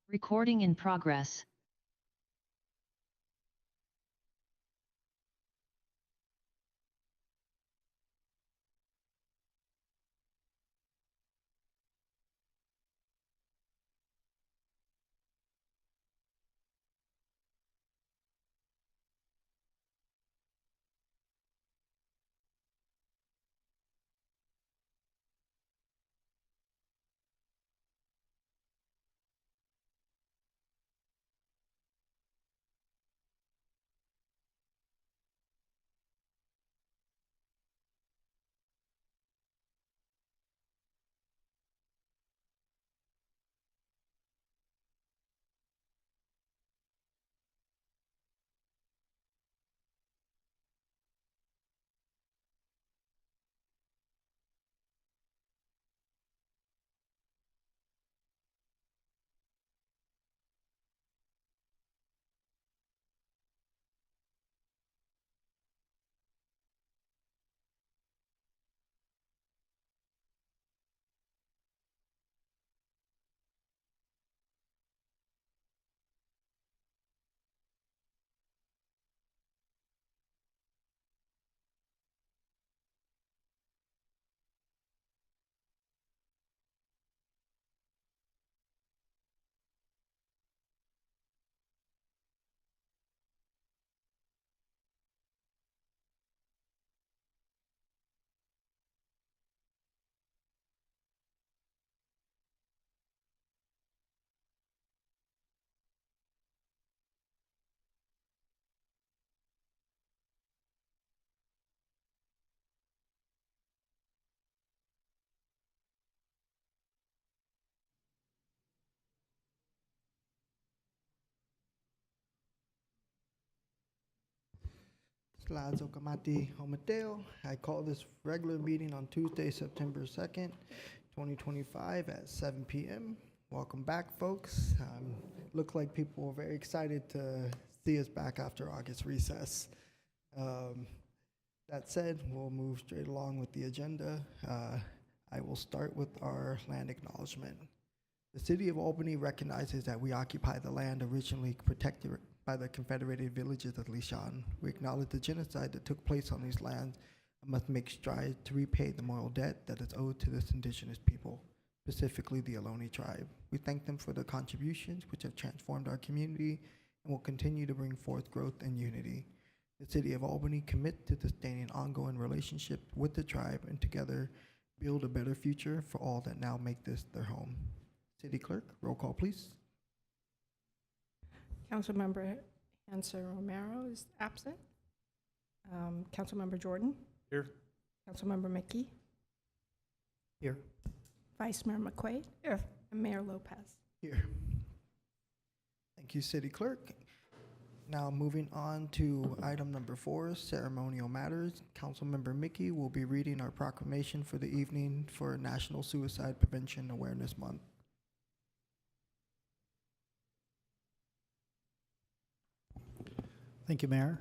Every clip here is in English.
Recording in progress. Slides Okamati Homateo. I call this regular meeting on Tuesday, September 2nd, 2025 at 7 p.m. Welcome back, folks. Look like people are very excited to see us back after August recess. That said, we'll move straight along with the agenda. I will start with our land acknowledgement. The City of Albany recognizes that we occupy the land originally protected by the Confederated Villages of Lishan. We acknowledge the genocide that took place on these lands and must make strides to repay the moral debt that is owed to this indigenous people, specifically the Ohlone tribe. We thank them for their contributions, which have transformed our community and will continue to bring forth growth and unity. The City of Albany commits to sustaining ongoing relationship with the tribe and together build a better future for all that now make this their home. City Clerk, roll call, please. Councilmember Hanser Romero is absent. Councilmember Jordan. Here. Councilmember Mickey. Here. Vice Mayor McQuaid. Here. And Mayor Lopez. Here. Thank you, City Clerk. Now moving on to item number 4, ceremonial matters. Councilmember Mickey will be reading our proclamation for the evening for National Suicide Prevention Awareness Month. Thank you, Mayor.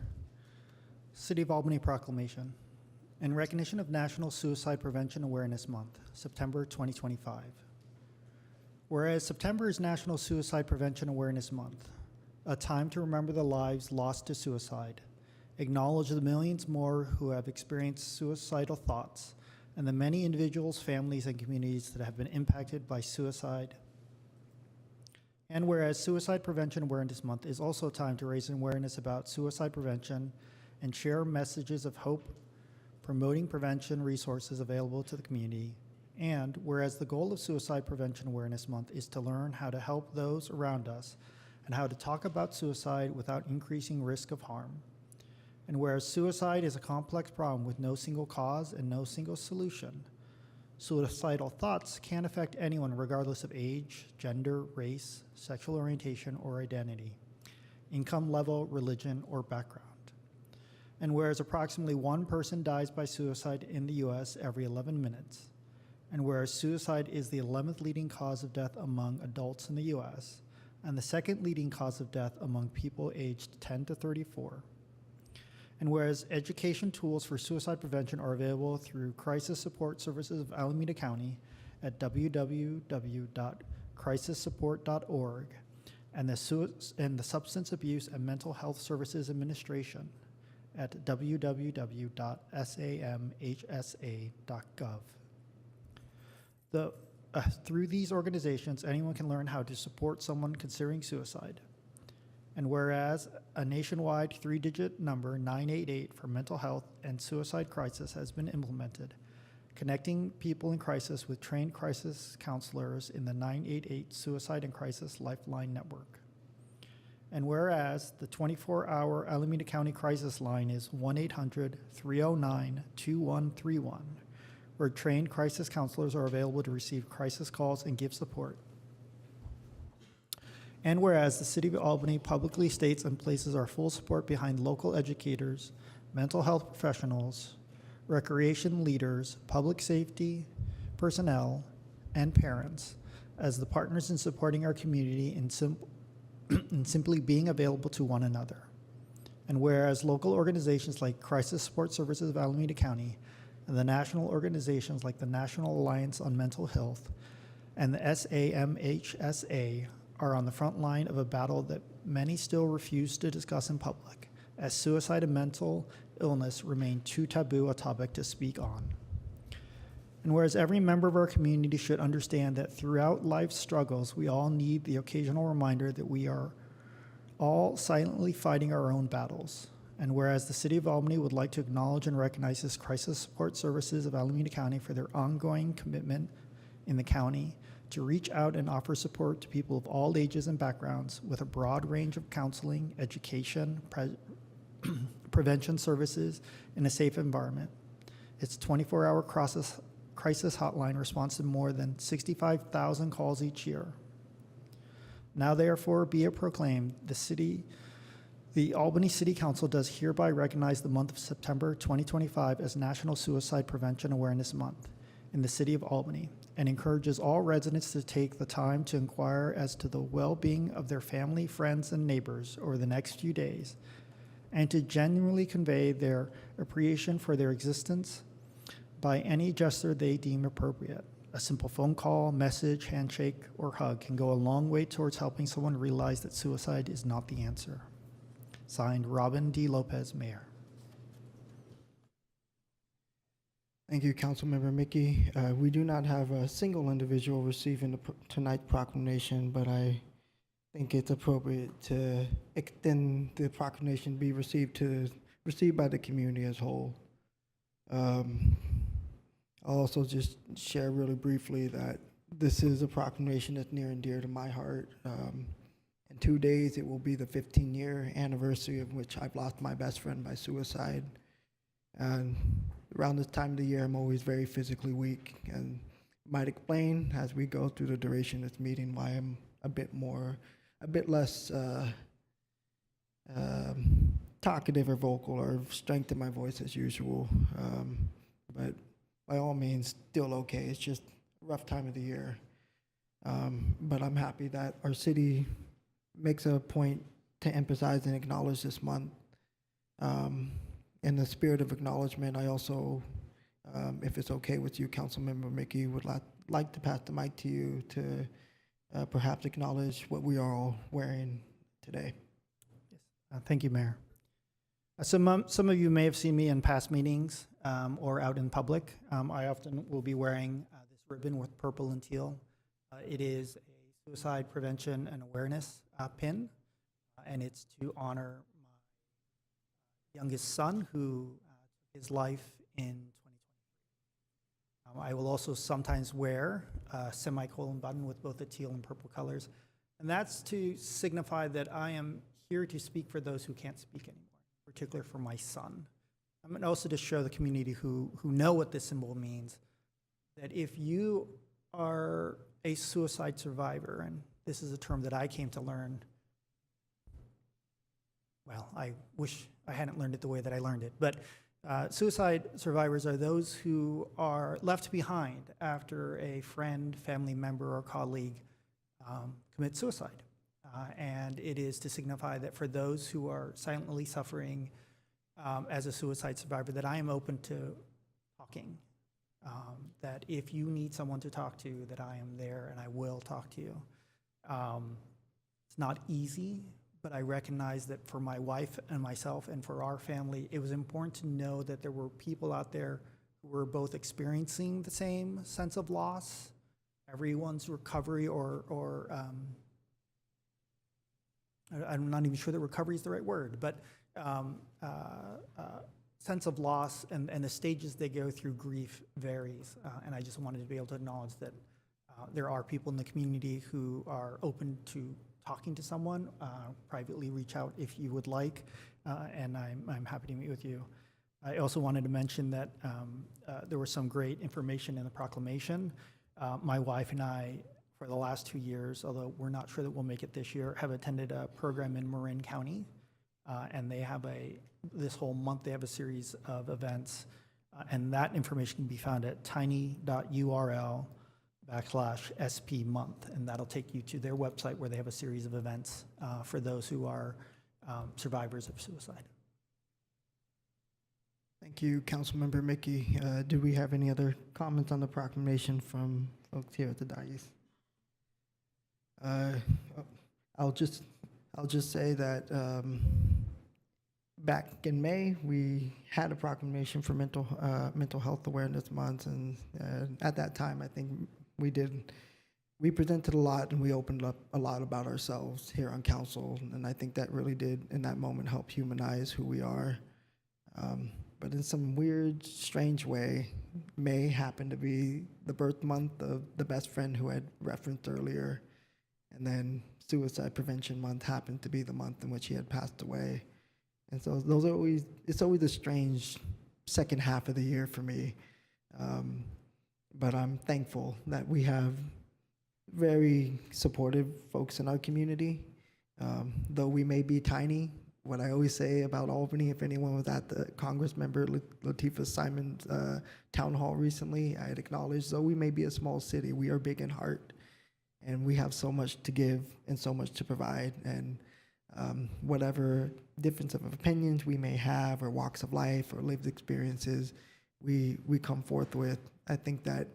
City of Albany Proclamation. In recognition of National Suicide Prevention Awareness Month, September 2025. Whereas September is National Suicide Prevention Awareness Month, a time to remember the lives lost to suicide, acknowledge the millions more who have experienced suicidal thoughts, and the many individuals, families, and communities that have been impacted by suicide. And whereas Suicide Prevention Awareness Month is also a time to raise awareness about suicide prevention and share messages of hope, promoting prevention resources available to the community. And whereas the goal of Suicide Prevention Awareness Month is to learn how to help those around us and how to talk about suicide without increasing risk of harm. And whereas suicide is a complex problem with no single cause and no single solution, suicidal thoughts can affect anyone regardless of age, gender, race, sexual orientation, or identity, income level, religion, or background. And whereas approximately 1 person dies by suicide in the US every 11 minutes, and whereas suicide is the 11th leading cause of death among adults in the US, and the 2nd leading cause of death among people aged 10 to 34, and whereas education tools for suicide prevention are available through Crisis Support Services of Alameda County at www.crisissupport.org, and the Substance Abuse and Mental Health Services Administration at www.samhsa.gov. Through these organizations, anyone can learn how to support someone considering suicide. And whereas a nationwide 3-digit number, 988, for mental health and suicide crisis has been implemented, connecting people in crisis with trained crisis counselors in the 988 Suicide and Crisis Lifeline Network. And whereas the 24-hour Alameda County Crisis Line is 1-800-309-2131, where trained crisis counselors are available to receive crisis calls and give support. And whereas the City of Albany publicly states and places our full support behind local educators, mental health professionals, recreation leaders, public safety personnel, and parents as the partners in supporting our community in simply being available to one another. And whereas local organizations like Crisis Support Services of Alameda County and the national organizations like the National Alliance on Mental Health and the SAMHSA are on the front line of a battle that many still refuse to discuss in public, as suicide and mental illness remain too taboo a topic to speak on. And whereas every member of our community should understand that throughout life's struggles, we all need the occasional reminder that we are all silently fighting our own battles. And whereas the City of Albany would like to acknowledge and recognize this Crisis Support Services of Alameda County for their ongoing commitment in the county to reach out and offer support to people of all ages and backgrounds with a broad range of counseling, education, prevention services in a safe environment. Its 24-hour crisis hotline responds to more than 65,000 calls each year. Now therefore be it proclaimed, the Albany City Council does hereby recognize the month of September 2025 as National Suicide Prevention Awareness Month in the City of Albany, and encourages all residents to take the time to inquire as to the well-being of their family, friends, and neighbors over the next few days, and to genuinely convey their appreciation for their existence by any gesture they deem appropriate. A simple phone call, message, handshake, or hug can go a long way towards helping someone realize that suicide is not the answer. Signed, Robin D. Lopez, Mayor. Thank you, Councilmember Mickey. We do not have a single individual receiving tonight's proclamation, but I think it's appropriate to extend the proclamation be received by the community as a whole. I'll also just share really briefly that this is a proclamation that's near and dear to my heart. In 2 days, it will be the 15-year anniversary of which I've lost my best friend by suicide. And around this time of the year, I'm always very physically weak, and might explain as we go through the duration of this meeting why I'm a bit less talkative or vocal or strength in my voice as usual. But by all means, still okay. It's just a rough time of the year. But I'm happy that our city makes a point to emphasize and acknowledge this month. In the spirit of acknowledgement, I also, if it's okay with you, Councilmember Mickey, would like to pass the mic to you to perhaps acknowledge what we are all wearing today. Yes. Thank you, Mayor. Some of you may have seen me in past meetings or out in public. I often will be wearing this ribbon with purple and teal. It is a suicide prevention and awareness pin, and it's to honor youngest son who took his life in 2020. I will also sometimes wear a semicolon button with both the teal and purple colors, and that's to signify that I am here to speak for those who can't speak anymore, in particular for my son. And also to show the community who know what this symbol means, that if you are a suicide survivor, and this is a term that I came to learn, well, I wish I hadn't learned it the way that I learned it, but suicide survivors are those who are left behind after a friend, family member, or colleague commits suicide. And it is to signify that for those who are silently suffering as a suicide survivor, that I am open to talking. That if you need someone to talk to, that I am there and I will talk to you. It's not easy, but I recognize that for my wife and myself and for our family, it was important to know that there were people out there who were both experiencing the same sense of loss. Everyone's recovery I'm not even sure that recovery is the right word, but sense of loss and the stages they go through grief varies. And I just wanted to be able to acknowledge that there are people in the community who are open to talking to someone. Privately reach out if you would like, and I'm happy to meet with you. I also wanted to mention that there was some great information in the proclamation. My wife and I, for the last 2 years, although we're not sure that we'll make it this year, have attended a program in Marin County, and they have this whole month, they have a series of events, and that information can be found at tiny.url/SP month, and that'll take you to their website where they have a series of events for those who are survivors of suicide. Thank you, Councilmember Mickey. Do we have any other comments on the proclamation from folks here at the dais? I'll just say that back in May, we had a proclamation for mental health awareness month, and at that time, I think we presented a lot and we opened up a lot about ourselves here on council, and I think that really did in that moment help humanize who we are. But in some weird, strange way, May happened to be the birth month of the best friend who I had referenced earlier, and then Suicide Prevention Month happened to be the month in which he had passed away. And so it's always a strange second half of the year for me. But I'm thankful that we have very supportive folks in our community. Though we may be tiny, what I always say about Albany, if anyone was at the Congress member Latifah Simon's town hall recently, I had acknowledged, though we may be a small city, we are big in heart. And we have so much to give and so much to provide. And whatever difference of opinions we may have, or walks of life, or lived experiences we come forth with, I think that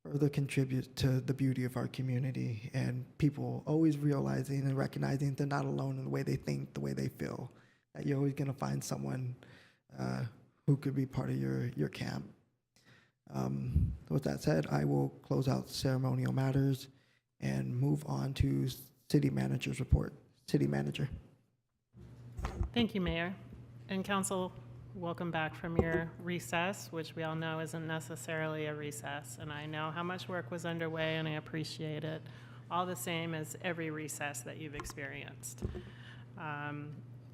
further contributes to the beauty of our community, and people always realizing and recognizing they're not alone in the way they think, the way they feel, that you're always going to find someone who could be part of your camp. With that said, I will close out ceremonial matters and move on to City Manager's report. City Manager. Thank you, Mayor. And Council, welcome back from your recess, which we all know isn't necessarily a recess. And I know how much work was underway, and I appreciate it, all the same as every recess that you've experienced.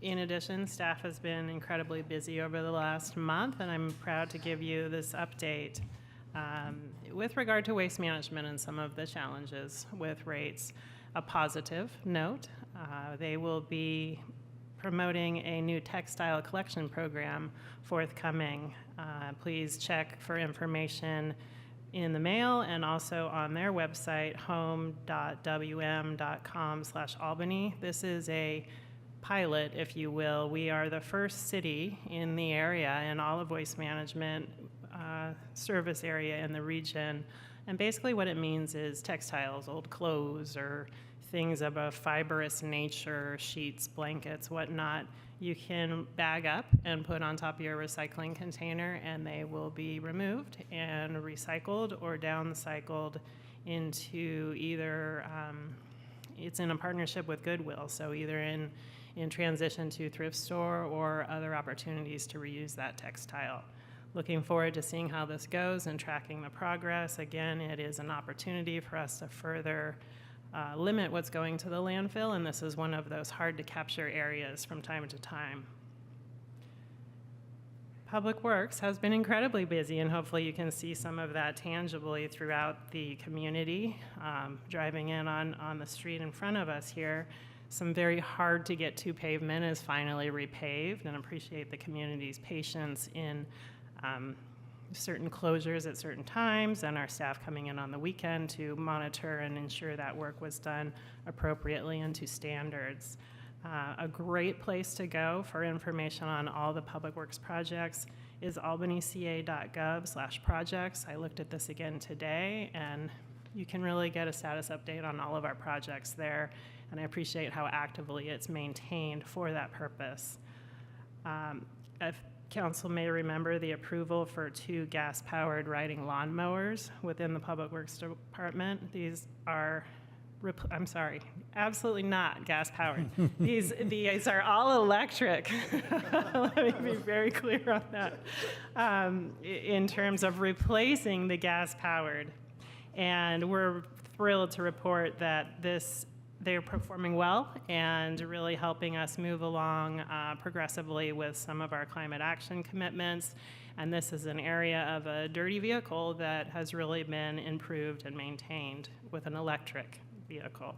In addition, staff has been incredibly busy over the last month, and I'm proud to give you this update with regard to waste management and some of the challenges with rates. A positive note, they will be promoting a new textile collection program forthcoming. Please check for information in the mail and also on their website, home.wm.com/Albany. This is a pilot, if you will. We are the first city in the area in all of waste management service area in the region. And basically what it means is textiles, old clothes, or things of a fibrous nature, sheets, blankets, whatnot, you can bag up and put on top of your recycling container, and they will be removed and recycled or downcycled into either, it's in a partnership with Goodwill, so either in transition to thrift store or other opportunities to reuse that textile. Looking forward to seeing how this goes and tracking the progress. Again, it is an opportunity for us to further limit what's going to the landfill, and this is one of those hard to capture areas from time to time. Public Works has been incredibly busy, and hopefully you can see some of that tangibly throughout the community. Driving in on the street in front of us here, some very hard to get to pavement is finally repaved, and appreciate the community's patience in certain closures at certain times, and our staff coming in on the weekend to monitor and ensure that work was done appropriately and to standards. A great place to go for information on all the Public Works projects is albanyca.gov/projects. I looked at this again today, and you can really get a status update on all of our projects there, and I appreciate how actively it's maintained for that purpose. If council may remember the approval for 2 gas-powered riding lawnmowers within the Public Works Department. These are, I'm sorry, absolutely not gas-powered. These are all electric. Let me be very clear on that. In terms of replacing the gas-powered. And we're thrilled to report that they're performing well and really helping us move along progressively with some of our climate action commitments. And this is an area of a dirty vehicle that has really been improved and maintained with an electric vehicle.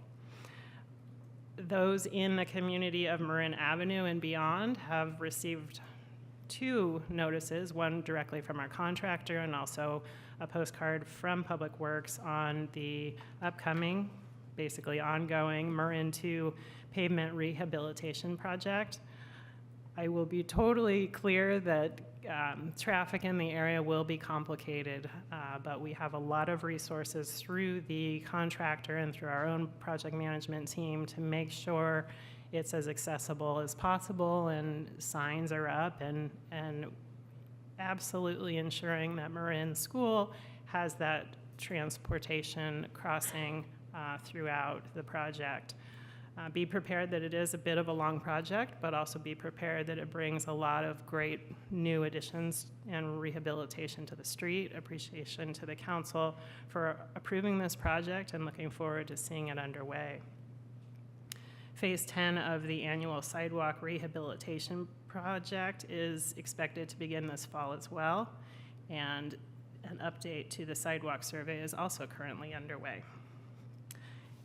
Those in the community of Marin Avenue and beyond have received 2 notices, one directly from our contractor and also a postcard from Public Works on the upcoming, basically ongoing Marin 2 pavement rehabilitation project. I will be totally clear that traffic in the area will be complicated, but we have a lot of resources through the contractor and through our own project management team to make sure it's as accessible as possible, and signs are up, and absolutely ensuring that Marin School has that transportation crossing throughout the project. Be prepared that it is a bit of a long project, but also be prepared that it brings a lot of great new additions and rehabilitation to the street. Appreciation to the council for approving this project and looking forward to seeing it underway. Phase 10 of the annual sidewalk rehabilitation project is expected to begin this fall as well, and an update to the sidewalk survey is also currently underway.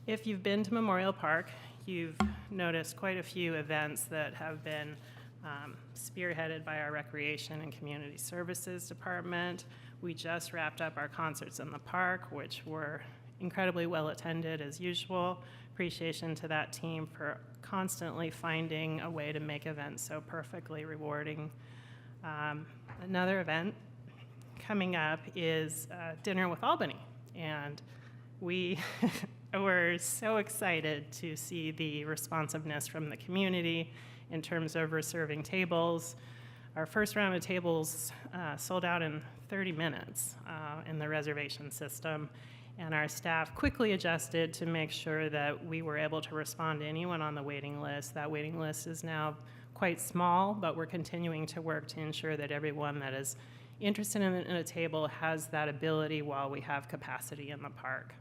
If you've been to Memorial Park, you've noticed quite a few events that have been spearheaded by our Recreation and Community Services Department. We just wrapped up our concerts in the park, which were incredibly well attended as usual. Appreciation to that team for constantly finding a way to make events so perfectly rewarding. Another event coming up is Dinner with Albany, and we were so excited to see the responsiveness from the community in terms of reserving tables. Our first round of tables sold out in 30 minutes in the reservation system, and our staff quickly adjusted to make sure that we were able to respond to anyone on the waiting list. That waiting list is now quite small, but we're continuing to work to ensure that everyone that is interested in a table has that ability while we have capacity in the park.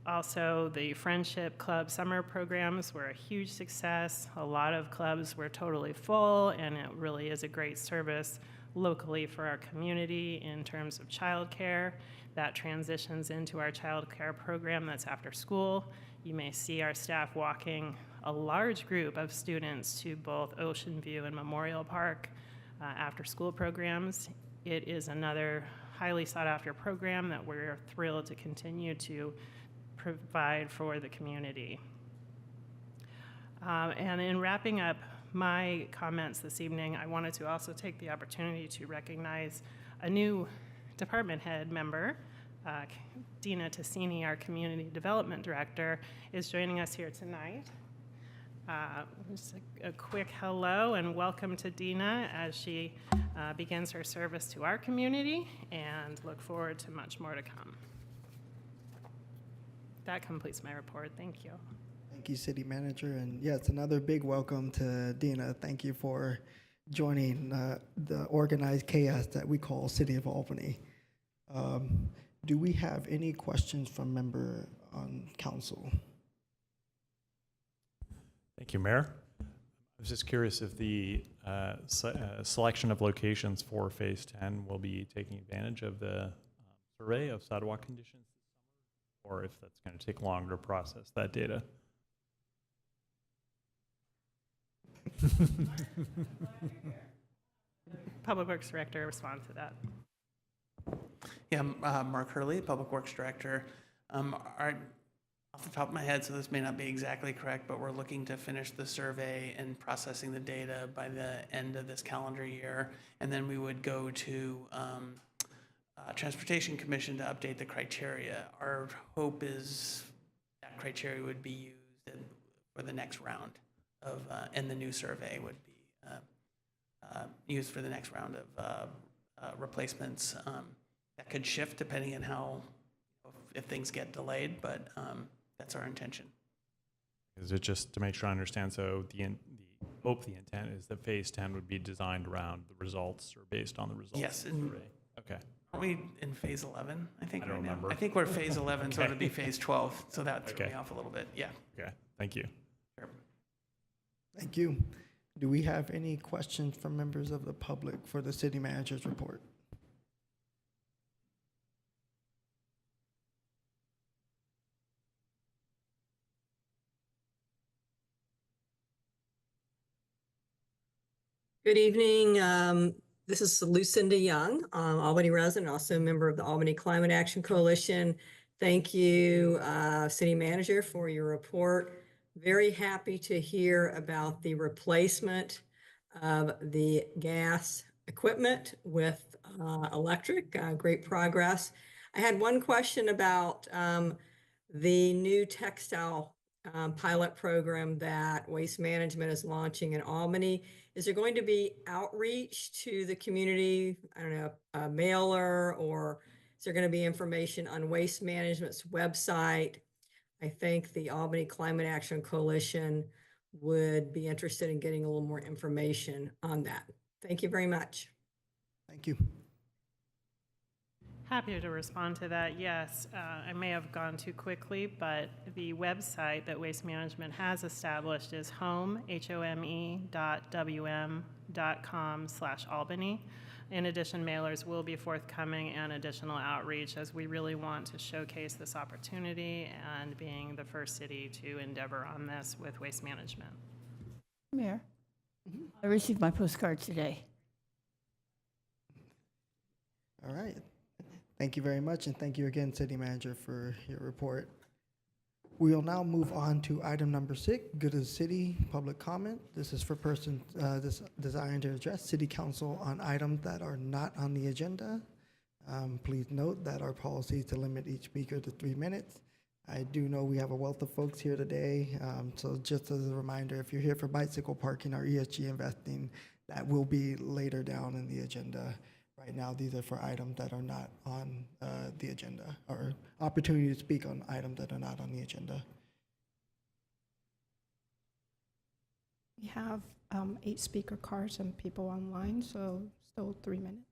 Also, the Friendship Club summer programs were a huge success. A lot of clubs were totally full, and it really is a great service locally for our community in terms of childcare. That transitions into our childcare program that's after school. You may see our staff walking a large group of students to both Ocean View and Memorial Park after school programs. It is another highly sought after program that we're thrilled to continue to provide for the community. And in wrapping up my comments this evening, I wanted to also take the opportunity to recognize a new department head member. Dina Tassini, our Community Development Director, is joining us here tonight. Just a quick hello and welcome to Dina as she begins her service to our community, and look forward to much more to come. That completes my report. Thank you. Thank you, City Manager. And yes, another big welcome to Dina. Thank you for joining the organized chaos that we call City of Albany. Do we have any questions from member on council? Thank you, Mayor. I was just curious if the selection of locations for Phase 10 will be taking advantage of the survey of sidewalk conditions this summer, or if that's going to take longer to process that data. Public Works Director, respond to that. Yeah, I'm Mark Hurley, Public Works Director. Off the top of my head, so this may not be exactly correct, but we're looking to finish the survey and processing the data by the end of this calendar year. And then we would go to Transportation Commission to update the criteria. Our hope is that criteria would be used for the next round of, and the new survey would be used for the next round of replacements. That could shift depending on how, if things get delayed, but that's our intention. Is it just to make sure I understand? So the intent is that Phase 10 would be designed around the results or based on the results. Yes, of the and survey. Okay. Aren't we in Phase 11, I think, I don't right now? remember. I think we're Phase 11, so Okay. it'd be Phase 12, so that threw Okay. me off a little bit, yeah. Okay. Thank you. Sure. Thank you. Do we have any questions from members of the public for the city manager's report? Good evening. This is Lucinda Young, Albany resident, also a member of the Albany Climate Action Coalition. Thank you, City Manager, for your report. Very happy to hear about the replacement of the gas equipment with electric. Great progress. I had one question about the new textile pilot program that Waste Management is launching in Albany. Is there going to be outreach to the community? I don't know, a mailer, or is there going to be information on Waste Management's website? I think the Albany Climate Action Coalition would be interested in getting a little more information on that. Thank you very much. Thank you. Happy to respond to that. Yes, I may have gone too quickly, but the website that Waste Management has established is home.wm.com/Albany. In addition, mailers will be forthcoming and additional outreach, as we really want to showcase this opportunity and being the first city to endeavor on this with Waste Management. Mayor, I received my postcard today. All right. Thank you very much, and thank you again, City Manager, for your report. We will now move on to item number 6, good of the city, public comment. This is for persons desiring to address City Council on items that are not on the agenda. Please note that our policy is to limit each speaker to 3 minutes. I do know we have a wealth of folks here today, so just as a reminder, if you're here for bicycle parking or ESG investing, that will be later down in the agenda. Right now, these are for items that are not on the agenda, or opportunity to speak on items that are not on the agenda. We have 8 speaker cards and people online, so still 3 minutes.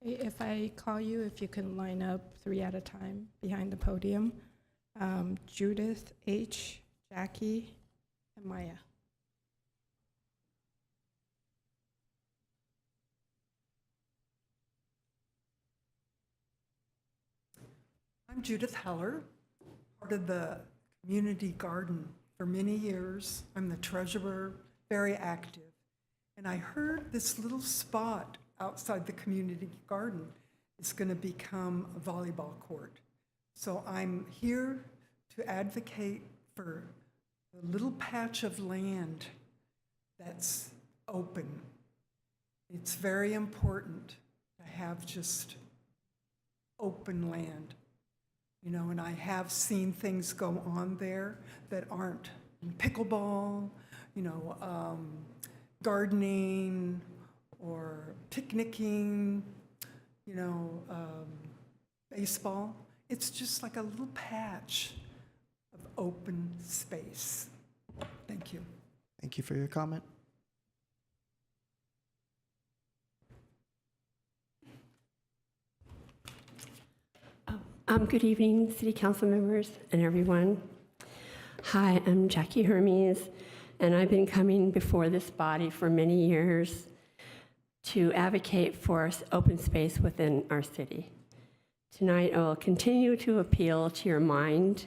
If I call you, if you can line up 3 at a time behind the podium. Judith, H, Jackie, and Maya. I'm Judith Heller, part of the community garden for many years. I'm the treasurer, very active. And I heard this little spot outside the community garden is going to become a volleyball court. So I'm here to advocate for the little patch of land that's open. It's very important to have just open land. You know, and I have seen things go on there that aren't pickleball, you know, gardening or picnicking, you know, baseball. It's just like a little patch of open space. Thank you. Thank you for your comment. Good evening, City Council members and everyone. Hi, I'm Jackie Hermes, and I've been coming before this body for many years to advocate for open space within our city. Tonight, I will continue to appeal to your mind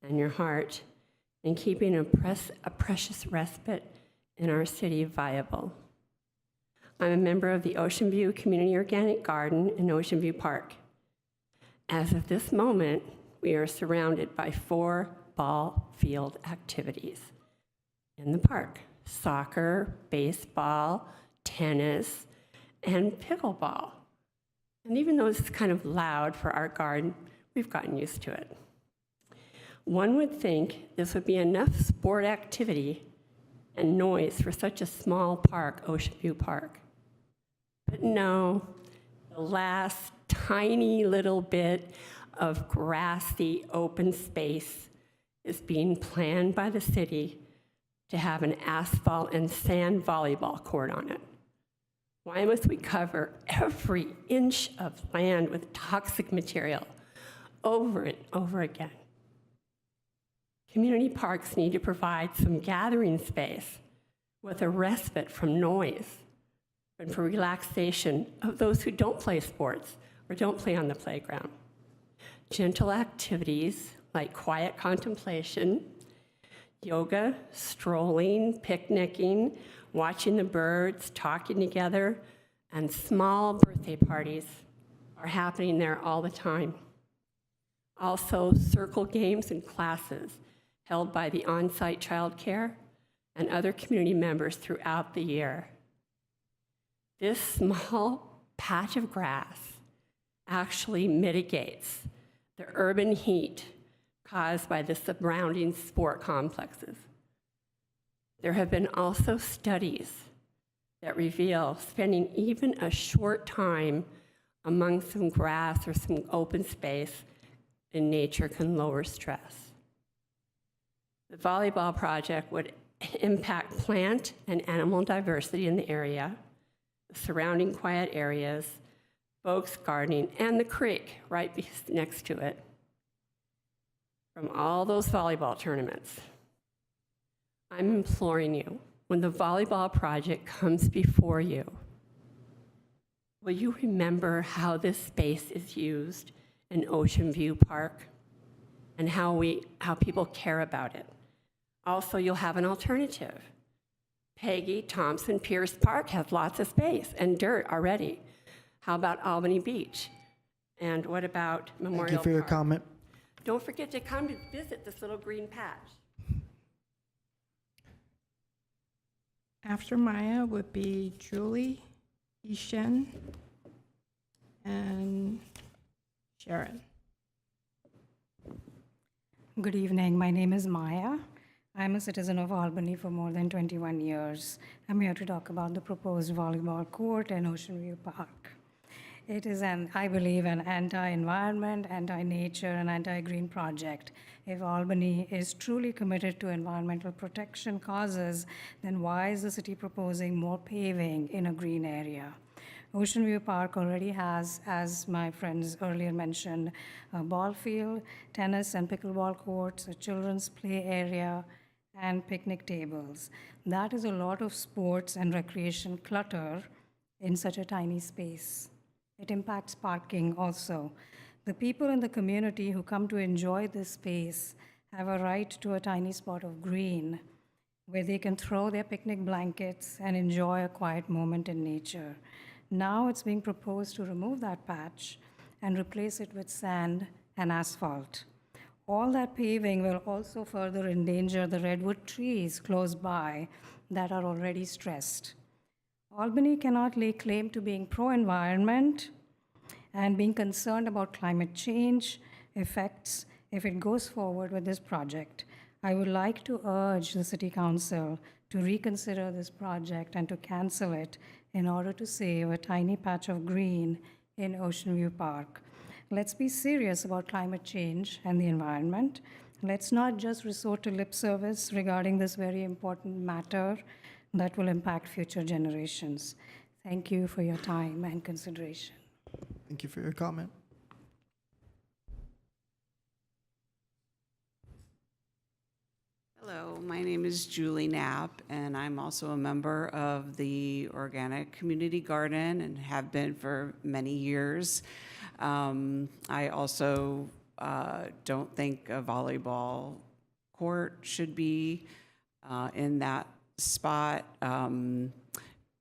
and your heart in keeping a precious respite in our city viable. I'm a member of the Ocean View Community Organic Garden in Ocean View Park. As of this moment, we are surrounded by 4 ball field activities in the park: soccer, baseball, tennis, and pickleball. And even though it's kind of loud for our garden, we've gotten used to it. One would think this would be enough sport activity and noise for such a small park, Ocean View Park. But no, the last tiny little bit of grassy open space is being planned by the city to have an asphalt and sand volleyball court on it. Why must we cover every inch of land with toxic material over and over again? Community parks need to provide some gathering space with a respite from noise and for relaxation of those who don't play sports or don't play on the playground. Gentle activities like quiet contemplation, yoga, strolling, picnicking, watching the birds, talking together, and small birthday parties are happening there all the time. Also, circle games and classes held by the on-site childcare and other community members throughout the year. This small patch of grass actually mitigates the urban heat caused by the surrounding sport complexes. There have been also studies that reveal spending even a short time among some grass or some open space in nature can lower stress. The volleyball project would impact plant and animal diversity in the area, the surrounding quiet areas, folks gardening, and the creek right next to it. From all those volleyball tournaments, I'm imploring you, when the volleyball project comes before you, will you remember how this space is used in Ocean View Park and how people care about it? Also, you'll have an alternative. Peggy Thompson Pierce Park has lots of space and dirt already. How about Albany Beach? And what about Memorial Park? Thank you for your comment. Don't forget to come to visit this little green patch. After Maya would be Julie, Ishen, and Sharon. Good evening. My name is Maya. I'm a citizen of Albany for more than 21 years. I'm here to talk about the proposed volleyball court in Ocean View Park. It is I believe, an anti-environment, anti-nature, and anti-green project. If Albany is truly committed to environmental protection causes, then why is the city proposing more paving in a green area? Ocean View Park already has, as my friends earlier mentioned, a ball field, tennis and pickleball courts, a children's play area, and picnic tables. That is a lot of sports and recreation clutter in such a tiny space. It impacts parking also. The people in the community who come to enjoy this space have a right to a tiny spot of green where they can throw their picnic blankets and enjoy a quiet moment in nature. Now it's being proposed to remove that patch and replace it with sand and asphalt. All that paving will also further endanger the redwood trees close by that are already stressed. Albany cannot lay claim to being pro-environment and being concerned about climate change effects if it goes forward with this project. I would like to urge the City Council to reconsider this project and to cancel it in order to save a tiny patch of green in Ocean View Park. Let's be serious about climate change and the environment. Let's not just resort to lip service regarding this very important matter that will impact future generations. Thank you for your time and consideration. Thank you for your comment. Hello, my name is Julie Knapp, and I'm also a member of the Organic Community Garden and have been for many years. I also don't think a volleyball court should be in that spot.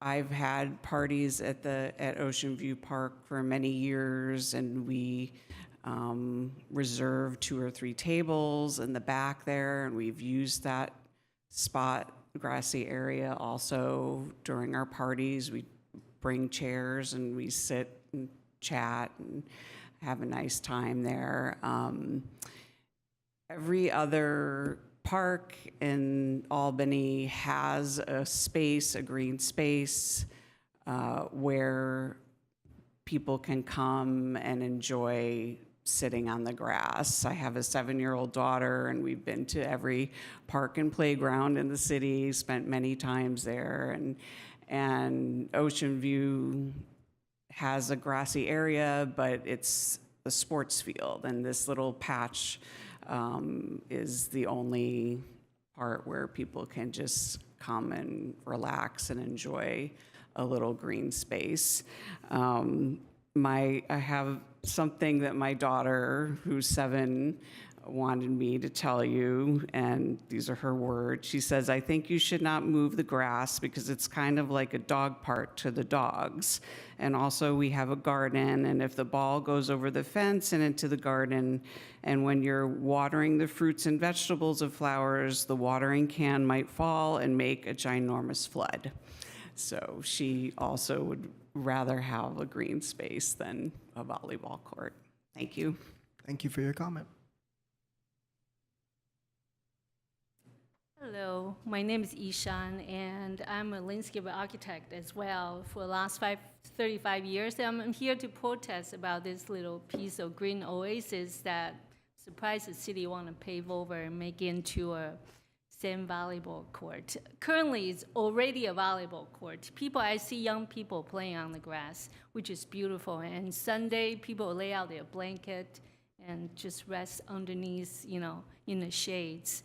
I've had parties at Ocean View Park for many years, and we reserve 2 or 3 tables in the back there, and we've used that spot, grassy area, also during our parties. We bring chairs and we sit and chat and have a nice time there. Every other park in Albany has a space, a green space, where people can come and enjoy sitting on the grass. I have a 7-year-old daughter, and we've been to every park and playground in the city, spent many times there, and Ocean View has a grassy area, but it's a sports field, and this little patch is the only part where people can just come and relax and enjoy a little green space. I have something that my daughter, who's 7, wanted me to tell you, and these are her words. She says, "I think you should not move the grass because it's kind of like a dog park to the dogs. And also we have a garden, and if the ball goes over the fence and into the garden, and when you're watering the fruits and vegetables of flowers, the watering can might fall and make a ginormous flood." So she also would rather have a green space than a volleyball court. Thank you. Thank you for your comment. Hello, my name is Ishan, and I'm a landscape architect as well. For the last 35 years, I'm here to protest about this little piece of green oasis that surprised the city want to pave over and make into a sand volleyball court. Currently, it's already a volleyball court. I see young people playing on the grass, which is beautiful. And Sunday, people lay out their blanket and just rest underneath, in the shades.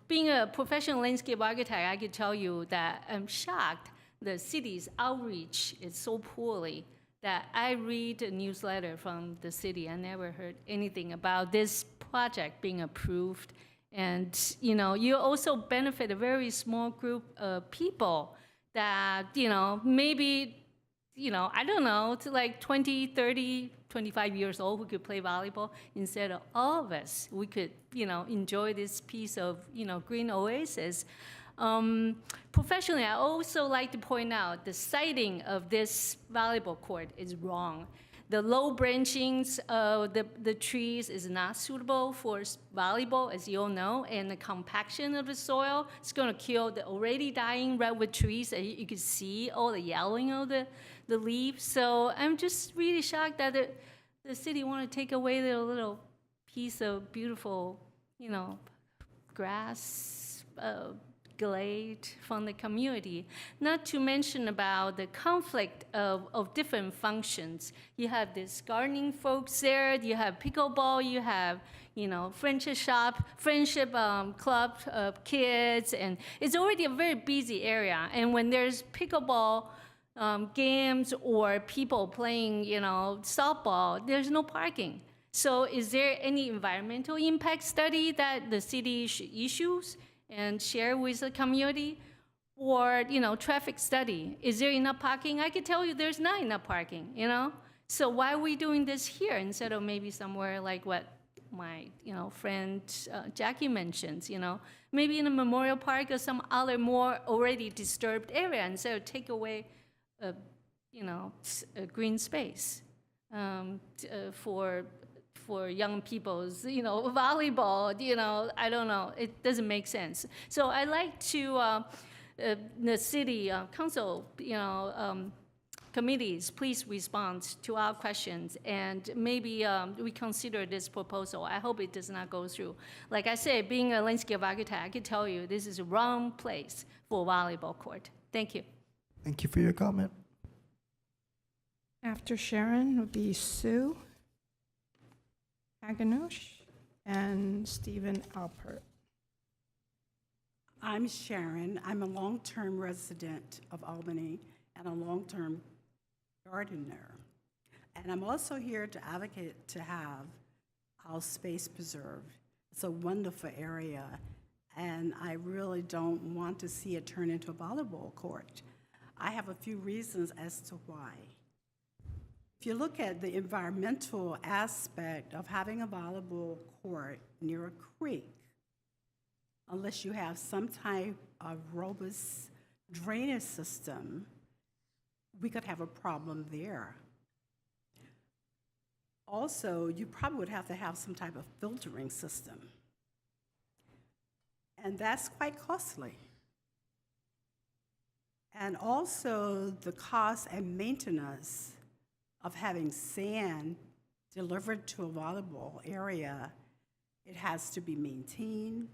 Being a professional landscape architect, I can tell you that I'm shocked the city's outreach is so poorly that I read a newsletter from the city. I never heard anything about this project being approved. And, you also benefit a very small group of people that, maybe, I don't know, to like 20, 30, 25 years old who could play volleyball instead of all of us. We could, enjoy this piece of, green oasis. Professionally, I also like to point out the siting of this volleyball court is wrong. The low branchings of the trees is not suitable for volleyball, as you all know, and the compaction of the soil is going to kill the already dying redwood trees. You can see all the yellowing of the leaves. So I'm just really shocked that the city want to take away their little piece of beautiful, grass glade from the community. Not to mention about the conflict of different functions. You have this gardening folks there, you have pickleball, you have, friendship shop, friendship club of kids, and it's already a very busy area. And when there's pickleball games or people playing, softball, there's no parking. So is there any environmental impact study that the city issues and share with the community? Or, traffic study. Is there enough parking? I can tell you there's not enough parking, So why are we doing this here instead of maybe somewhere like what my, friend Jackie mentions, maybe in a memorial park or some other more already disturbed area instead of take away a green space for young people's, volleyball, I don't know, it doesn't make sense. So I like to, the city council, committees, please respond to our questions, and maybe we consider this proposal. I hope it does not go through. Like I said, being a landscape architect, I can tell you this is the wrong place for a volleyball court. Thank you. Thank you for your comment. After Sharon would be Sue Haganush and Stephen Alpert. I'm Sharon. I'm a long-term resident of Albany and a long-term gardener. And I'm also here to advocate to have our space preserved. It's a wonderful area, and I really don't want to see it turn into a volleyball court. I have a few reasons as to why. If you look at the environmental aspect of having a volleyball court near a creek, unless you have some type of robust drainage system, we could have a problem there. Also, you probably would have to have some type of filtering system. And that's quite costly. And also the cost and maintenance of having sand delivered to a volleyball area, it has to be maintained.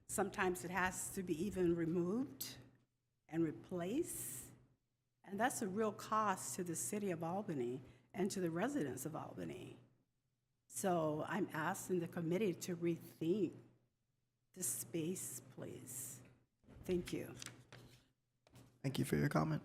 Sometimes it has to be even removed and replaced. And that's a real cost to the city of Albany and to the residents of Albany. So I'm asking the committee to rethink this space, please. Thank you. Thank you for your comment.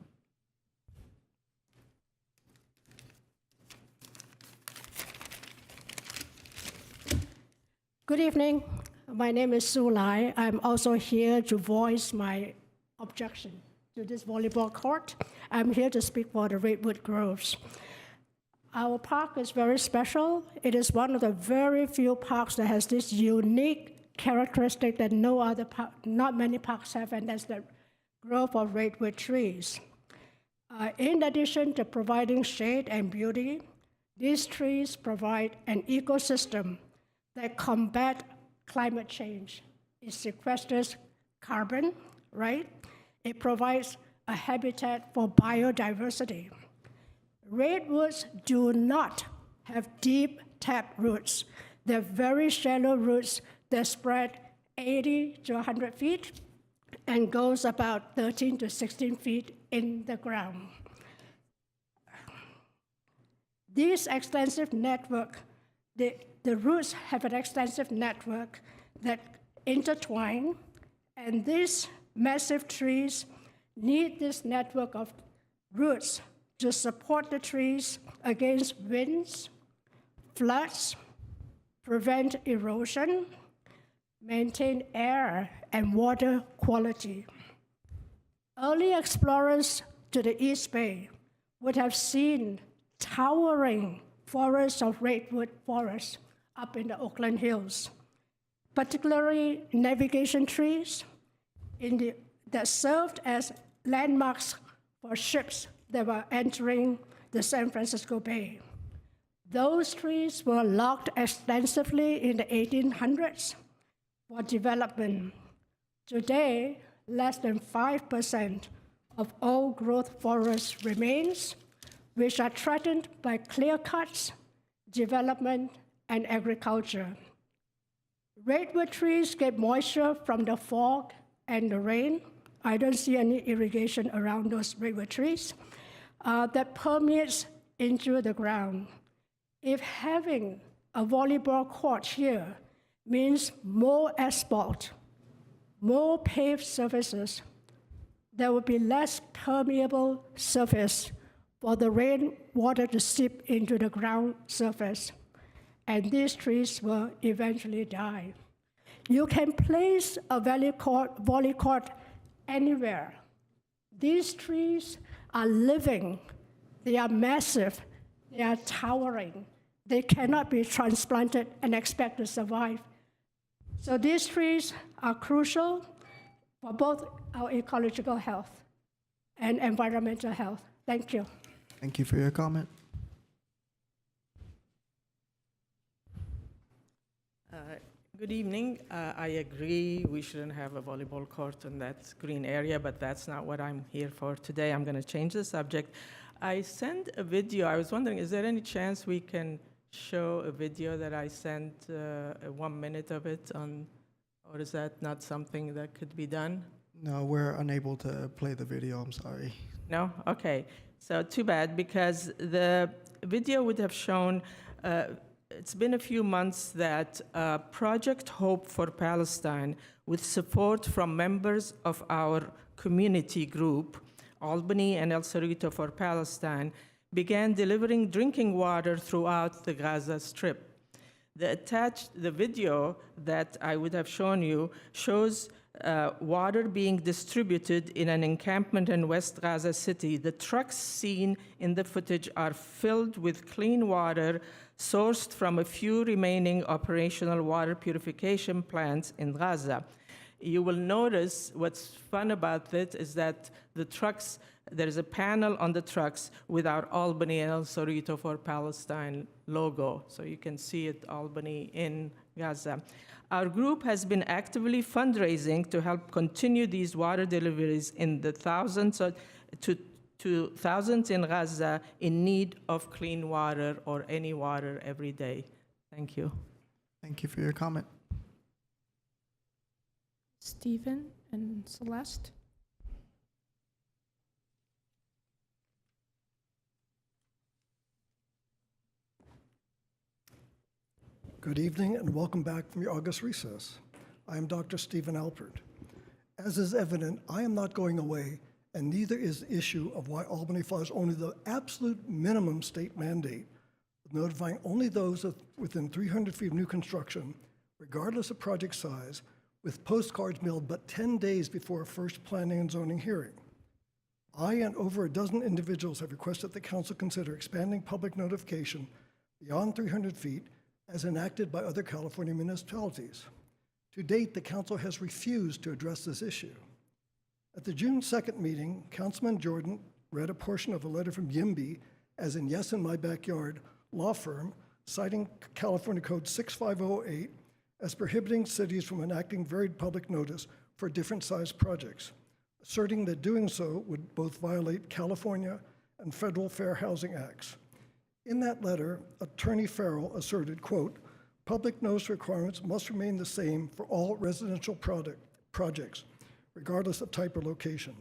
Good evening. My name is Su Lai. I'm also here to voice my objection to this volleyball court. I'm here to speak for the Redwood Groves. Our park is very special. It is one of the very few parks that has this unique characteristic that no other park, not many parks have, and that's the growth of redwood trees. In addition to providing shade and beauty, these trees provide an ecosystem that combat climate change. It sequesters carbon, right? It provides a habitat for biodiversity. Redwoods do not have deep tap roots. They're very shallow roots that spread 80 to 100 feet and goes about 13 to 16 feet in the ground. This extensive network, the roots have an extensive network that intertwine, and these massive trees need this network of roots to support the trees against winds, floods, prevent erosion, maintain air and water quality. Early explorers to the East Bay would have seen towering forests of redwood forests up in the Oakland Hills, particularly navigation trees that served as landmarks for ships that were entering the San Francisco Bay. Those trees were logged extensively in the 1800s for development. Today, less than 5% of all growth forest remains, which are threatened by clear cuts, development, and agriculture. Redwood trees get moisture from the fog and the rain. I don't see any irrigation around those redwood trees that permeates into the ground. If having a volleyball court here means more asphalt, more paved surfaces, there will be less permeable surface for the rainwater to seep into the ground surface, and these trees will eventually die. You can place a volley court anywhere. These trees are living, they are massive, they are towering. They cannot be transplanted and expect to survive. So these trees are crucial for both our ecological health and environmental health. Thank you. Thank you for your comment. Good evening. I agree we shouldn't have a volleyball court in that green area, but that's not what I'm here for today. I'm going to change the subject. I sent a video. I was wondering, is there any chance we can show a video that I sent, 1 minute of it on, or is that not something that could be done? No, we're unable to play the video, I'm sorry. No? Okay. So too bad, because the video would have shown, it's been a few months that Project Hope for Palestine, with support from members of our community group, Albany and El Cerrito for Palestine, began delivering drinking water throughout the Gaza Strip. The video that I would have shown you shows water being distributed in an encampment in West Gaza City. The trucks seen in the footage are filled with clean water sourced from a few remaining operational water purification plants in Gaza. You will notice what's fun about it is that the trucks, there's a panel on the trucks with our Albany and El Cerrito for Palestine logo. So you can see it, Albany in Gaza. Our group has been actively fundraising to help continue these water deliveries in the thousands to thousands in Gaza in need of clean water or any water every day. Thank you. Thank you for your comment. Stephen and Celeste. Good evening and welcome back from your August recess. I am Dr. Stephen Alpert. As is evident, I am not going away, and neither is the issue of why Albany follows only the absolute minimum state mandate, notifying only those within 300 feet of new construction, regardless of project size, with postcards mailed but 10 days before a first planning and zoning hearing. I and over a dozen individuals have requested the council consider expanding public notification beyond 300 feet as enacted by other California municipalities. To date, the council has refused to address this issue. At the June 2nd meeting, Councilman Jordan read a portion of a letter from YIMBY, as in Yes in My Backyard, law firm, citing California Code 6508 as prohibiting cities from enacting varied public notice for different sized projects, asserting that doing so would both violate California and federal Fair Housing Acts. In that letter, Attorney Farrell asserted, quote, public notice requirements must remain the same for all residential projects, regardless of type or location.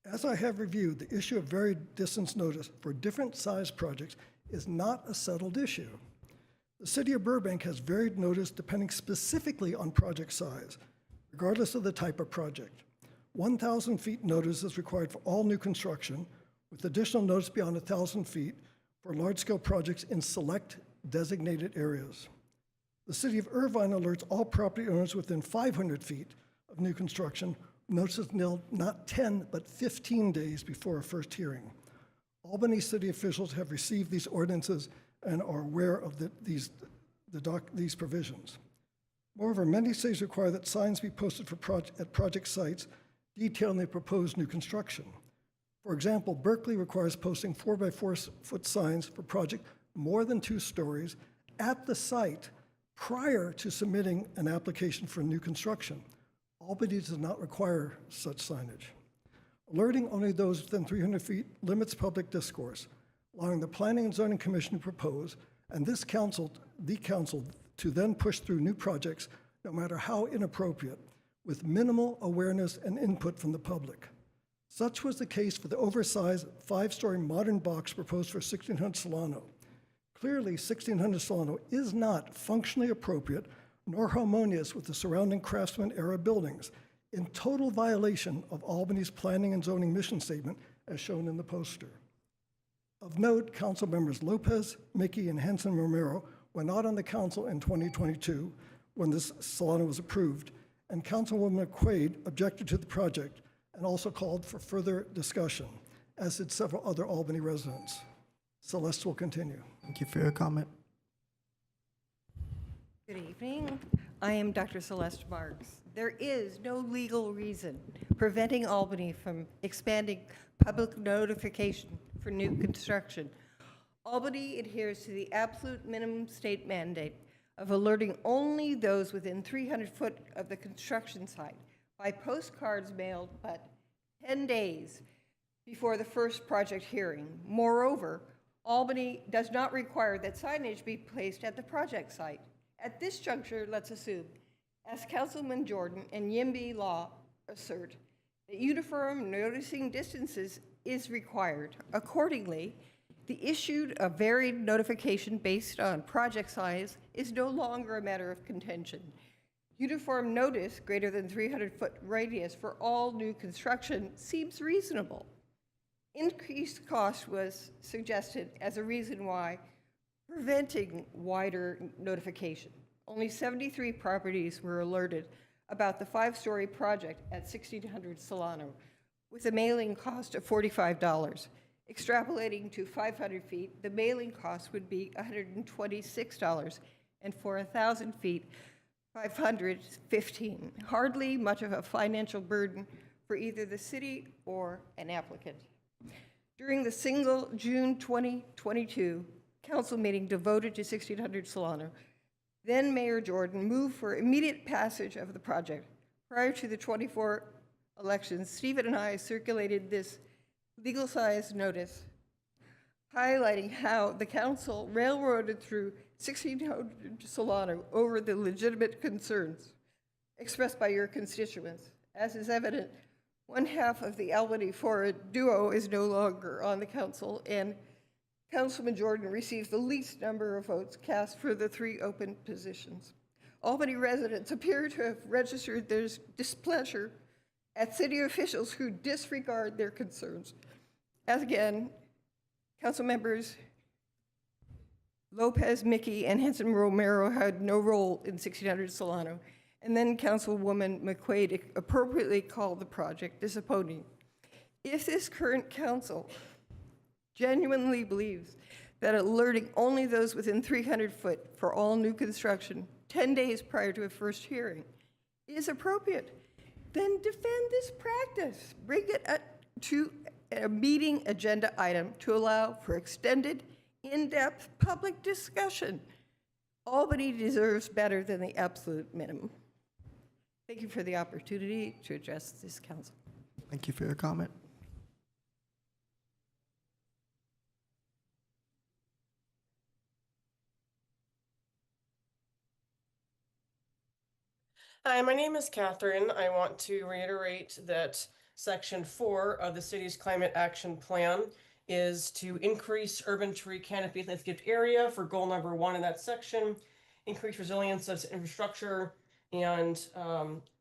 As I have reviewed, the issue of varied distance notice for different size projects is not a settled issue. The city of Burbank has varied notice depending specifically on project size, regardless of the type of project. 1,000 feet notice is required for all new construction, with additional notice beyond 1,000 feet for large-scale projects in select designated areas. The city of Irvine alerts all property owners within 500 feet of new construction, notices mailed not 10, but 15 days before a first hearing. Albany city officials have received these ordinances and are aware of these provisions. Moreover, many cities require that signs be posted at project sites detailing the proposed new construction. For example, Berkeley requires posting 4x4 foot signs for project more than 2 stories at the site prior to submitting an application for new construction. Albany does not require such signage. Alerting only those within 300 feet limits public discourse, allowing the Planning and Zoning Commission to propose, and the council, to then push through new projects, no matter how inappropriate, with minimal awareness and input from the public. Such was the case for the oversized 5-story modern box proposed for 1600 Solano. Clearly, 1600 Solano is not functionally appropriate nor harmonious with the surrounding Craftsman-era buildings, in total violation of Albany's Planning and Zoning Mission Statement, as shown in the poster. Of note, council members Lopez, Mickey, and Hanson Romero were not on the council in 2022 when this Solano was approved, and Councilwoman Quaid objected to the project and also called for further discussion, as did several other Albany residents. Celeste will continue. Thank you for your comment. Good evening. I am Dr. Celeste Marks. There is no legal reason preventing Albany from expanding public notification for new construction. Albany adheres to the absolute minimum state mandate of alerting only those within 300 foot of the construction site by postcards mailed but 10 days before the first project hearing. Moreover, Albany does not require that signage be placed at the project site. At this juncture, let's assume, as Councilman Jordan and YIMBY law assert, that uniform noticing distances is required. Accordingly, the issue of varied notification based on project size is no longer a matter of contention. Uniform notice greater than 300-foot radius for all new construction seems reasonable. Increased cost was suggested as a reason why preventing wider notification. Only 73 properties were alerted about the 5-story project at 1600 Solano, with a mailing cost of $45. Extrapolating to 500 feet, the mailing cost would be $126, and for 1,000 feet, 515, hardly much of a financial burden for either the city or an applicant. During the single June 2022 council meeting devoted to 1600 Solano, then Mayor Jordan moved for immediate passage of the project. Prior to the 24 elections, Stephen and I circulated this legal-sized notice highlighting how the council railroaded through 1600 Solano over the legitimate concerns expressed by your constituents. As is evident, one half of the Albany Fora duo is no longer on the council, and Councilman Jordan receives the least number of votes cast for the 3 open positions. Albany residents appear to have registered their displeasure at city officials who disregard their concerns. As again, council members Lopez, Mickey, and Henson Romero had no role in 1600 Solano, and then Councilwoman McQuaid appropriately called the project disappointing. If this current council genuinely believes that alerting only those within 300 foot for all new construction 10 days prior to a first hearing is appropriate, then defend this practice. Bring it to a meeting agenda item to allow for extended, in-depth public discussion. Albany deserves better than the absolute minimum. Thank you for the opportunity to address this council. Thank you for your comment. Hi, my name is Catherine. I want to reiterate that Section 4 of the city's climate action plan is to increase urban tree canopy landscaped area for goal number 1 in that section, increase resilience of infrastructure and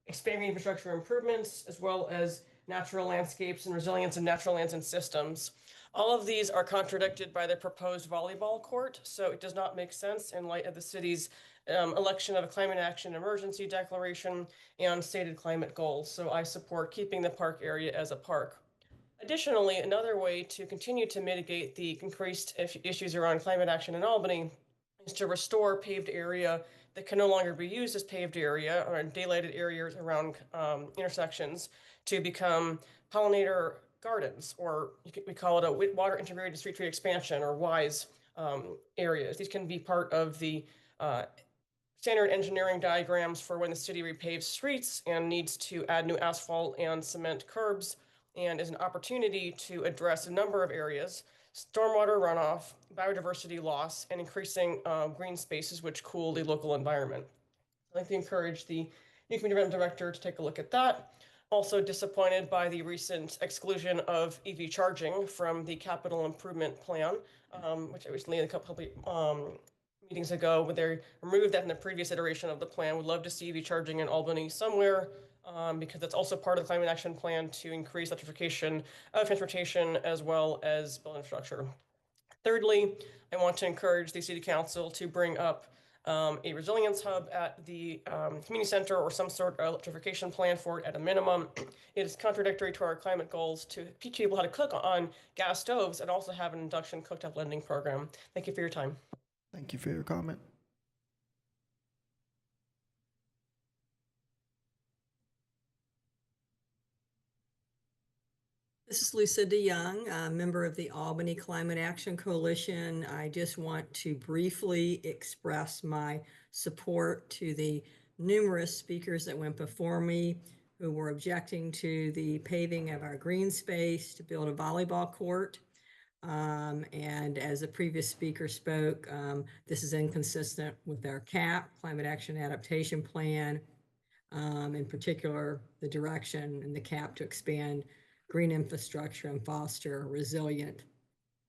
expanding infrastructure improvements, as well as natural landscapes and resilience of natural lands and systems. All of these are contradicted by the proposed volleyball court, so it does not make sense in light of the city's election of a climate action emergency declaration and stated climate goals. So I support keeping the park area as a park. Additionally, another way to continue to mitigate the increased issues around climate action in Albany is to restore paved area that can no longer be used as paved area or daylighted areas around intersections to become pollinator gardens, or we call it a water integrated street tree expansion, or WISE areas. These can be part of the standard engineering diagrams for when the city repaves streets and needs to add new asphalt and cement curbs, and is an opportunity to address a number of areas: stormwater runoff, biodiversity loss, and increasing green spaces which cool the local environment. I'd like to encourage the new community development director to take a look at that. Also disappointed by the recent exclusion of EV charging from the capital improvement plan, which I recently, a couple meetings ago, when they removed that in the previous iteration of the plan. Would love to see EV charging in Albany somewhere, because that's also part of the climate action plan to increase electrification of transportation as well as building infrastructure. Thirdly, I want to encourage the city council to bring up a resilience hub at the community center, or some sort of electrification plan for it at a minimum. It is contradictory to our climate goals to teach people how to cook on gas stoves and also have an induction cooktop lending program. Thank you for your time. Thank you for your comment. This is Lucinda Young, a member of the Albany Climate Action Coalition. I just want to briefly express my support to the numerous speakers that went before me who were objecting to the paving of our green space to build a volleyball court. And as the previous speaker spoke, this is inconsistent with our CAP, Climate Action Adaptation Plan, in particular, the direction and the CAP to expand green infrastructure and foster resilient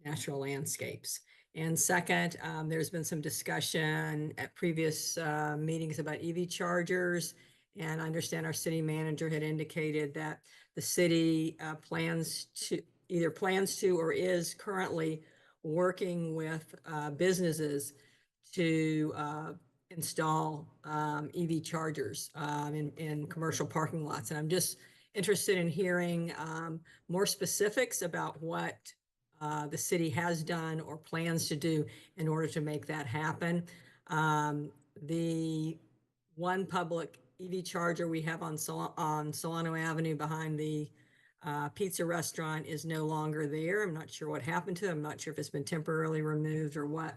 natural landscapes. And second, there's been some discussion at previous meetings about EV chargers, and I understand our city manager had indicated that the city plans to or is currently working with businesses to install EV chargers in commercial parking lots. And I'm just interested in hearing more specifics about what the city has done or plans to do in order to make that happen. The one public EV charger we have on Solano Avenue behind the pizza restaurant is no longer there. I'm not sure what happened to it. I'm not sure if it's been temporarily removed or what.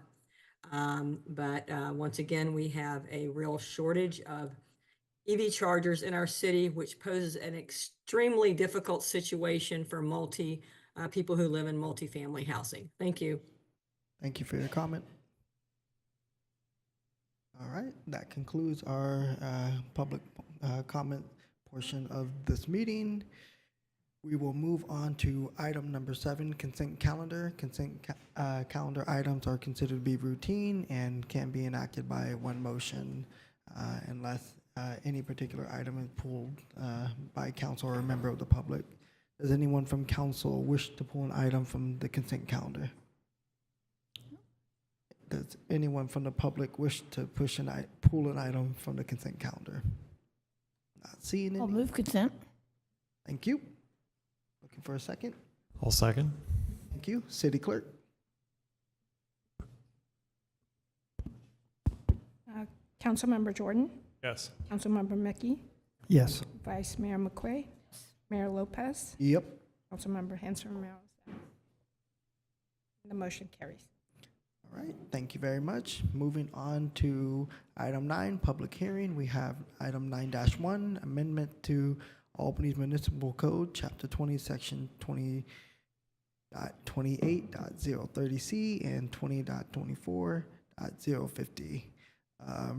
But once again, we have a real shortage of EV chargers in our city, which poses an extremely difficult situation for people who live in multifamily housing. Thank you. Thank you for your comment. All right, that concludes our public comment portion of this meeting. We will move on to item number 7, consent calendar. Calendar items are considered to be routine and can be enacted by one motion unless any particular item is pulled by council or a member of the public. Does anyone from council wish to pull an item from the consent calendar? Does anyone from the public wish to pull an item from the consent calendar? Not seeing any. I'll move consent. Thank you. Looking for a second. I'll second. Thank you. City Clerk. Councilmember Jordan, Yes. Councilmember Mickey, Yes. Vice Mayor McQuay, Mayor Lopez, Yep. Councilmember Hanson Romero. The motion carries. All right, thank you very much. Moving on to item 9, public hearing. We have item 9-1, amendment to Albany's Municipal Code, Chapter 20, Section 20.28.030C and 20.24.050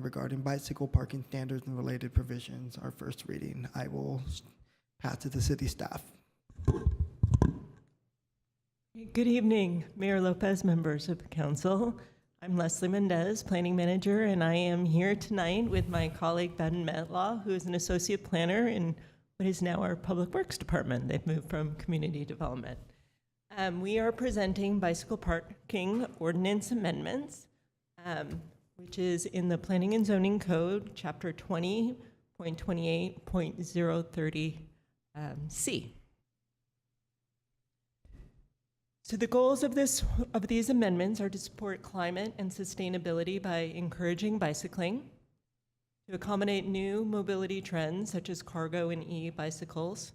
regarding bicycle parking standards and related provisions, our first reading. I will pass it to city staff. Good evening, Mayor Lopez, members of the council. I'm Leslie Mendez, planning manager, and I am here tonight with my colleague Ben Metlaw, who is an associate planner in what is now our Public Works Department. They've moved from community development. We are presenting bicycle parking ordinance amendments, which is in the Planning and Zoning Code, Chapter 20.28.030C. So the goals of these amendments are to support climate and sustainability by encouraging bicycling, to accommodate new mobility trends such as cargo and e-bicycles,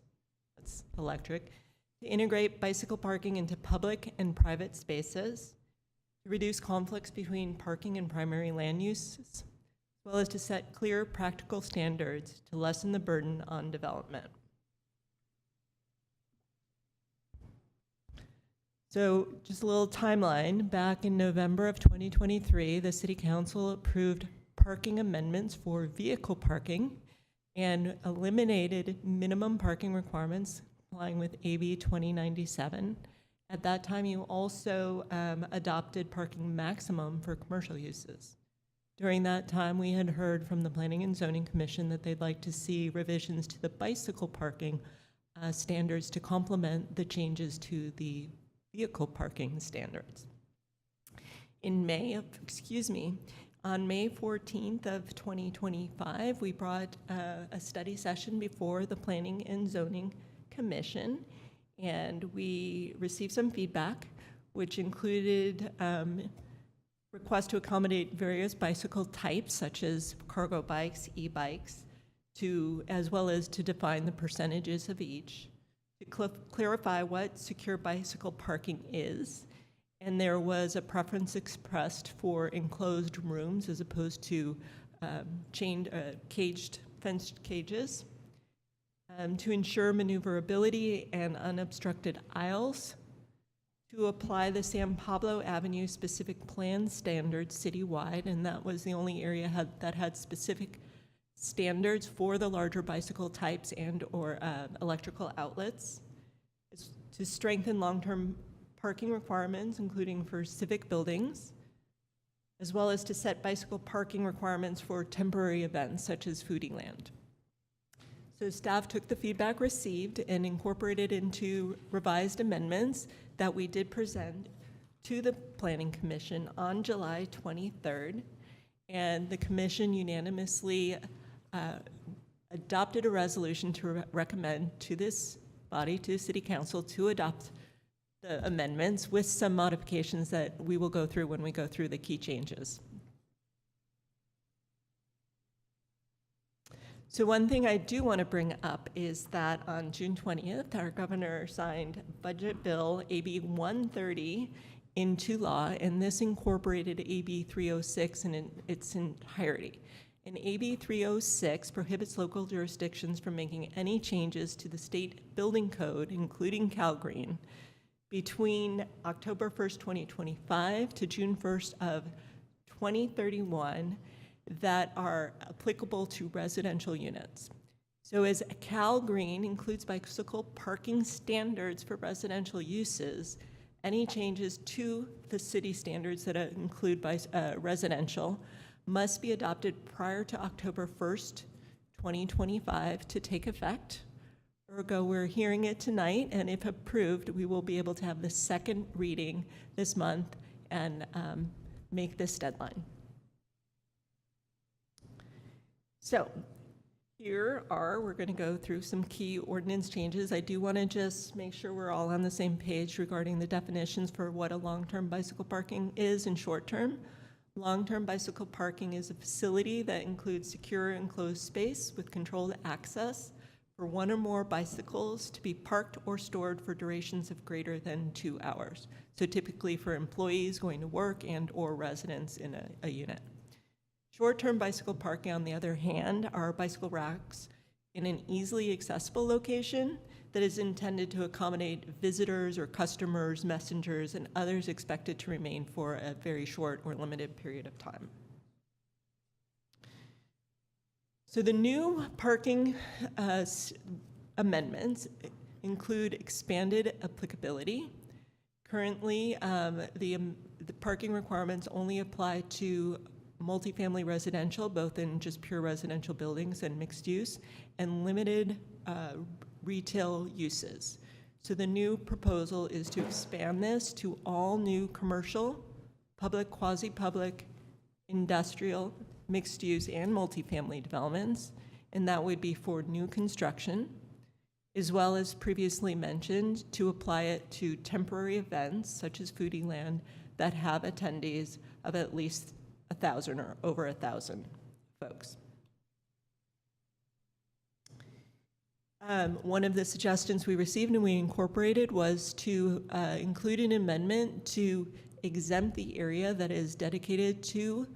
that's electric, to integrate bicycle parking into public and private spaces, to reduce conflicts between parking and primary land uses, as well as to set clear practical standards to lessen the burden on development. So just a little timeline. Back in November of 2023, the City Council approved parking amendments for vehicle parking and eliminated minimum parking requirements complying with AB 2097. At that time, you also adopted parking maximum for commercial uses. During that time, we had heard from the Planning and Zoning Commission that they'd like to see revisions to the bicycle parking standards to complement the changes to the vehicle parking standards. On May 14th of 2025, we brought a study session before the Planning and Zoning Commission, and we received some feedback, which included requests to accommodate various bicycle types, such as cargo bikes, e-bikes, as well as to define the percentages of each, to clarify what secure bicycle parking is, and there was a preference expressed for enclosed rooms as opposed to fenced cages, to ensure maneuverability and unobstructed aisles, to apply the San Pablo Avenue specific plan standards citywide, and that was the only area that had specific standards for the larger bicycle types and/or electrical outlets, to strengthen long-term parking requirements, including for civic buildings, as well as to set bicycle parking requirements for temporary events such as Foodie Land. So staff took the feedback received and incorporated into revised amendments that we did present to the Planning Commission on July 23rd, and the Commission unanimously adopted a resolution to recommend to this body, to City Council, to adopt the amendments with some modifications that we will go through when we go through the key changes. So one thing I do want to bring up is that on June 20th, our governor signed Budget Bill AB 130 into law, and this incorporated AB 306 in its entirety. And AB 306 prohibits local jurisdictions from making any changes to the state building code, including KALB, between October 1st, 2025 to June 1st of 2031 that are applicable to residential units. So as KALB includes bicycle parking standards for residential uses, any changes to the city standards that include residential must be adopted prior to October 1st, 2025 to take effect. Ergo, we're hearing it tonight, and if approved, we will be able to have the second reading this month and make this deadline. So we're going to go through some key ordinance changes. I do want to just make sure we're all on the same page regarding the definitions for what a long-term bicycle parking is and short-term. Long-term bicycle parking is a facility that includes secure enclosed space with controlled access for one or more bicycles to be parked or stored for durations of greater than 2 hours. So typically for employees going to work and or residents in a unit. Short-term bicycle parking, on the other hand, are bicycle racks in an easily accessible location that is intended to accommodate visitors or customers, messengers, and others expected to remain for a very short or limited period of time. So the new parking amendments include expanded applicability. Currently, the parking requirements only apply to multifamily residential, both in just pure residential buildings and mixed use, and limited retail uses. So the new proposal is to expand this to all new commercial, public, quasi-public, industrial, mixed use, and multifamily developments, and that would be for new construction, as well as previously mentioned, to apply it to temporary events such as Foodie Land that have attendees of at least 1,000 or over 1,000 folks. One of the suggestions we received and we incorporated was to include an amendment to exempt the area that is dedicated to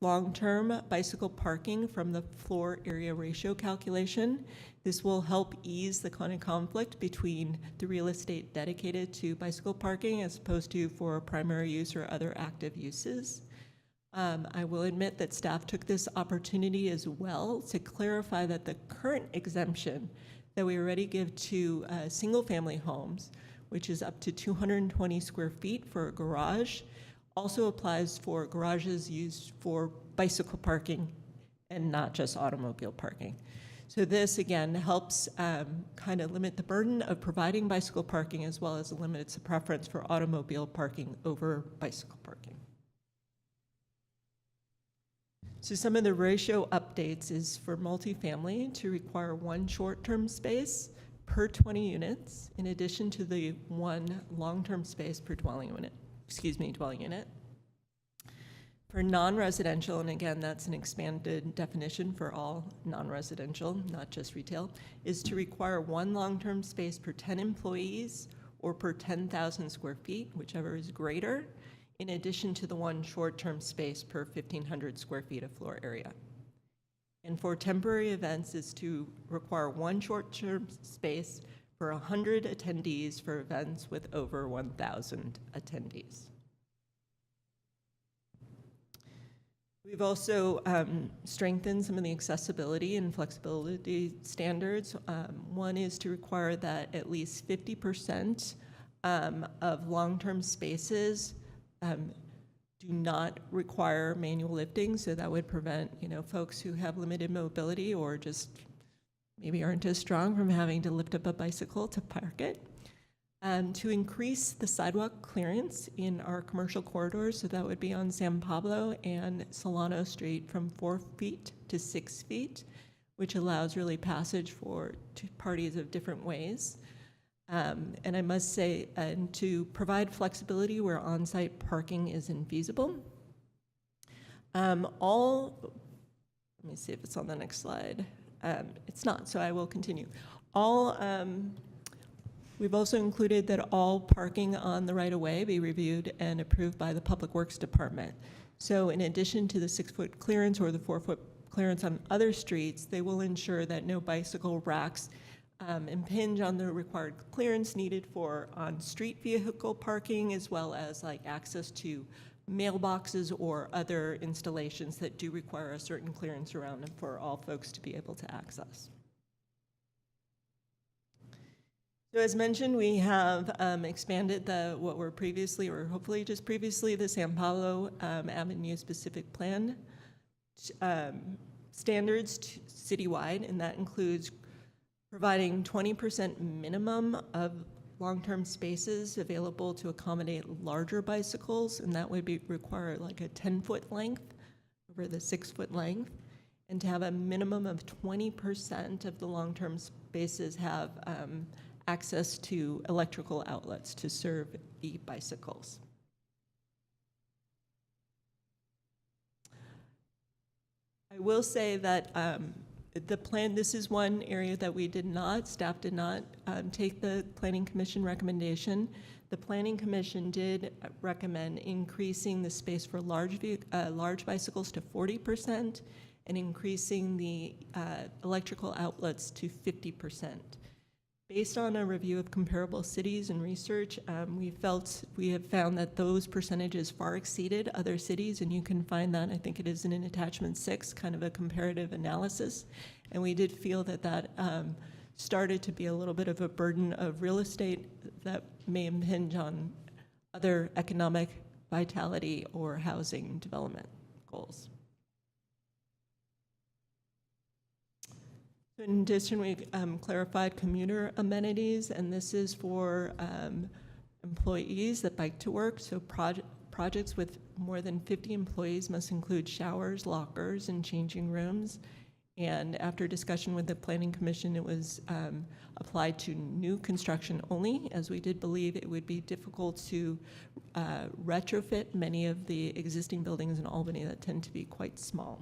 long-term bicycle parking from the floor area ratio calculation. This will help ease the kind of conflict between the real estate dedicated to bicycle parking as opposed to for primary use or other active uses. I will admit that staff took this opportunity as well to clarify that the current exemption that we already give to single-family homes, which is up to 220 square feet for a garage, also applies for garages used for bicycle parking and not just automobile parking. So this, again, helps kind of limit the burden of providing bicycle parking as well as limits the preference for automobile parking over bicycle parking. So some of the ratio updates is for multifamily to require 1 short-term space per 20 units, in addition to the 1 long-term space per dwelling unit. For non-residential, and again, that's an expanded definition for all non-residential, not just retail, is to require 1 long-term space per 10 employees or per 10,000 square feet, whichever is greater, in addition to the 1 short-term space per 1,500 square feet of floor area. And for temporary events is to require 1 short-term space for 100 attendees for events with over 1,000 attendees. We've also strengthened some of the accessibility and flexibility standards. One is to require that at least 50% of long-term spaces do not require manual lifting, so that would prevent, folks who have limited mobility or just maybe aren't as strong from having to lift up a bicycle to park it. To increase the sidewalk clearance in our commercial corridors, so that would be on San Pablo and Solano Street from 4 feet to 6 feet, which allows really passage for parties of different ways. And I must say, to provide flexibility where on-site parking is infeasible. Let me see if it's on the next slide. it's not, so I will continue. We've also included that all parking on the right-of-way be reviewed and approved by the Public Works Department. So in addition to the 6-foot clearance or the 4-foot clearance on other streets, they will ensure that no bicycle racks impinge on the required clearance needed for on-street vehicle parking, as well as like access to mailboxes or other installations that do require a certain clearance around them for all folks to be able to access. So as mentioned, we have expanded what were previously, or hopefully just previously, the San Pablo Avenue specific plan standards citywide, and that includes providing 20% minimum of long-term spaces available to accommodate larger bicycles, and that would require like a 10-foot length over the 6-foot length, and to have a minimum of 20% of the long-term spaces have access to electrical outlets to serve e-bicycles. I will say that the plan, this is one area that we did not, staff did not take the Planning Commission recommendation. The Planning Commission did recommend increasing the space for large bicycles to 40% and increasing the electrical outlets to 50%. Based on a review of comparable cities and research, we have found that those percentages far exceeded other cities, and you can find that, I think it is in attachment 6, kind of a comparative analysis. And we did feel that started to be a little bit of a burden of real estate that may impinge on other economic vitality or housing development goals. In addition, we clarified commuter amenities, and this is for employees that bike to work. So projects with more than 50 employees must include showers, lockers, and changing rooms. And after discussion with the Planning Commission, it was applied to new construction only, as we did believe it would be difficult to retrofit many of the existing buildings in Albany that tend to be quite small.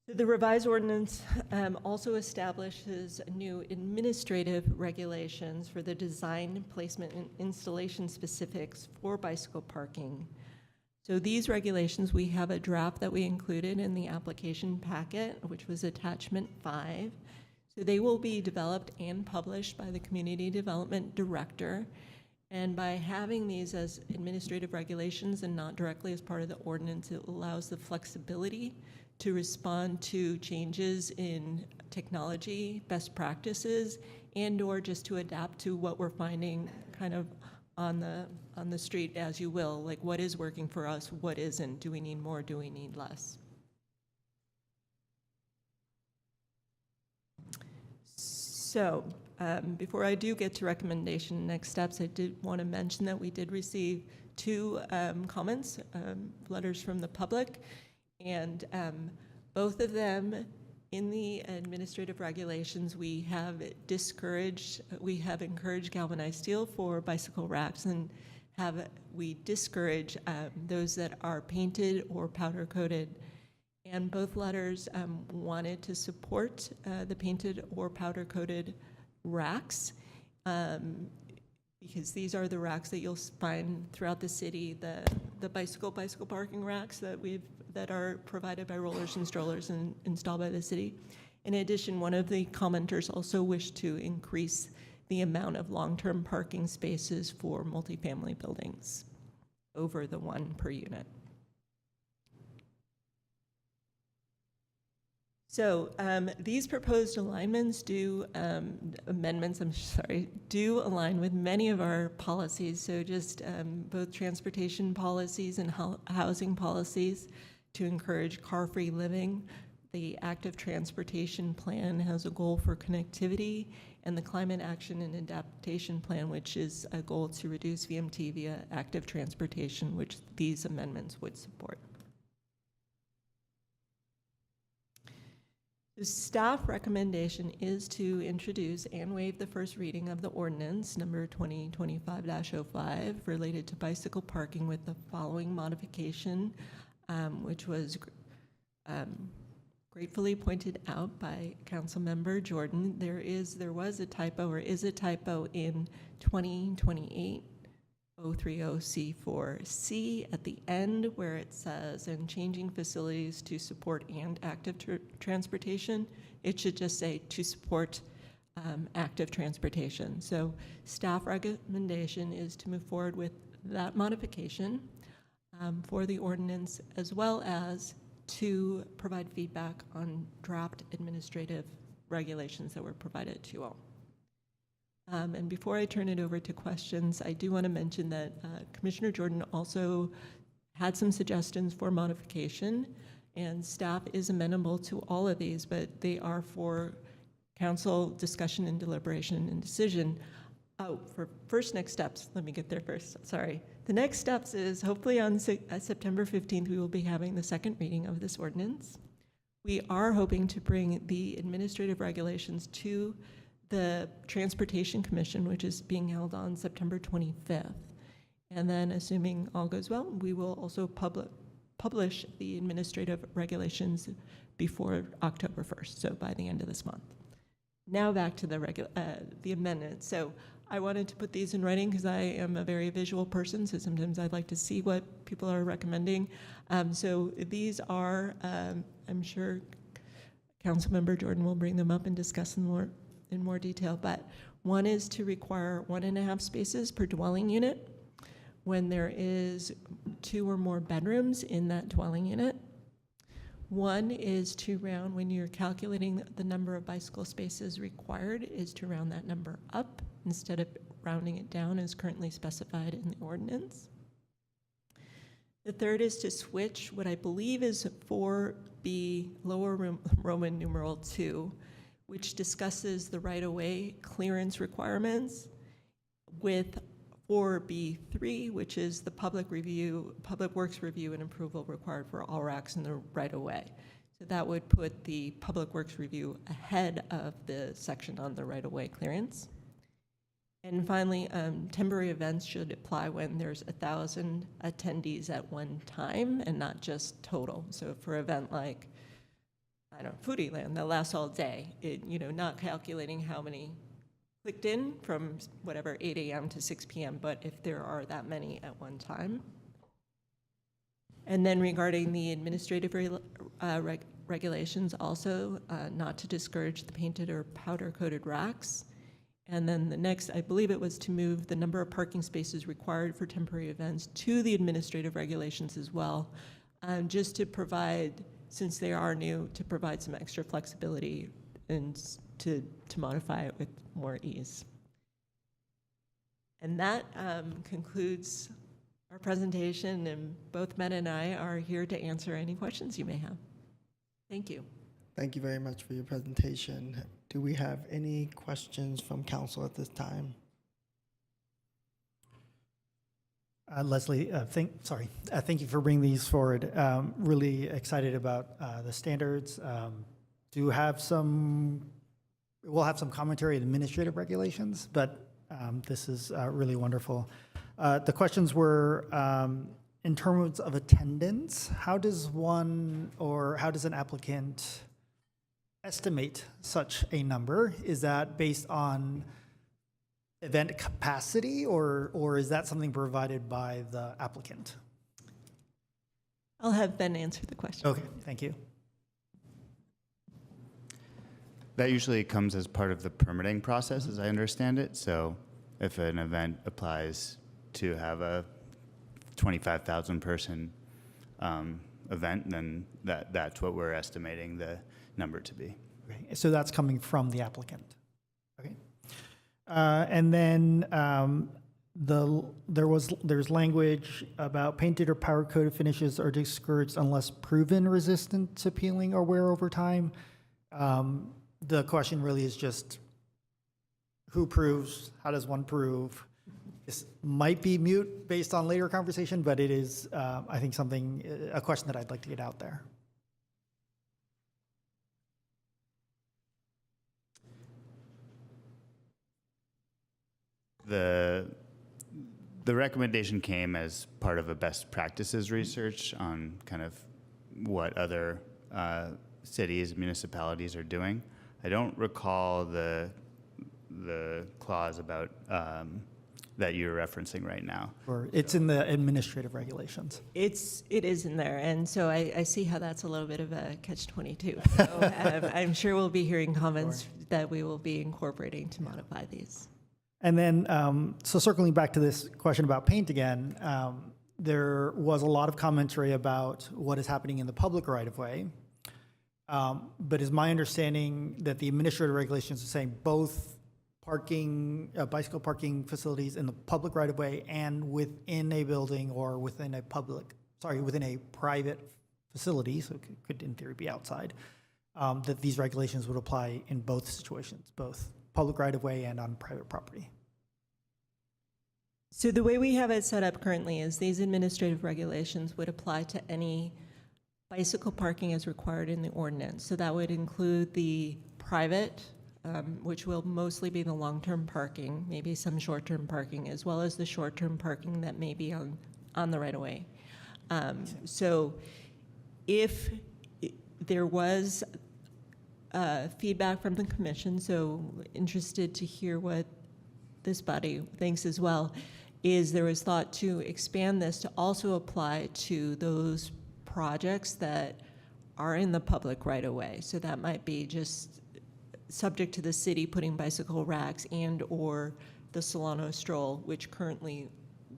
The revised ordinance also establishes new administrative regulations for the design, placement, and installation specifics for bicycle parking. So these regulations, we have a draft that we included in the application packet, which was attachment 5. So they will be developed and published by the Community Development Director. And by having these as administrative regulations and not directly as part of the ordinance, it allows the flexibility to respond to changes in technology, best practices, and or just to adapt to what we're finding kind of on the street as you will, like what is working for us, what isn't, do we need more, do we need less? So before I do get to recommendation next steps, I did want to mention that we did receive 2 comments, letters from the public. And both of them, in the administrative regulations, we have encouraged galvanized steel for bicycle racks, and we discourage those that are painted or powder coated. And both letters wanted to support the painted or powder coated racks, because these are the racks that you'll find throughout the city, the bicycle parking racks that are provided by rollers and strollers and installed by the city. In addition, one of the commenters also wished to increase the amount of long-term parking spaces for multifamily buildings over the 1 per unit. So these proposed amendments do align with many of our policies. So just both transportation policies and housing policies to encourage car-free living. The active transportation plan has a goal for connectivity, and the climate action and adaptation plan, which is a goal to reduce VMT via active transportation, which these amendments would support. The staff recommendation is to introduce and waive the first reading of the ordinance number 2025-05 related to bicycle parking with the following modification. which was gratefully pointed out by Councilmember Jordan. There was a typo, or is a typo, in 2028-030C4C at the end, where it says, "and changing facilities to support and active transportation." It should just say "to support active transportation." So staff recommendation is to move forward with that modification for the ordinance, as well as to provide feedback on draft administrative regulations that were provided to you all. And before I turn it over to questions, I do want to mention that Commissioner Jordan also had some suggestions for modification, and staff is amenable to all of these, but they are for council discussion and deliberation and decision. Oh, for first next steps, let me get there first, sorry. The next steps is hopefully on September 15th, we will be having the second reading of this ordinance. We are hoping to bring the administrative regulations to the Transportation Commission, which is being held on September 25th. And then, assuming all goes well, we will also publish the administrative regulations before October 1st, so by the end of this month. Now back to the amendment. So I wanted to put these in writing because I am a very visual person, so sometimes I'd like to see what people are recommending. So these are, I'm sure Councilmember Jordan will bring them up and discuss them in more detail, but one is to require 1.5 spaces per dwelling unit when there is 2 or more bedrooms in that dwelling unit. One is to round, when you're calculating the number of bicycle spaces required, is to round that number up instead of rounding it down as currently specified in the ordinance. The third is to switch what I believe is 4B, lower Roman numeral 2, which discusses the right-of-way clearance requirements, with 4B3, which is the public works review and approval required for all racks in the right-of-way. So that would put the public works review ahead of the section on the right-of-way clearance. And finally, temporary events should apply when there's 1,000 attendees at one time and not just total. So for an event like, I don't know, Foodie Land that lasts all day, not calculating how many clicked in from whatever 8 a.m. to 6 p.m., but if there are that many at one time. And then regarding the administrative regulations, also not to discourage the painted or powder-coated racks. And then the next, I believe it was to move the number of parking spaces required for temporary events to the administrative regulations as well, just to provide, since they are new, to provide some extra flexibility and to modify it with more ease. And that concludes our presentation, and both Meta and I are here to answer any questions you may have. Thank you. Thank you very much for your presentation. Do we have any questions from council at this time? Leslie, thank you for bringing these forward. Really excited about the standards. We'll have some commentary on administrative regulations, but this is really wonderful. The questions were, in terms of attendance, how does an applicant estimate such a number? Is that based on event capacity, or is that something provided by the applicant? I'll have Ben answer the question. Okay, thank you. That usually comes as part of the permitting process, as I understand it. So if an event applies to have a 25,000 person event, then that's what we're estimating the number to be. Okay. So that's coming from the applicant. Okay. And then there's language about painted or powder coated finishes are discouraged unless proven resistant to peeling or wear over time. The question really is just who proves, how does one prove? This might be mute based on later conversation, but it is, I think, a question that I'd like to get out there. the recommendation came as part of a best practices research on kind of what other cities, municipalities are doing. I don't recall the clause about that you're referencing right now. Or it's in the administrative regulations. It is in there, and so I see how that's a little bit of a catch-22. So I'm sure we'll be hearing comments that we will be incorporating to modify these. And then, so circling back to this question about paint again, there was a lot of commentary about what is happening in the public right-of-way. But is my understanding that the administrative regulations are saying both parking, bicycle parking facilities in the public right-of-way and within a building or within a within a private facility, so it could in theory be outside, that these regulations would apply in both situations, both public right-of-way and on private property? So the way we have it set up currently is these administrative regulations would apply to any bicycle parking as required in the ordinance. So that would include the private, which will mostly be the long-term parking, maybe some short-term parking, as well as the short-term parking that may be on the right-of-way. So if there was feedback from the commission, so interested to hear what this body thinks as well, is there was thought to expand this to also apply to those projects that are in the public right-of-way. So that might be just subject to the city putting bicycle racks and or the Solano Stroll, which currently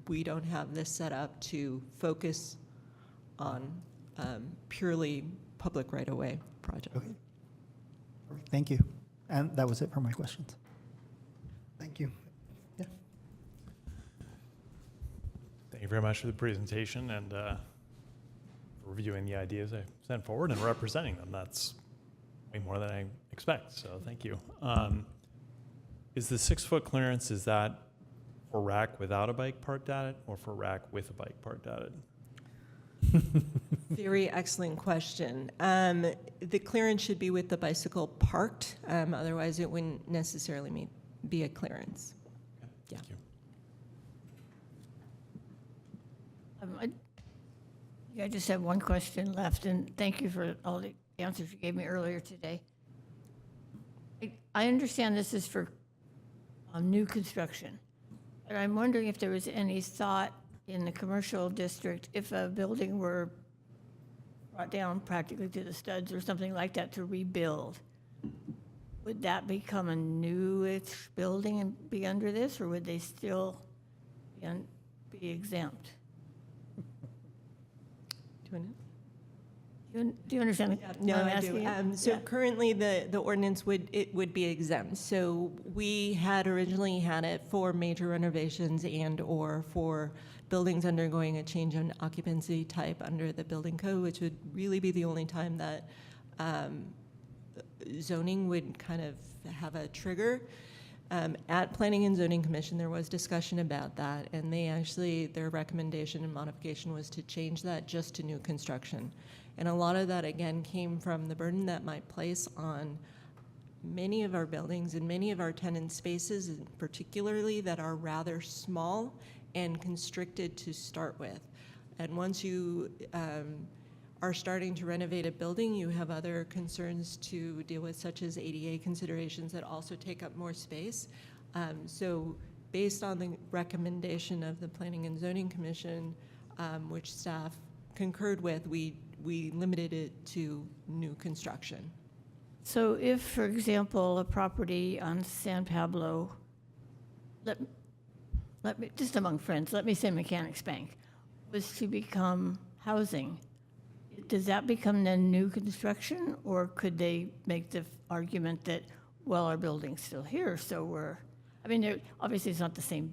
we don't have this set up to focus on purely public right-of-way projects. Okay. Thank you. And that was it for my questions. Thank you. Yeah. Thank you very much for the presentation and for reviewing the ideas I sent forward and representing them. That's way more than I expect, so thank you. Is the 6-foot clearance, is that for rack without a bike parked at it or for rack with a bike parked at it? Very excellent question. The clearance should be with the bicycle parked, otherwise it wouldn't necessarily be a clearance. Okay, Yeah. Thank you. I just have one question left, and thank you for all the answers you gave me earlier today. I understand this is for new construction, but I'm wondering if there was any thought in the commercial district, if a building were brought down practically to the studs or something like that to rebuild, would that become a new-ish building and be under this, or would they still be exempt? Do you understand? No, what I'm I do. asking? So currently, the ordinance would be exempt. So we had originally had it for major renovations and or for buildings undergoing a change in occupancy type under the building code, which would really be the only time that zoning would kind of have a trigger. At Planning and Zoning Commission, there was discussion about that, and their recommendation and modification was to change that just to new construction. And a lot of that, again, came from the burden that might place on many of our buildings and many of our tenant spaces, particularly that are rather small and constricted to start with. And once you are starting to renovate a building, you have other concerns to deal with, such as ADA considerations that also take up more space. So based on the recommendation of the Planning and Zoning Commission, which staff concurred with, we limited it to new construction. So if, for example, a property on San Pablo, let me, just among friends, let me say Mechanics Bank, was to become housing, does that become then new construction, or could they make the argument that, well, our building's still here, so obviously it's not the same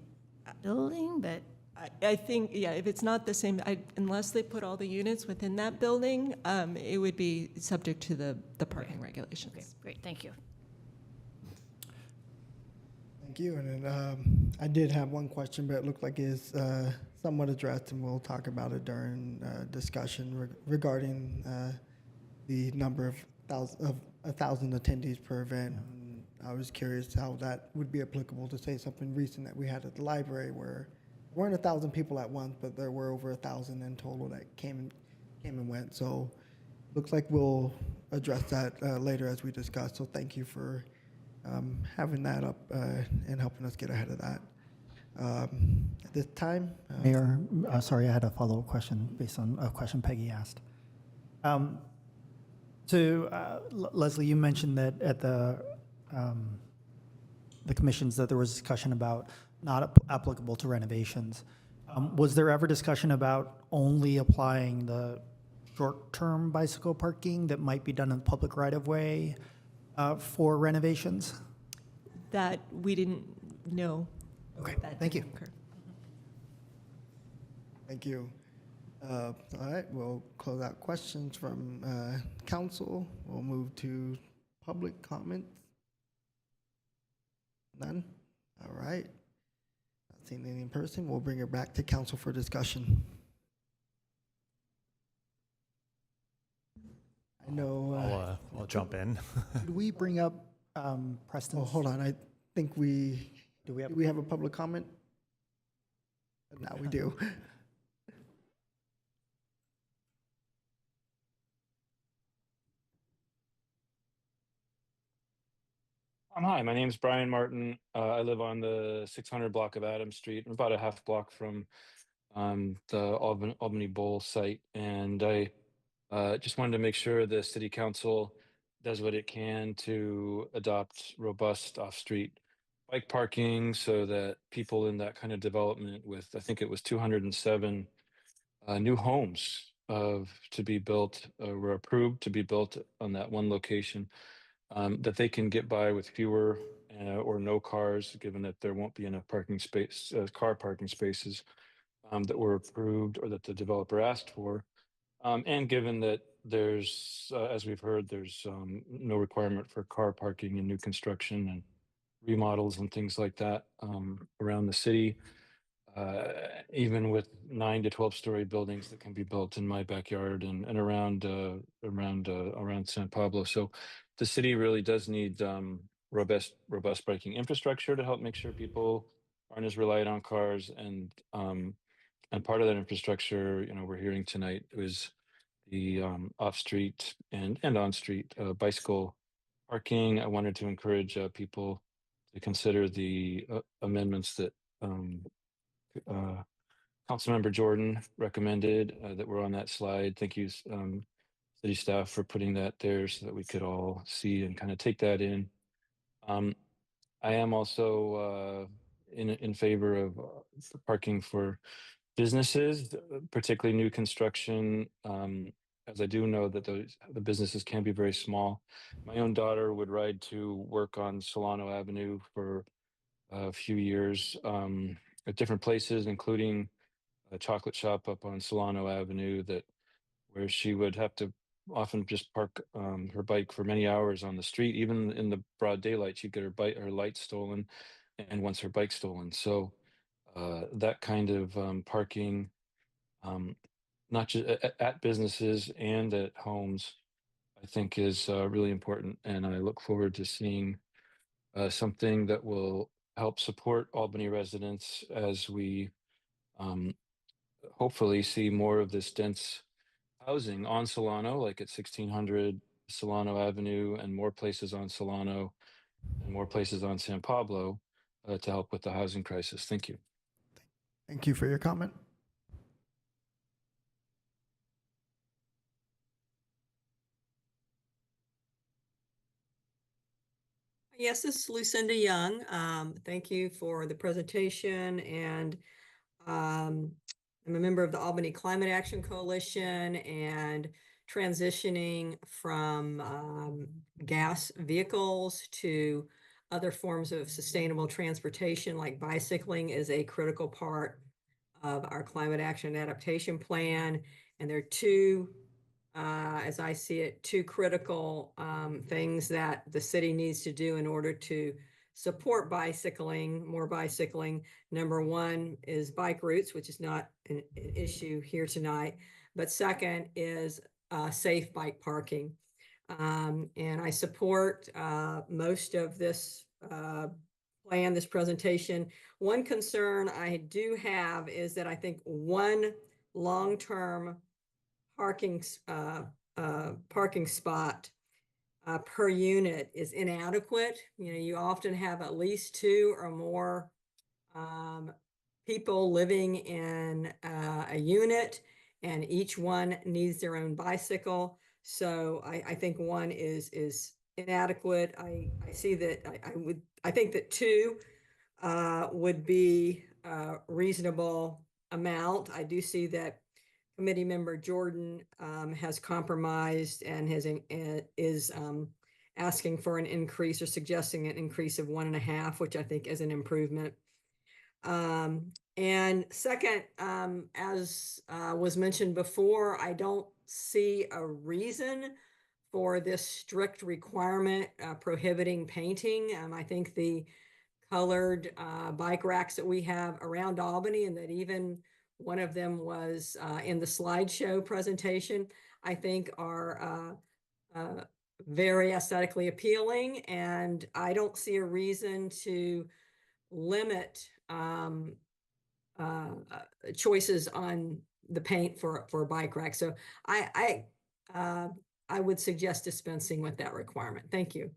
building, but I think, yeah, if it's not the same, unless they put all the units within that building, it would be subject to the parking regulations. Okay, great, thank you. Thank you. And then I did have one question, but it looked like it's somewhat addressed, and we'll talk about it during discussion regarding the number of 1,000 attendees per event. And I was curious how that would be applicable to, say, something recent that we had at the library where weren't 1,000 people at once, but there were over 1,000 in total that came and went. So looks like we'll address that later as we discuss. So thank you for having that up and helping us get ahead of that. At this time, Mayor, sorry, I had a follow-up question based on a question Peggy asked. Leslie, you mentioned that at the commissions that there was discussion about not applicable to renovations. Was there ever discussion about only applying the short-term bicycle parking that might be done in the public right-of-way for renovations? That we didn't know. Okay, That thank you. didn't occur. thank you. All right, we'll close out questions from council. We'll move to public comments. None? All right. Not seeing any in person. We'll bring it back to council for discussion. I know. I'll jump in. Did we bring up Preston? Oh, hold on. I think do we have a public comment? Now we do. Hi, my name is Brian Martin. I live on the 600 block of Adams Street. I'm about a half block from the Albany Bowl site. And I just wanted to make sure the city council does what it can to adopt robust off-street bike parking so that people in that kind of development with, I think it was 207 new homes to be built, were approved to be built on that one location. That they can get by with fewer or no cars, given that there won't be enough car parking spaces that were approved or that the developer asked for. And given that there's, as we've heard, there's no requirement for car parking in new construction and remodels and things like that around the city. Even with 9 to 12-story buildings that can be built in my backyard and around San Pablo. So the city really does need robust biking infrastructure to help make sure people aren't as reliant on cars. And part of that infrastructure, we're hearing tonight was the off-street and on-street bicycle parking. I wanted to encourage people to consider the amendments that Councilmember Jordan recommended that were on that slide. Thank you, city staff, for putting that there so that we could all see and kind of take that in. I am also in favor of parking for businesses, particularly new construction, as I do know that the businesses can be very small. My own daughter would ride to work on Solano Avenue for a few years at different places, including a chocolate shop up on Solano Avenue where she would have to often just park her bike for many hours on the street. Even in the broad daylight, she'd get her lights stolen, and once her bike stolen. So that kind of parking, not just at businesses and at homes, I think is really important. And I look forward to seeing something that will help support Albany residents as we hopefully see more of this dense housing on Solano, like at 1600 Solano Avenue, and more places on Solano and more places on San Pablo to help with the housing crisis. Thank you. Thank you for your comment. Yes, this is Lucinda Young. Thank you for the presentation, and I'm a member of the Albany Climate Action Coalition and transitioning from gas vehicles to other forms of sustainable transportation like bicycling is a critical part of our climate action adaptation plan. And there are two, as I see it, two critical things that the city needs to do in order to support bicycling, more bicycling. Number one is bike routes, which is not an issue here tonight. But second is safe bike parking. And I support most of this plan, this presentation. One concern I do have is that I think one long-term parking spot per unit is inadequate. You know, you often have at least 2 or more people living in a unit, and each one needs their own bicycle. So I think 1 is inadequate. I see that I think that 2 would be a reasonable amount. I do see that committee member Jordan has compromised and is asking for an increase or suggesting an increase of 1.5, which I think is an improvement. And second, as was mentioned before, I don't see a reason for this strict requirement prohibiting painting. I think the colored bike racks that we have around Albany, and that even one of them was in the slideshow presentation, I think are very aesthetically appealing, and I don't see a reason to limit choices on the paint for a bike rack. So I would suggest dispensing with that requirement. Thank you.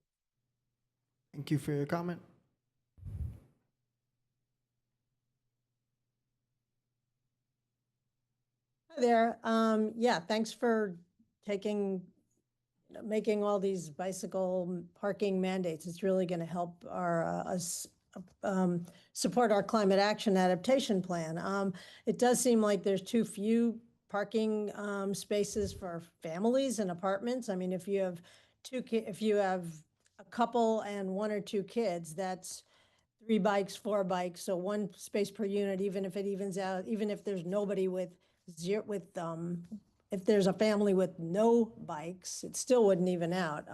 Thank you for your comment. Hi there. Yeah, thanks for making all these bicycle parking mandates. It's really going to help us support our climate action adaptation plan. It does seem like there's too few parking spaces for families and apartments. I mean, if you have a couple and 1 or 2 kids, that's 3 bikes, 4 bikes, so 1 space per unit, even if it evens out, even if there's nobody if there's a family with no bikes, it still wouldn't even out.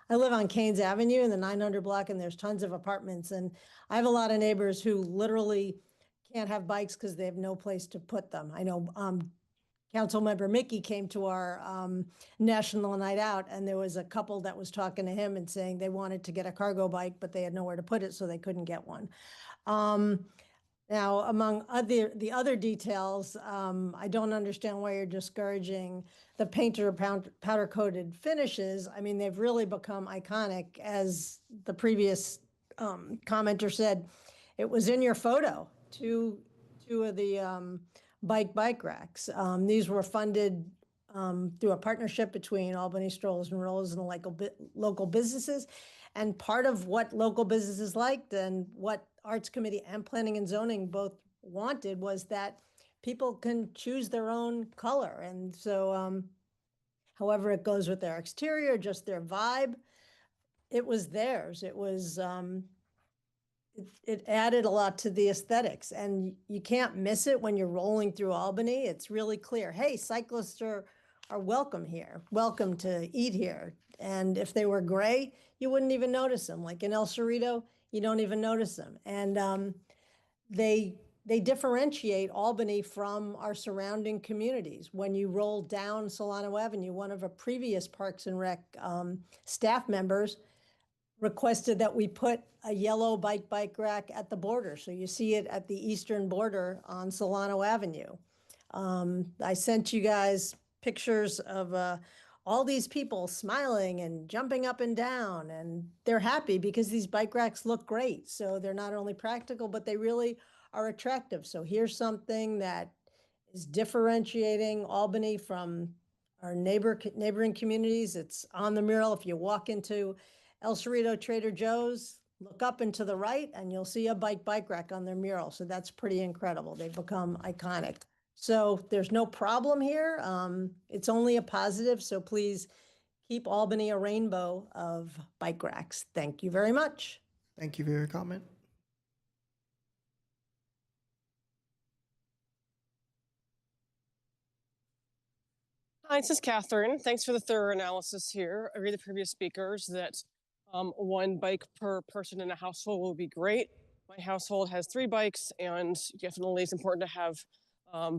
I live on Keynes Avenue in the 900 block, and there's tons of apartments, and I have a lot of neighbors who literally can't have bikes because they have no place to put them. I know Councilmember Mickey came to our National Night Out, and there was a couple that was talking to him and saying they wanted to get a cargo bike, but they had nowhere to put it, so they couldn't get one. Now, among the other details, I don't understand why you're discouraging the painter powder-coated finishes. I mean, they've really become iconic. As the previous commenter said, it was in your photo, two of the bike racks. These were funded through a partnership between Albany Strollers and Rollers and local businesses. And part of what local businesses liked and what Arts Committee and Planning and Zoning both wanted was that people can choose their own color. And so however it goes with their exterior, just their vibe, it was theirs. It was, it added a lot to the aesthetics, and you can't miss it when you're rolling through Albany. It's really clear. Hey, cyclists are welcome here, welcome to eat here. And if they were gray, you wouldn't even notice them. Like in El Cerrito, you don't even notice them. And they differentiate Albany from our surrounding communities. When you roll down Solano Avenue, one of our previous Parks and Rec staff members requested that we put a yellow bike rack at the border. So you see it at the eastern border on Solano Avenue. I sent you guys pictures of all these people smiling and jumping up and down, and they're happy because these bike racks look great. So they're not only practical, but they really are attractive. So here's something that is differentiating Albany from our neighboring communities. It's on the mural. If you walk into El Cerrito Trader Joe's, look up and to the right, and you'll see a bike rack on their mural. So that's pretty incredible. They've become iconic. So there's no problem here. It's only a positive. So please keep Albany a rainbow of bike racks. Thank you very much. Thank you for your comment. Hi, this is Catherine. Thanks for the thorough analysis here. I agree with the previous speakers that 1 bike per person in a household will be great. My household has 3 bikes, and definitely it's important to have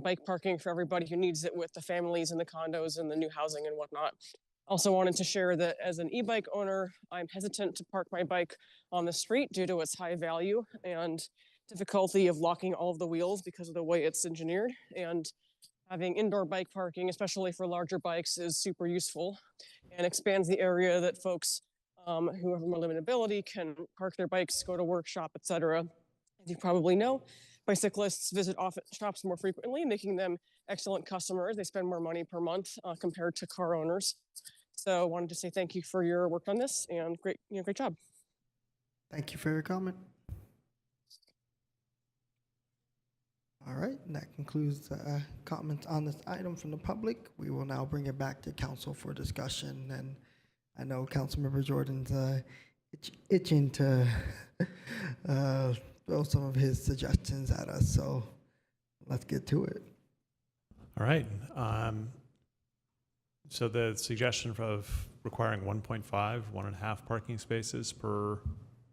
bike parking for everybody who needs it with the families and the condos and the new housing and whatnot. Also wanted to share that as an e-bike owner, I'm hesitant to park my bike on the street due to its high value and difficulty of locking all of the wheels because of the way it's engineered. And having indoor bike parking, especially for larger bikes, is super useful and expands the area that folks who have more limited ability can park their bikes, go to work, shop, etc. As you probably know, bicyclists visit shops more frequently, making them excellent customers. They spend more money per month compared to car owners. So I wanted to say thank you for your work on this and great job. Thank you for your comment. All right, that concludes comments on this item from the public. We will now bring it back to council for discussion. And I know Councilmember Jordan's itching to throw some of his suggestions at us. So let's get to it. All right. So the suggestion of requiring 1.5 parking spaces per,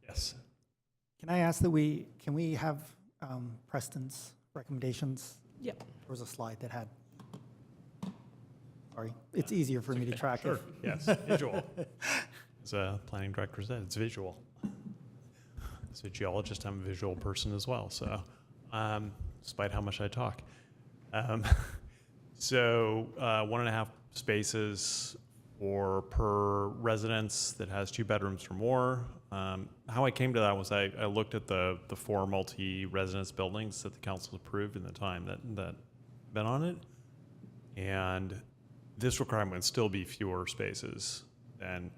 yes. Can I ask that can we have Preston's recommendations? Yep. There was a slide that had, sorry, it's easier for me to track. Sure, yes, visual. As a planning director said, it's visual. As a geologist, I'm a visual person as well, so despite how much I talk. So 1.5 spaces per residence that has 2 bedrooms or more. How I came to that was I looked at the 4 multi-residence buildings that the council approved in the time that been on it, and this requirement would still be fewer spaces than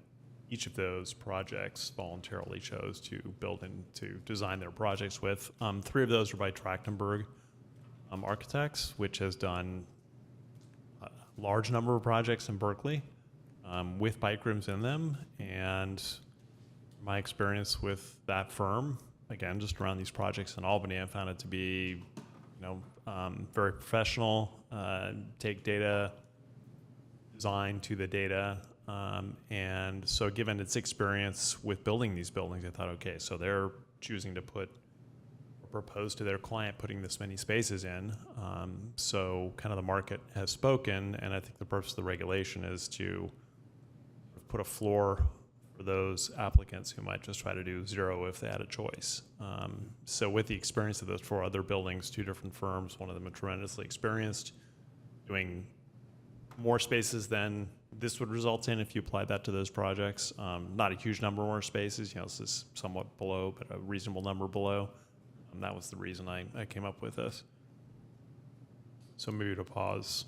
each of those projects voluntarily chose to build and to design their projects with. 3 of those are by Trachtenberg Architects, which has done a large number of projects in Berkeley with bike rooms in them. And my experience with that firm, again, just around these projects in Albany, I found it to be, very professional, take data design to the data. And so given its experience with building these buildings, I thought, okay, so they're choosing to propose to their client putting this many spaces in. So kind of the market has spoken, and I think the purpose of the regulation is to put a floor for those applicants who might just try to do 0 if they had a choice. So with the experience of those 4 other buildings, 2 different firms, one of them tremendously experienced, doing more spaces than this would result in if you applied that to those projects. Not a huge number more spaces, this is somewhat below, but a reasonable number below. That was the reason I came up with this. So maybe to pause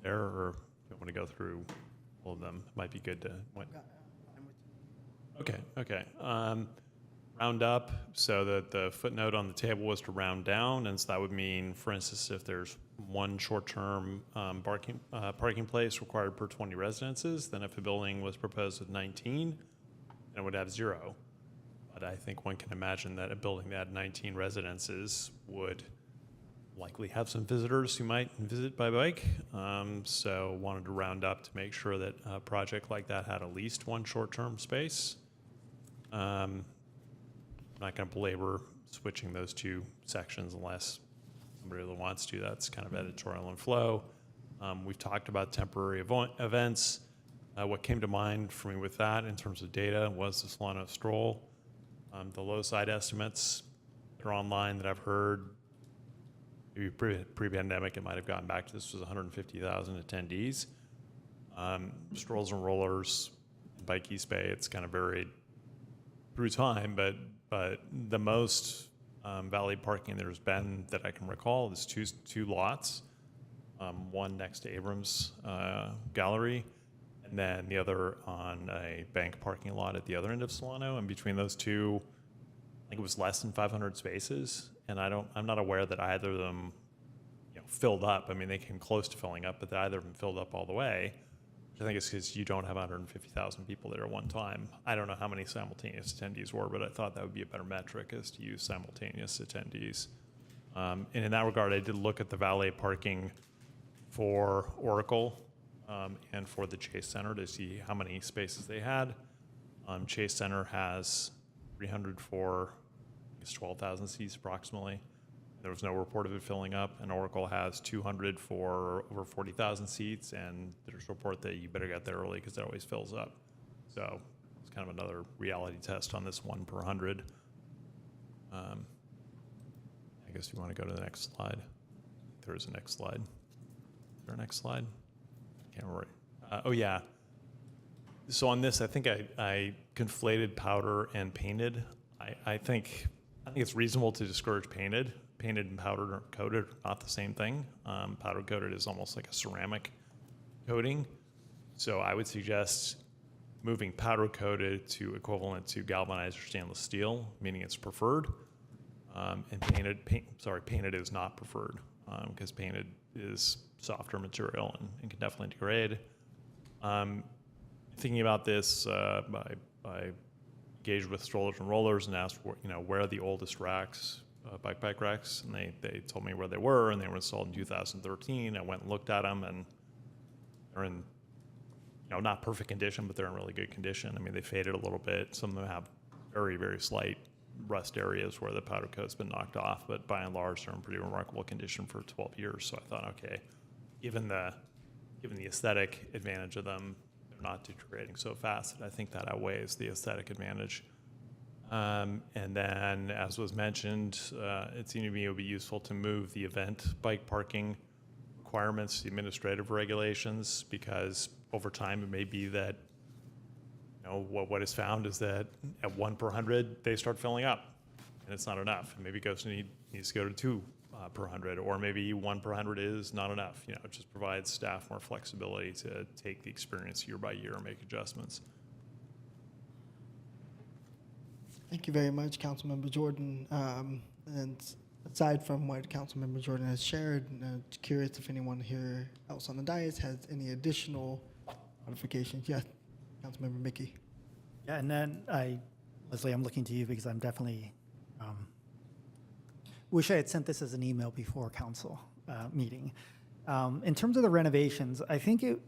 there, or if you want to go through all of them, it might be good to. Okay. Round up. So the footnote on the table was to round down, and so that would mean, for instance, if there's 1 short-term parking place required per 20 residences, then if a building was proposed with 19, then it would have 0. But I think one can imagine that a building that had 19 residences would likely have some visitors who might visit by bike. So wanted to round up to make sure that a project like that had at least 1 short-term space. I'm not going to belabor switching those 2 sections unless somebody really wants to. That's kind of editorial and flow. We've talked about temporary events. What came to mind for me with that in terms of data was the Solano Stroll. The low side estimates that are online that I've heard, maybe pre-pandemic, it might have gotten back to this was 150,000 attendees. Strolls and rollers, Bike East Bay, it's kind of varied through time, but the most valet parking there's been that I can recall is two lots, one next to Abrams Gallery, and then the other on a bank parking lot at the other end of Solano. And between those 2, I think it was less than 500 spaces. And I'm not aware that either of them, filled up. I mean, they came close to filling up, but that either of them filled up all the way. Which I think is because you don't have 150,000 people there at one time. I don't know how many simultaneous attendees were, but I thought that would be a better metric, is to use simultaneous attendees. And in that regard, I did look at the valet parking for Oracle and for the Chase Center to see how many spaces they had. Chase Center has 300 for, I guess, 12,000 seats approximately. There was no report of it filling up, and Oracle has 200 for over 40,000 seats, and there's a report that you better get there early because it always fills up. So it's kind of another reality test on this 1 per 100. I guess you want to go to the next slide. There is a next slide. Is there a next slide? Can't remember. Oh yeah. So on this, I think I conflated powder and painted. I think it's reasonable to discourage painted. Painted and powder coated are not the same thing. Powder coated is almost like a ceramic coating. So I would suggest moving powder coated to equivalent to galvanized or stainless steel, meaning it's preferred. And painted is not preferred because painted is softer material and can definitely degrade. Thinking about this, I engaged with strollers and rollers and asked, where are the oldest racks, bike racks, and they told me where they were, and they were installed in 2013. I went and looked at them, and they're in, not perfect condition, but they're in really good condition. I mean, they faded a little bit. Some of them have very, very slight rust areas where the powder coat's been knocked off, but by and large, they're in pretty remarkable condition for 12 years. So I thought, okay, given the aesthetic advantage of them, they're not deteriorating so fast. I think that outweighs the aesthetic advantage. And then, as was mentioned, it seemed to me it would be useful to move the event bike parking requirements, the administrative regulations, because over time it may be that what is found is that at 1 per 100 they start filling up, and it's not enough. And maybe it needs to go to 2 per 100, or maybe 1 per 100 is not enough. It just provides staff more flexibility to take the experience year by year and make adjustments. Thank you very much, Councilmember Jordan. And aside from what Councilmember Jordan has shared, curious if anyone here else on the dais has any additional modifications. Yes, Councilmember Mickey. Yeah, and then Leslie, I'm looking to you because I'm definitely wish I had sent this as an email before council meeting. In terms of the renovations, I feel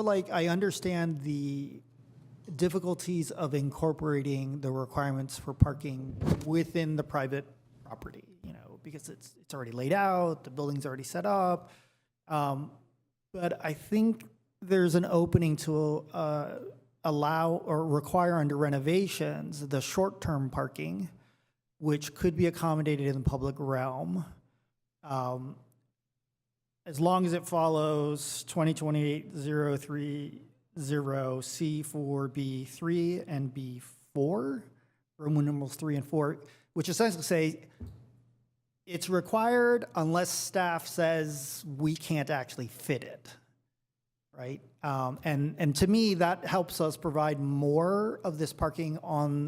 like I understand the difficulties of incorporating the requirements for parking within the private property, because it's already laid out, the building's already set up. But I think there's an opening to allow or require under renovations the short-term parking, which could be accommodated in the public realm, as long as it follows 2028-030 C4B3 and B4, Roman numerals 3 and 4, which essentially say it's required unless staff says we can't actually fit it, right? And to me, that helps us provide more of this parking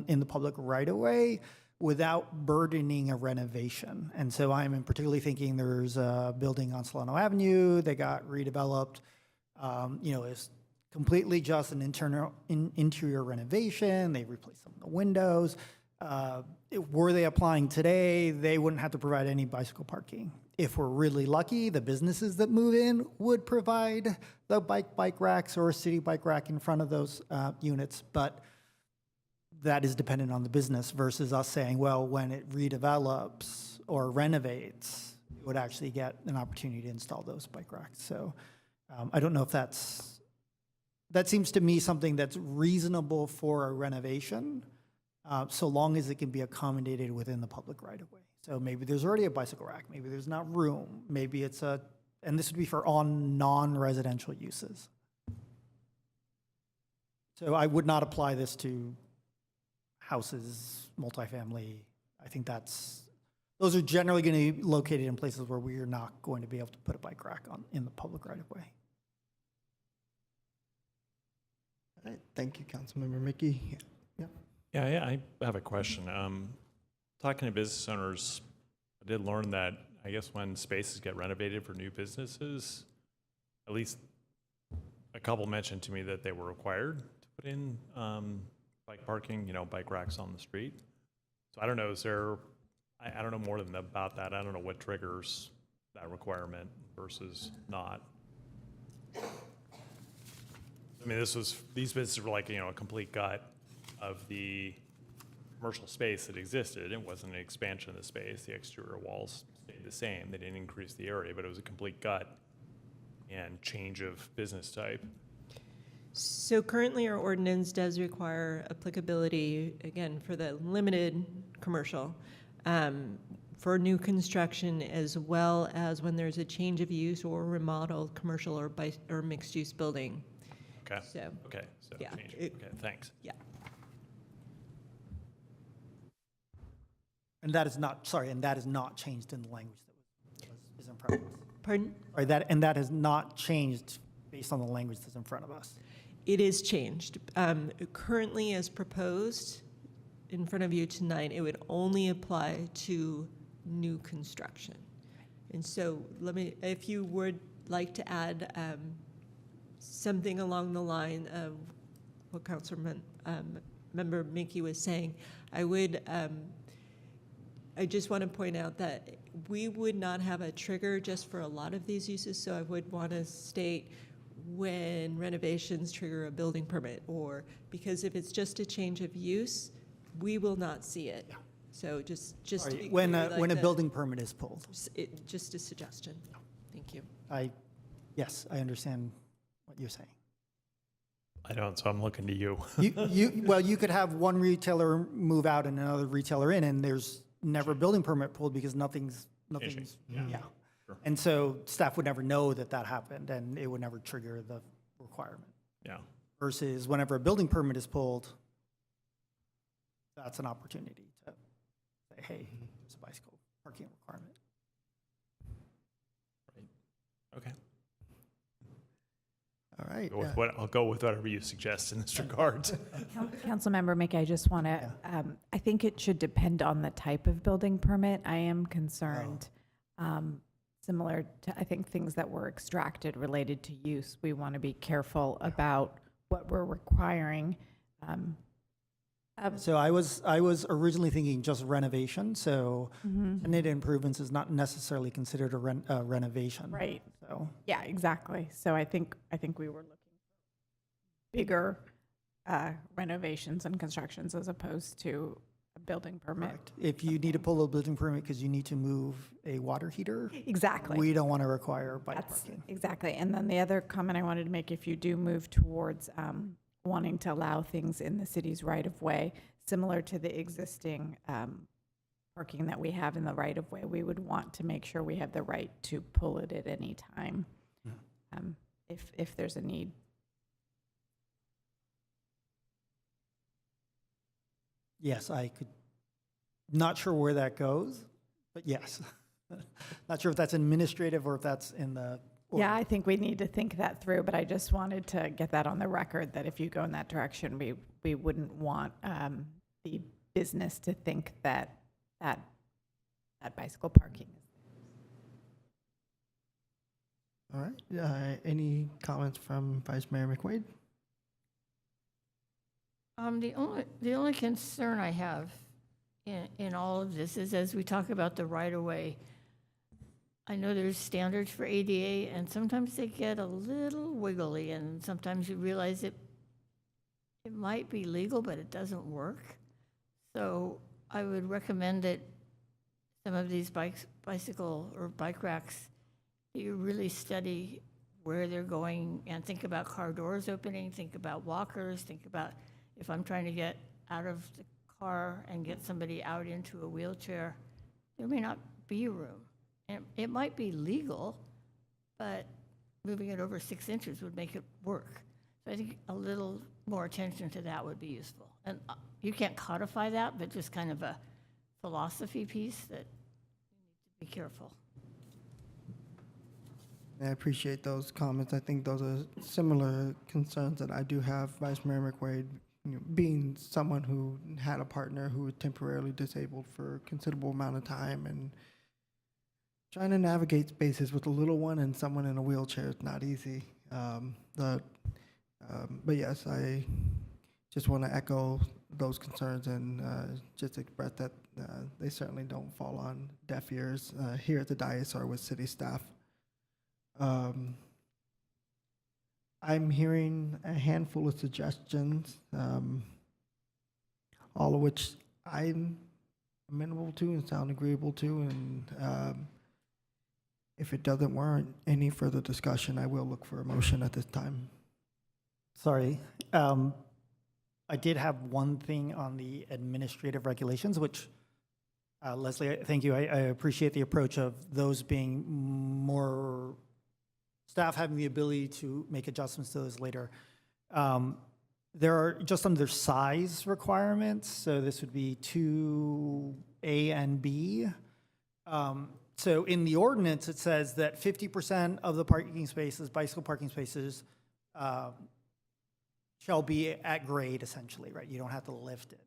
in the public right-of-way without burdening a renovation. And so I'm particularly thinking there's a building on Solano Avenue that got redeveloped, is completely just an interior renovation. They replaced some of the windows. Were they applying today, they wouldn't have to provide any bicycle parking. If we're really lucky, the businesses that move in would provide the bike racks or a city bike rack in front of those units, but that is dependent on the business versus us saying, well, when it redevelops or renovates, it would actually get an opportunity to install those bike racks. So I don't know if that seems to me something that's reasonable for a renovation, so long as it can be accommodated within the public right-of-way. So maybe there's already a bicycle rack, maybe there's not room, maybe it's and this would be for all non-residential uses. So I would not apply this to houses, multifamily. I think those are generally going to be located in places where we are not going to be able to put a bike rack in the public right-of-way. All right, thank you, Councilmember Mickey. Yeah, I have a question. Talking to business owners, I did learn that I guess when spaces get renovated for new businesses, at least a couple mentioned to me that they were required to put in bike parking, bike racks on the street. So I don't know, I don't know more than about that. I don't know what triggers that requirement versus not. I mean, these businesses were like, a complete gut of the commercial space that existed. It wasn't an expansion of the space. The exterior walls stayed the same. They didn't increase the area, but it was a complete gut and change of business type. So currently, our ordinance does require applicability, again, for the limited commercial, for new construction, as well as when there's a change of use or remodeled commercial or mixed-use building. Okay. So, okay. So yeah, change. Okay. Thanks. Yeah. And that is not, sorry, and that is not changed in the language that is in front of us. Pardon? Sorry, that has not changed based on the language that's in front of us. It is changed. Currently, as proposed in front of you tonight, it would only apply to new construction. And so if you would like to add something along the line of what Councilman Member Mickey was saying, I just want to point out that we would not have a trigger just for a lot of these uses, so I would want to state when renovations trigger a building permit, or because if it's just a change of use, we will not see it. Yeah. So just to be when clear, when a building permit is pulled. Just a suggestion. Thank you. Yes, I understand what you're saying. I don't, so I'm looking to you. Well, you could have one retailer move out and another retailer in, and there's never a building permit pulled because nothing's yeah. Sure. And so staff would never know that happened, and it would never trigger the requirement. Yeah. Versus whenever a building permit is pulled, that's an opportunity to say, hey, there's a bicycle parking requirement. Right. Okay. All right. I'll go with whatever you suggest in this regard. Councilmember Mickey, I just want to, I think it should depend on the type of building permit. I am concerned, similar to, I think, things that were extracted related to use. We want to be careful about what we're requiring. So I was originally thinking just renovation. So tenant improvements is not necessarily considered a renovation. Right. So yeah, exactly. So I think we were looking for bigger renovations and constructions as opposed to a building permit. correct. If you need to pull a building permit because you need to move a water heater, Exactly. we don't want to require bike That's parking. exactly. And then the other comment I wanted to make, if you do move towards wanting to allow things in the city's right-of-way, similar to the existing parking that we have in the right-of-way, we would want to make sure we have the right to pull it at any time if there's a need. Yes, I could. Not sure where that goes, but yes. Not sure if that's administrative or if that's in the. Yeah, I think we need to think that through, but I just wanted to get that on the record that if you go in that direction, we wouldn't want the business to think that bicycle parking is. All right. Any comments from Vice Mayor McQuaid? The only concern I have in all of this is as we talk about the right-of-way, I know there's standards for ADA, and sometimes they get a little wiggly, and sometimes you realize it might be legal, but it doesn't work. So I would recommend that some of these bicycle or bike racks, you really study where they're going and think about car doors opening, think about walkers, think about if I'm trying to get out of the car and get somebody out into a wheelchair, there may not be room. And it might be legal, but moving it over 6 inches would make it work. So I think a little more attention to that would be useful. And you can't codify that, but just kind of a philosophy piece that you need to be careful. I appreciate those comments. I think those are similar concerns that I do have, Vice Mayor McQuaid. Being someone who had a partner who was temporarily disabled for a considerable amount of time and trying to navigate spaces with a little one and someone in a wheelchair is not easy. But yes, I just want to echo those concerns and just express that they certainly don't fall on deaf ears here at the dais or with city staff. I'm hearing a handful of suggestions, all of which I'm amenable to and sound agreeable to, and if it doesn't warrant any further discussion, I will look for a motion at this time. Sorry. I did have one thing on the administrative regulations, which, Leslie, thank you. I appreciate the approach of those being more, staff having the ability to make adjustments to those later. There are just under size requirements, so this would be 2A and B. So in the ordinance, it says that 50% of the parking spaces, bicycle parking spaces, shall be at grade, essentially, right? You don't have to lift it.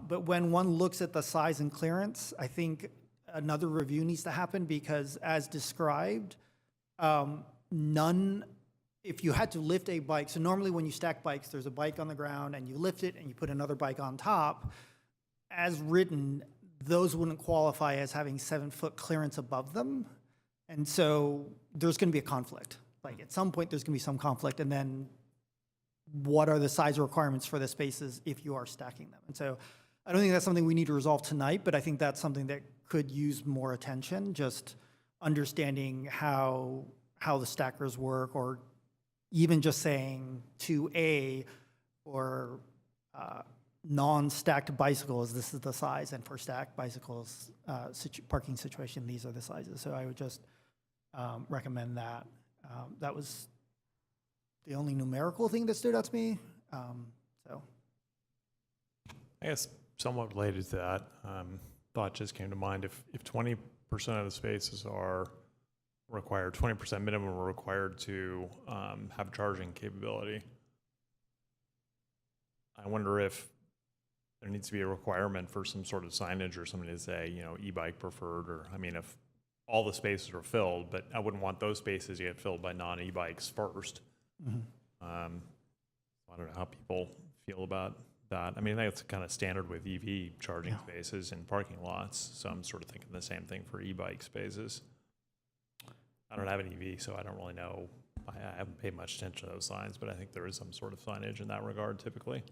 But when one looks at the size and clearance, I think another review needs to happen because, as described, if you had to lift a bike, so normally when you stack bikes, there's a bike on the ground and you lift it and you put another bike on top. As written, those wouldn't qualify as having 7-foot clearance above them. And so there's going to be a conflict. Like at some point, there's going to be some conflict. And then what are the size requirements for the spaces if you are stacking them? And so I don't think that's something we need to resolve tonight, but I think that's something that could use more attention, just understanding how the stackers work, or even just saying 2A or non-stacked bicycles, this is the size, and for stacked bicycles, parking situation, these are the sizes. So I would just recommend that. That was the only numerical thing that stood out to me. So, I guess somewhat related to that, thought just came to mind. If 20% of the spaces are required, 20% minimum are required to have charging capability, I wonder if there needs to be a requirement for some sort of signage or something to say, you know, e-bike preferred, or, I mean, if all the spaces are filled, but I wouldn't want those spaces to get filled by non-e-bikes first. Mm-hmm. I don't know how people feel about that. I mean, that's kind of standard with EV charging spaces in parking lots. So I'm sort of thinking the same thing for e-bike spaces. I don't have an EV, so I don't really know. I haven't paid much attention to those signs, but I think there is some sort of signage in that regard typically.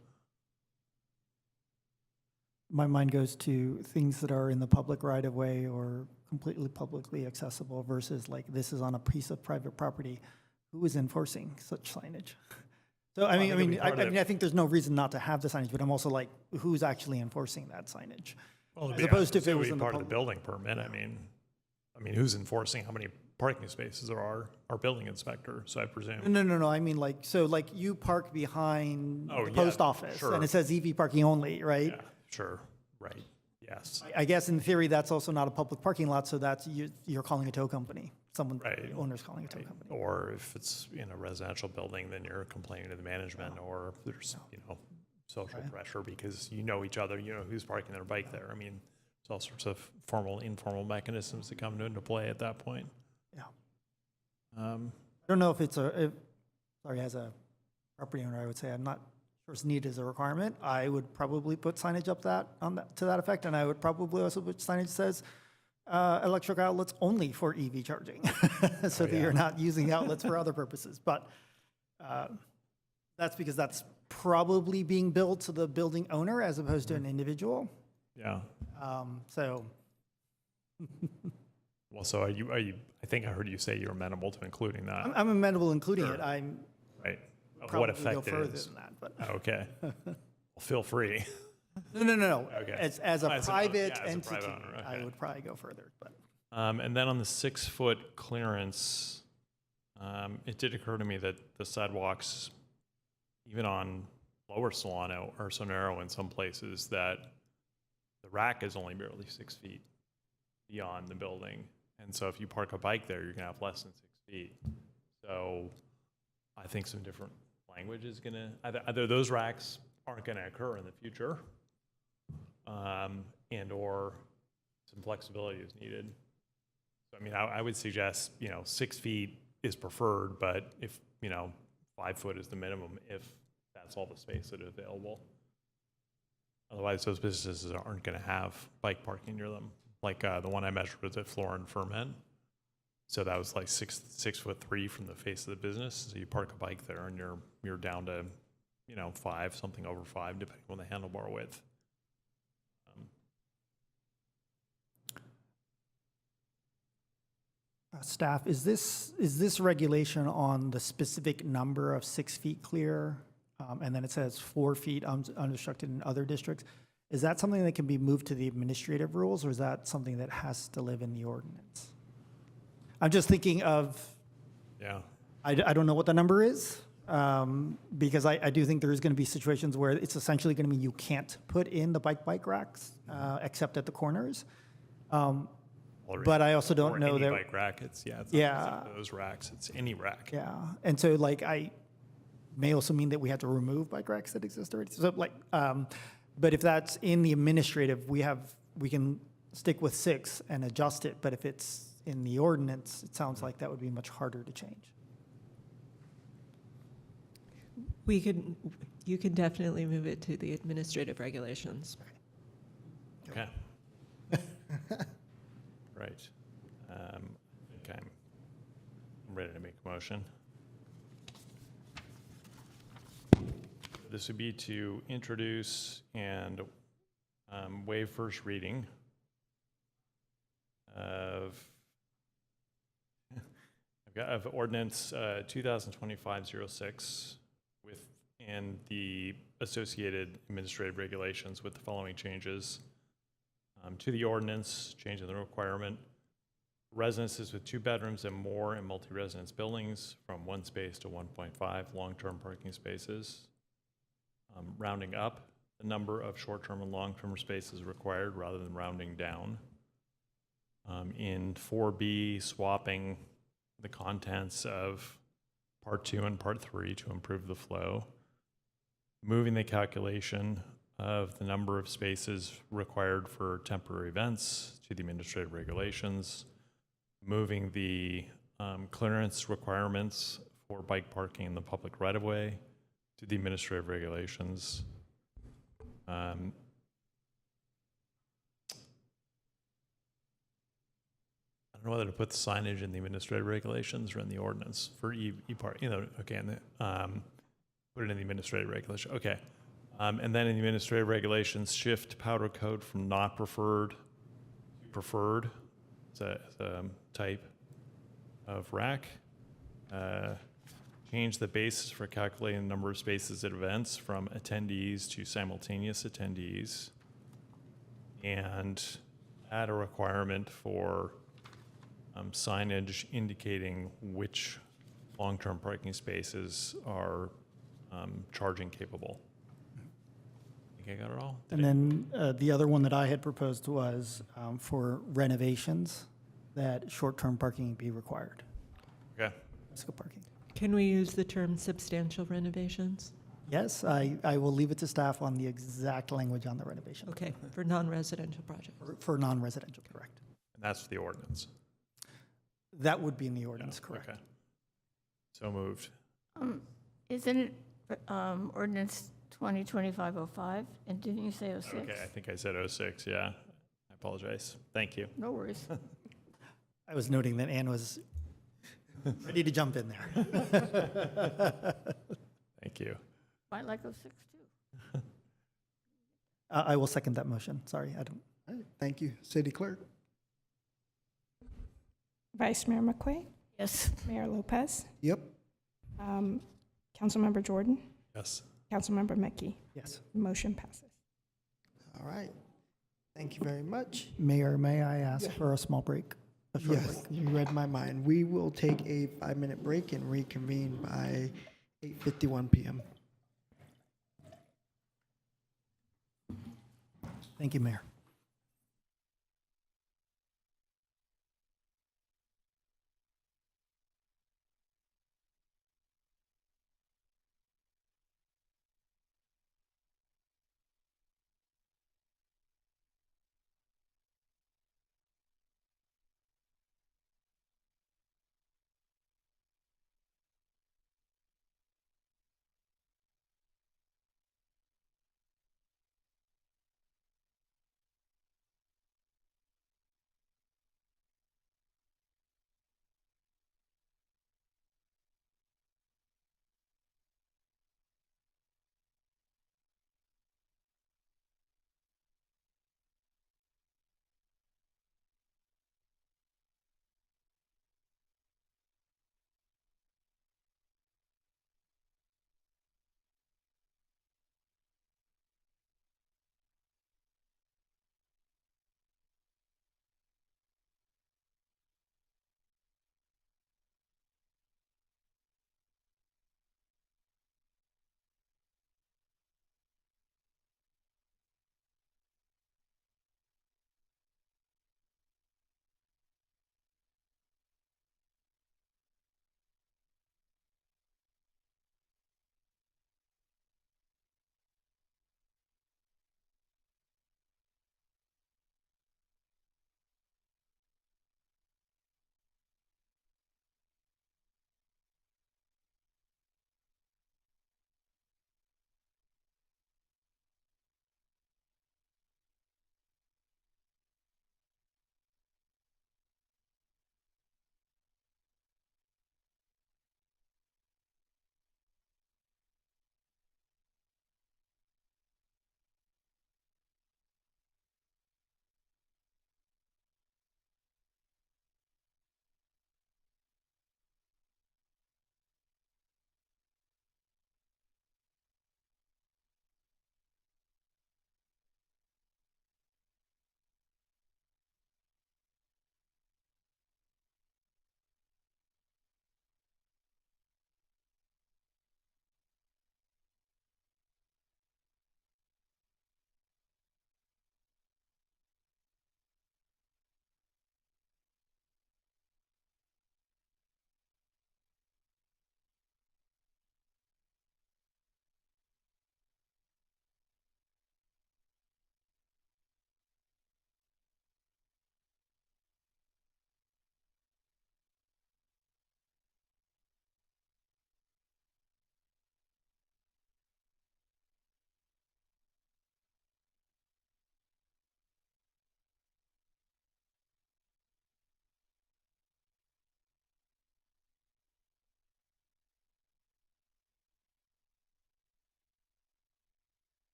my mind goes to things that are in the public right of way or completely publicly accessible versus like this is on a piece of private property. Who is enforcing such signage? So I think there's no reason not to have the signage, but I'm also like, who's actually enforcing that signage? Well, as opposed to if it was part of the building permit. I mean, who's enforcing how many parking spaces there are? Our building inspector, so I presume. No. I mean, like, so like you park behind the post office, sure. and it says EV parking only, right? Yeah, sure, right, yes. I guess in theory that's also not a public parking lot, so that's you're calling a tow company. Someone, right. The owner's calling a tow company. Or if it's in a residential building, then you're complaining to the management, or there's social pressure because you know each other, you know who's parking their bike there. I mean, there's all sorts of formal, informal mechanisms that come into play at that point. Yeah. I don't know if it's as a property owner, I would say I'm not sure it's needed as a requirement. I would probably put signage up to that effect, and I would probably also put signage that says electric outlets only for EV charging, so that you're not using outlets for other purposes. But that's because that's probably being billed to the building owner as opposed to an individual. Yeah. So. Well, so are you? I think I heard you say you're amenable to including that. I'm amenable including it. I'm right. What effect go further it is? than that, but okay. Well, feel free. No. Okay. As a private entity, private owner, okay. I would probably go further. But and then on the 6-foot clearance, it did occur to me that the sidewalks, even on Lower Solano, are so narrow in some places that the rack is only barely 6 feet beyond the building. And so if you park a bike there, you're going to have less than 6 feet. So I think some different language is going to, either those racks aren't going to occur in the future, and or some flexibility is needed. So, I mean, I would suggest, 6 feet is preferred, but if, 5 foot is the minimum if that's all the space that is available. Otherwise, those businesses aren't going to have bike parking near them. Like the one I measured was at Floor and Ferment. So that was like 6'3" from the face of the business. So you park a bike there and you're down to, 5, something over 5, depending on the handlebar width. Staff, is this regulation on the specific number of 6 feet clear? And then it says 4 feet unobstructed in other districts. Is that something that can be moved to the administrative rules, or is that something that has to live in the ordinance? I'm just thinking of, Yeah. I don't know what the number is, because I do think there's going to be situations where it's essentially going to mean you can't put in the bike racks except at the corners. But I also don't know that. Bike rack, it's not just those racks, it's any rack. Yeah, and so like I may also mean that we have to remove bike racks that exist already. So like, but if that's in the administrative, we can stick with 6 and adjust it. But if it's in the ordinance, it sounds like that would be much harder to change. You can definitely move it to the administrative regulations. Okay. Right. Okay. I'm ready to make a motion. This would be to introduce and waive first reading of ordinance 2025-06 and the associated administrative regulations with the following changes. To the ordinance, changing the requirement, residences with 2 bedrooms and more in multi-residence buildings from 1 space to 1.5 long-term parking spaces. Rounding up the number of short-term and long-term spaces required rather than rounding down. In 4B, swapping the contents of Part 2 and Part 3 to improve the flow. Moving the calculation of the number of spaces required for temporary events to the administrative regulations, moving the clearance requirements for bike parking in the public right-of-way to the administrative regulations. I don't know whether to put the signage in the administrative regulations or in the ordinance for e-part, okay, and put it in the administrative regulation, okay. And then in the administrative regulations, shift powder coat from not preferred to preferred. It's a type of rack. Change the basis for calculating the number of spaces at events from attendees to simultaneous attendees. And add a requirement for signage indicating which long-term parking spaces are charging capable. I got it all. And then the other one that I had proposed was for renovations, that short-term parking be required. Okay. Bicycle parking. Can we use the term substantial renovations? Yes, I will leave it to staff on the exact language on the renovation. Okay, for non-residential projects. For non-residential, correct. And that's for the ordinance. That would be in the ordinance, correct. Okay. So moved. Isn't it ordinance 2025-05? And didn't you say 06? Okay, I think I said 06, yeah. I apologize. Thank you. No worries. I was noting that Ann was ready to jump in there. Thank you. Might like 06 too. I will second that motion. Sorry, I don't. All right, thank you. City Clerk? Vice Mayor McQuay? Yes. Mayor Lopez? Yep. Councilmember Jordan? Yes. Councilmember Mekki? Yes. Motion passes. All right. Thank you very much. Mayor, may I ask for a small break? A short Yes, break? you read my mind. We will take a 5-minute break and reconvene by 8:51 p.m. Thank you, Mayor.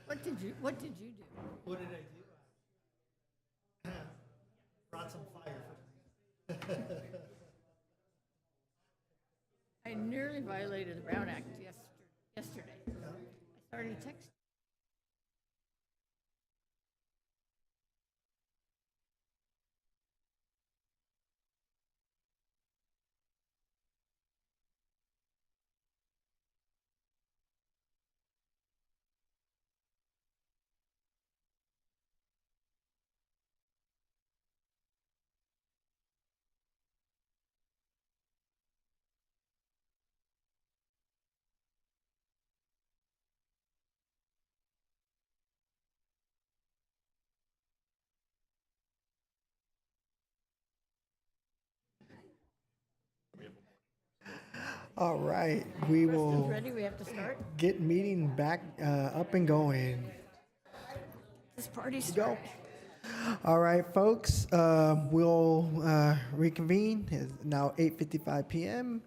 What did you do? What did I do? Brought some fire. I nearly violated the Brown Act yesterday. I started texting. All right, we will Ready? We have to start. get meeting back up and going. This party's Go. All right, folks, we'll reconvene. It's now 8:55 p.m.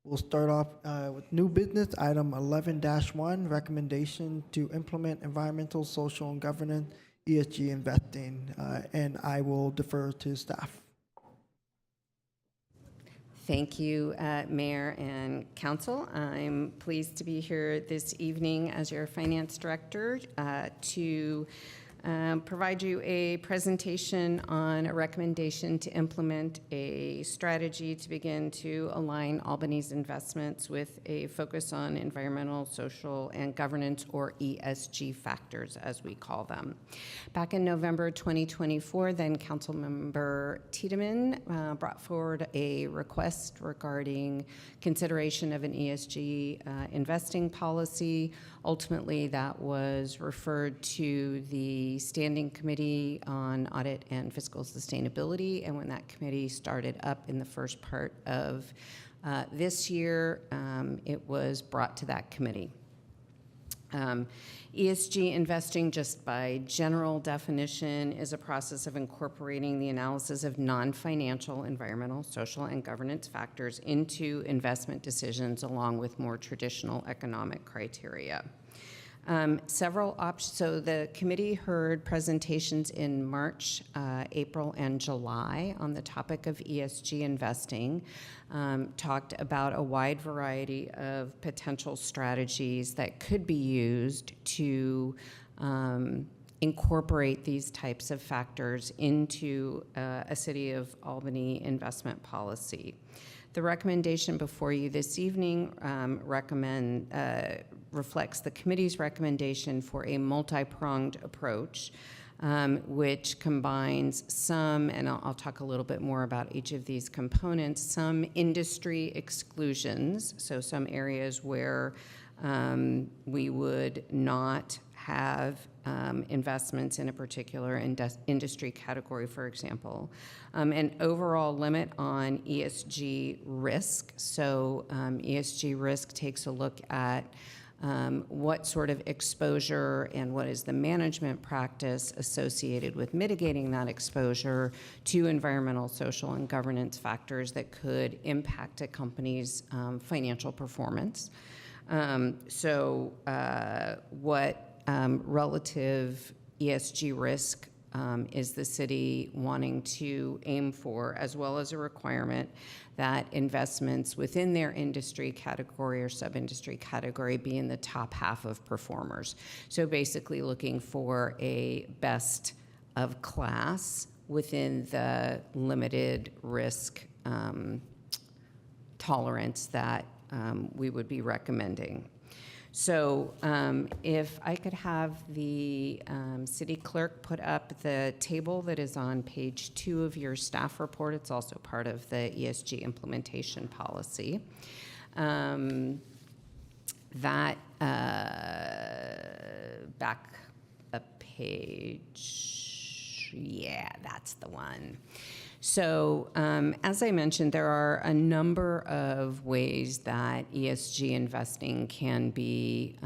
We'll start off with new business, item 11-1, recommendation to implement environmental, social, and governance ESG investing, and I will defer to staff. Thank you, Mayor and Council. I'm pleased to be here this evening as your Finance Director to provide you a presentation on a recommendation to implement a strategy to begin to align Albany's investments with a focus on environmental, social, and governance, or ESG factors, as we call them. Back in November 2024, then Councilmember Tiedemann brought forward a request regarding consideration of an ESG investing policy. Ultimately, that was referred to the Standing Committee on Audit and Fiscal Sustainability, and when that committee started up in the first part of this year, it was brought to that committee. ESG investing, just by general definition, is a process of incorporating the analysis of non-financial, environmental, social, and governance factors into investment decisions along with more traditional economic criteria. Several options. So the committee heard presentations in March, April, and July on the topic of ESG investing, talked about a wide variety of potential strategies that could be used to incorporate these types of factors into a City of Albany investment policy. The recommendation before you this evening reflects the committee's recommendation for a multi-pronged approach, which combines some, and I'll talk a little bit more about each of these components, some industry exclusions, so some areas where we would not have investments in a particular industry category, for example. An overall limit on ESG risk. So ESG risk takes a look at what sort of exposure and what is the management practice associated with mitigating that exposure to environmental, social, and governance factors that could impact a company's financial performance. What relative ESG risk is the city wanting to aim for, as well as a requirement that investments within their industry category or sub-industry category be in the top half of performers. So basically looking for a best of class within the limited risk tolerance that we would be recommending. So if I could have the city clerk put up the table that is on page 2 of your staff report. It's also part of the ESG implementation policy. Back a page, yeah, that's the one. So, as I mentioned, there are a number of ways that ESG investing can be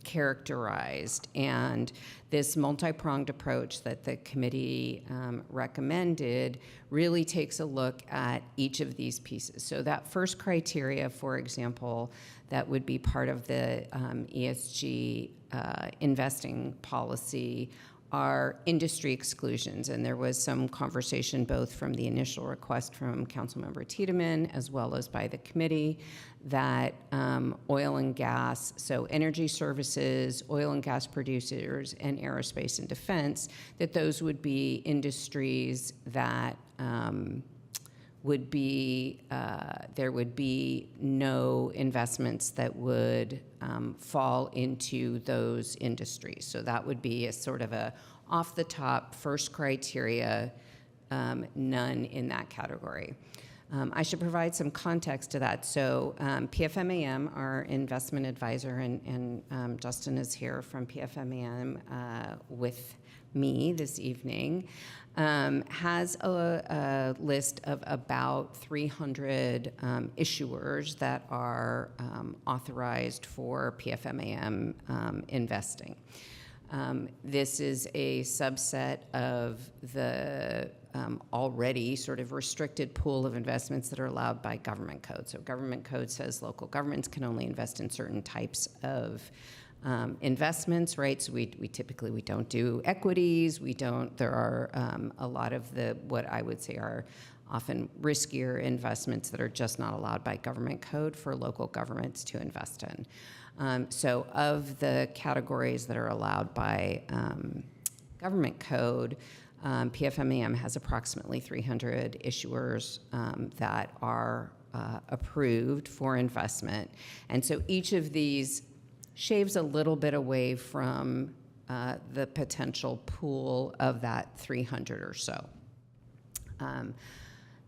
characterized, and this multi-pronged approach that the committee recommended really takes a look at each of these pieces. So that first criteria, for example, that would be part of the ESG investing policy are industry exclusions. And there was some conversation both from the initial request from Councilmember Tiedemann as well as by the committee that oil and gas, so energy services, oil and gas producers, and aerospace and defense, that those would be industries that would be, there would be no investments that would fall into those industries. So that would be a sort of a off-the-top first criteria, none in that category. I should provide some context to that. So PFMAM, our investment advisor, and Justin is here from PFMAM with me this evening, has a list of about 300 issuers that are authorized for PFMAM investing. This is a subset of the already sort of restricted pool of investments that are allowed by government code. So government code says local governments can only invest in certain types of investments, right? So we typically don't do equities. There are a lot of what I would say are often riskier investments that are just not allowed by government code for local governments to invest in. So of the categories that are allowed by government code, PFMAM has approximately 300 issuers that are approved for investment. And so each of these shaves a little bit away from the potential pool of that 300 or so.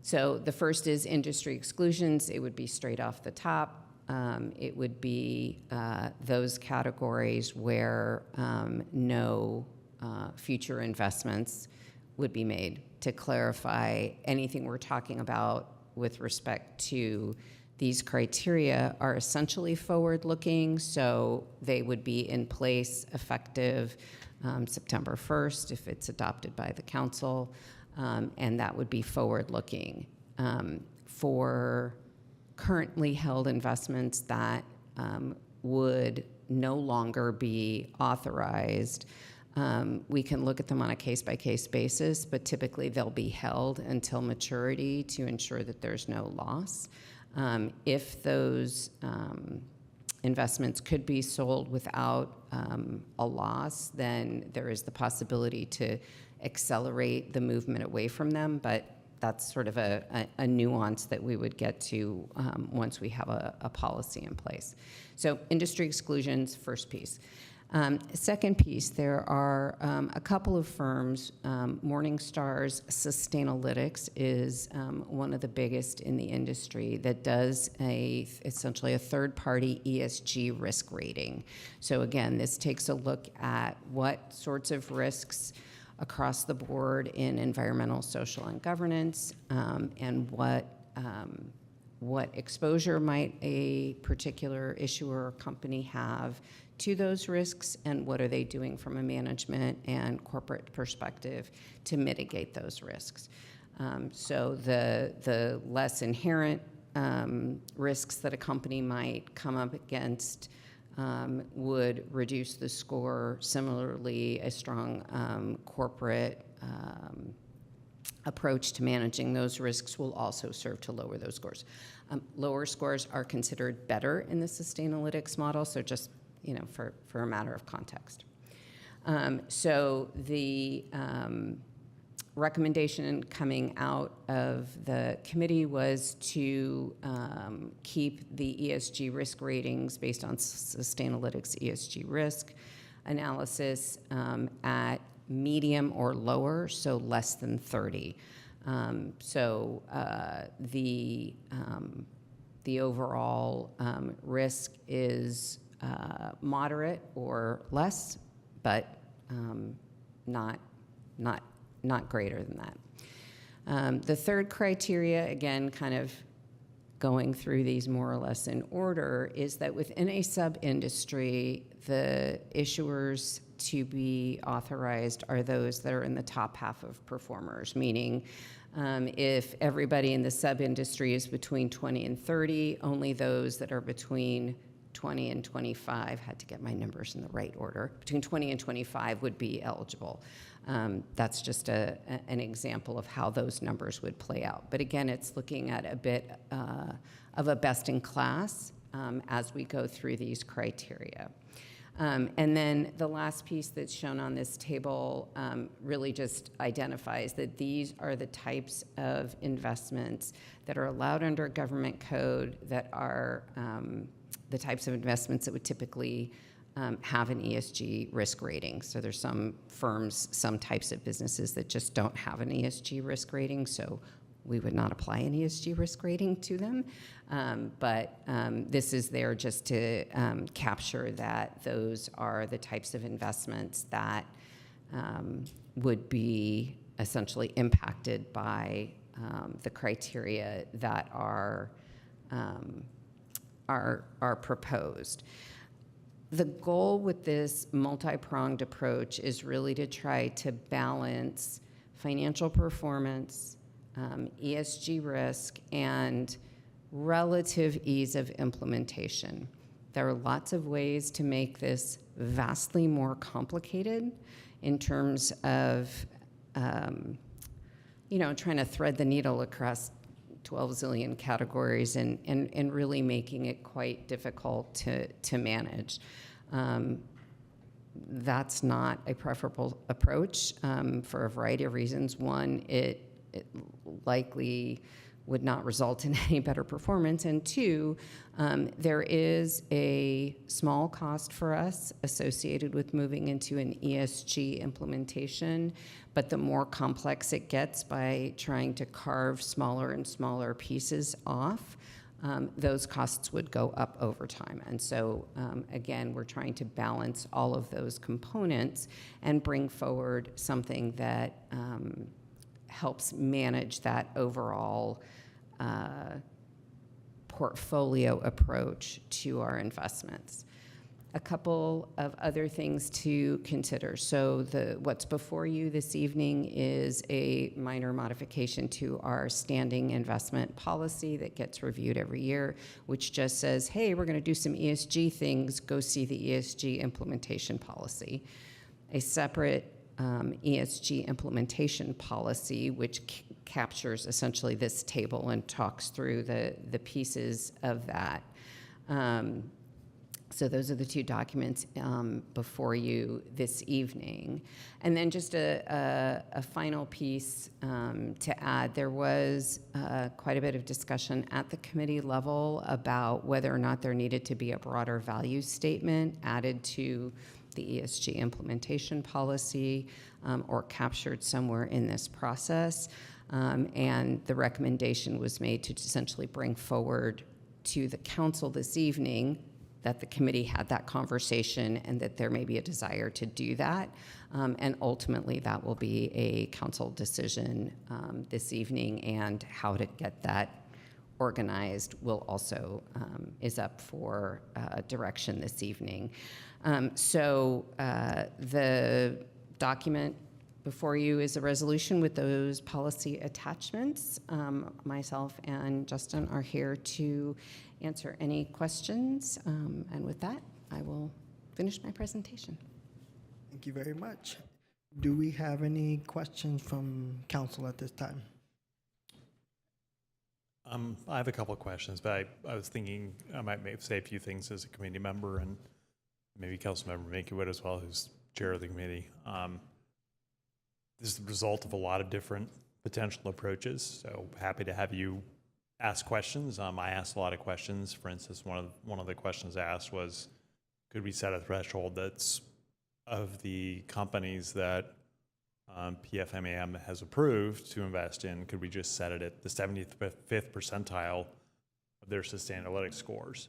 So the first is industry exclusions. It would be straight off the top. It would be those categories where no future investments would be made. To clarify, anything we're talking about with respect to these criteria are essentially forward-looking, so they would be in place effective September 1st if it's adopted by the council, and that would be forward-looking. For currently held investments that would no longer be authorized, we can look at them on a case-by-case basis, but typically they'll be held until maturity to ensure that there's no loss. If those investments could be sold without a loss, then there is the possibility to accelerate the movement away from them, but that's sort of a nuance that we would get to once we have a policy in place. So industry exclusions, first piece. Second piece, there are a couple of firms. Morningstar's Sustainalytics is one of the biggest in the industry that does essentially a third-party ESG risk rating. So again, this takes a look at what sorts of risks across the board in environmental, social, and governance, and what exposure might a particular issuer or company have to those risks, and what are they doing from a management and corporate perspective to mitigate those risks. So the less inherent risks that a company might come up against would reduce the score. Similarly, a strong corporate approach to managing those risks will also serve to lower those scores. Lower scores are considered better in the Sustainalytics model, so just for a matter of context. So the recommendation coming out of the committee was to keep the ESG risk ratings based on Sustainalytics ESG risk analysis at medium or lower, so less than 30. So the overall risk is moderate or less, but not greater than that. The third criteria, again, kind of going through these more or less in order, is that within a sub-industry, the issuers to be authorized are those that are in the top half of performers, meaning if everybody in the sub-industry is between 20 and 30, only those that are between 20 and 25, had to get my numbers in the right order, between 20 and 25 would be eligible. That's just an example of how those numbers would play out. But again, it's looking at a bit of a best in class as we go through these criteria. And then the last piece that's shown on this table really just identifies that these are the types of investments that are allowed under government code, that are the types of investments that would typically have an ESG risk rating. So there's some firms, some types of businesses that just don't have an ESG risk rating, so we would not apply an ESG risk rating to them. But this is there just to capture that those are the types of investments that would be essentially impacted by the criteria that are proposed. The goal with this multi-pronged approach is really to try to balance financial performance, ESG risk, and relative ease of implementation. There are lots of ways to make this vastly more complicated in terms of, trying to thread the needle across 12 zillion categories and really making it quite difficult to manage. That's not a preferable approach for a variety of reasons. One, it likely would not result in any better performance. And two, there is a small cost for us associated with moving into an ESG implementation, but the more complex it gets by trying to carve smaller and smaller pieces off, those costs would go up over time. And so, again, we're trying to balance all of those components and bring forward something that helps manage that overall portfolio approach to our investments. A couple of other things to consider. So what's before you this evening is a minor modification to our standing investment policy that gets reviewed every year, which just says, hey, we're going to do some ESG things, go see the ESG implementation policy. A separate ESG implementation policy, which captures essentially this table and talks through the pieces of that. So those are the two documents before you this evening. And then just a final piece to add. There was quite a bit of discussion at the committee level about whether or not there needed to be a broader value statement added to the ESG implementation policy or captured somewhere in this process. And the recommendation was made to essentially bring forward to the council this evening that the committee had that conversation and that there may be a desire to do that. And ultimately, that will be a council decision this evening, and how to get that organized will also is up for direction this evening. So the document before you is a resolution with those policy attachments. Myself and Justin are here to answer any questions. And with that, I will finish my presentation. Thank you very much. Do we have any questions from council at this time? I have a couple of questions, but I was thinking I might say a few things as a committee member, and maybe Councilmember Mackey would as well, who's chair of the committee. This is the result of a lot of different potential approaches, so happy to have you ask questions. I asked a lot of questions. For instance, one of the questions I asked was, could we set a threshold that's of the companies that PFMAM has approved to invest in, could we just set it at the 75th percentile of their Sustainalytics scores?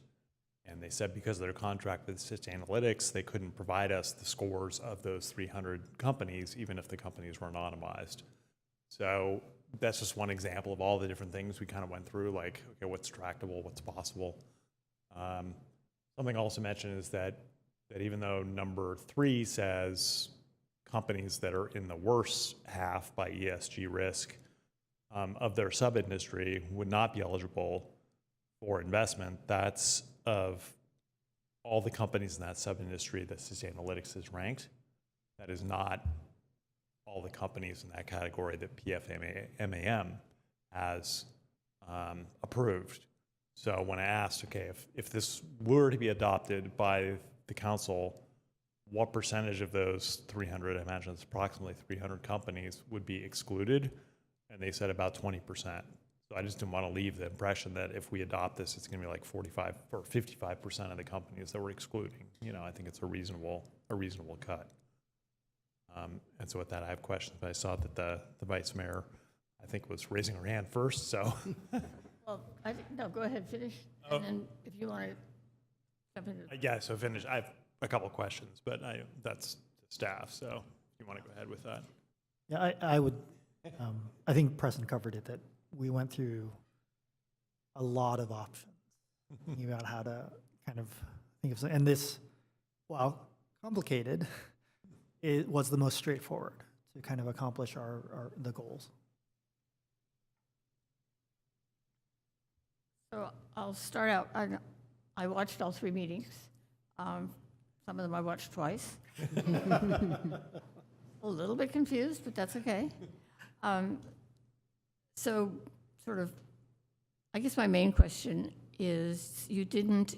And they said because of their contract with Sustainalytics, they couldn't provide us the scores of those 300 companies, even if the companies were anonymized. So that's just one example of all the different things we kind of went through, like, okay, what's tractable, what's possible. Something I also mentioned is that even though number 3 says companies that are in the worst half by ESG risk of their sub-industry would not be eligible for investment, that's of all the companies in that sub-industry that Sustainalytics has ranked. That is not all the companies in that category that PFMAM has approved. So when I asked, okay, if this were to be adopted by the council, what percentage of those 300, I imagine it's approximately 300 companies, would be excluded? And they said about 20%. So I just didn't want to leave the impression that if we adopt this, it's going to be like 45 or 55% of the companies that we're excluding. You know, I think it's a reasonable cut. And so with that, I have questions, but I saw that the vice mayor, I think, was raising her hand first, so. Well, no, go ahead, finish. Oh. And then if you want to jump into. Yeah, so finish. I have a couple questions, but that's staff, so if you want to go ahead with that. Yeah, I would, I think Preston covered it, that we went through a lot of options, thinking about how to kind of think of, and this, while complicated, it was the most straightforward to kind of accomplish the goals. So I'll start out. I watched all 3 meetings. Some of them I watched twice. A little bit confused, but that's okay. So sort of, I guess my main question is, you didn't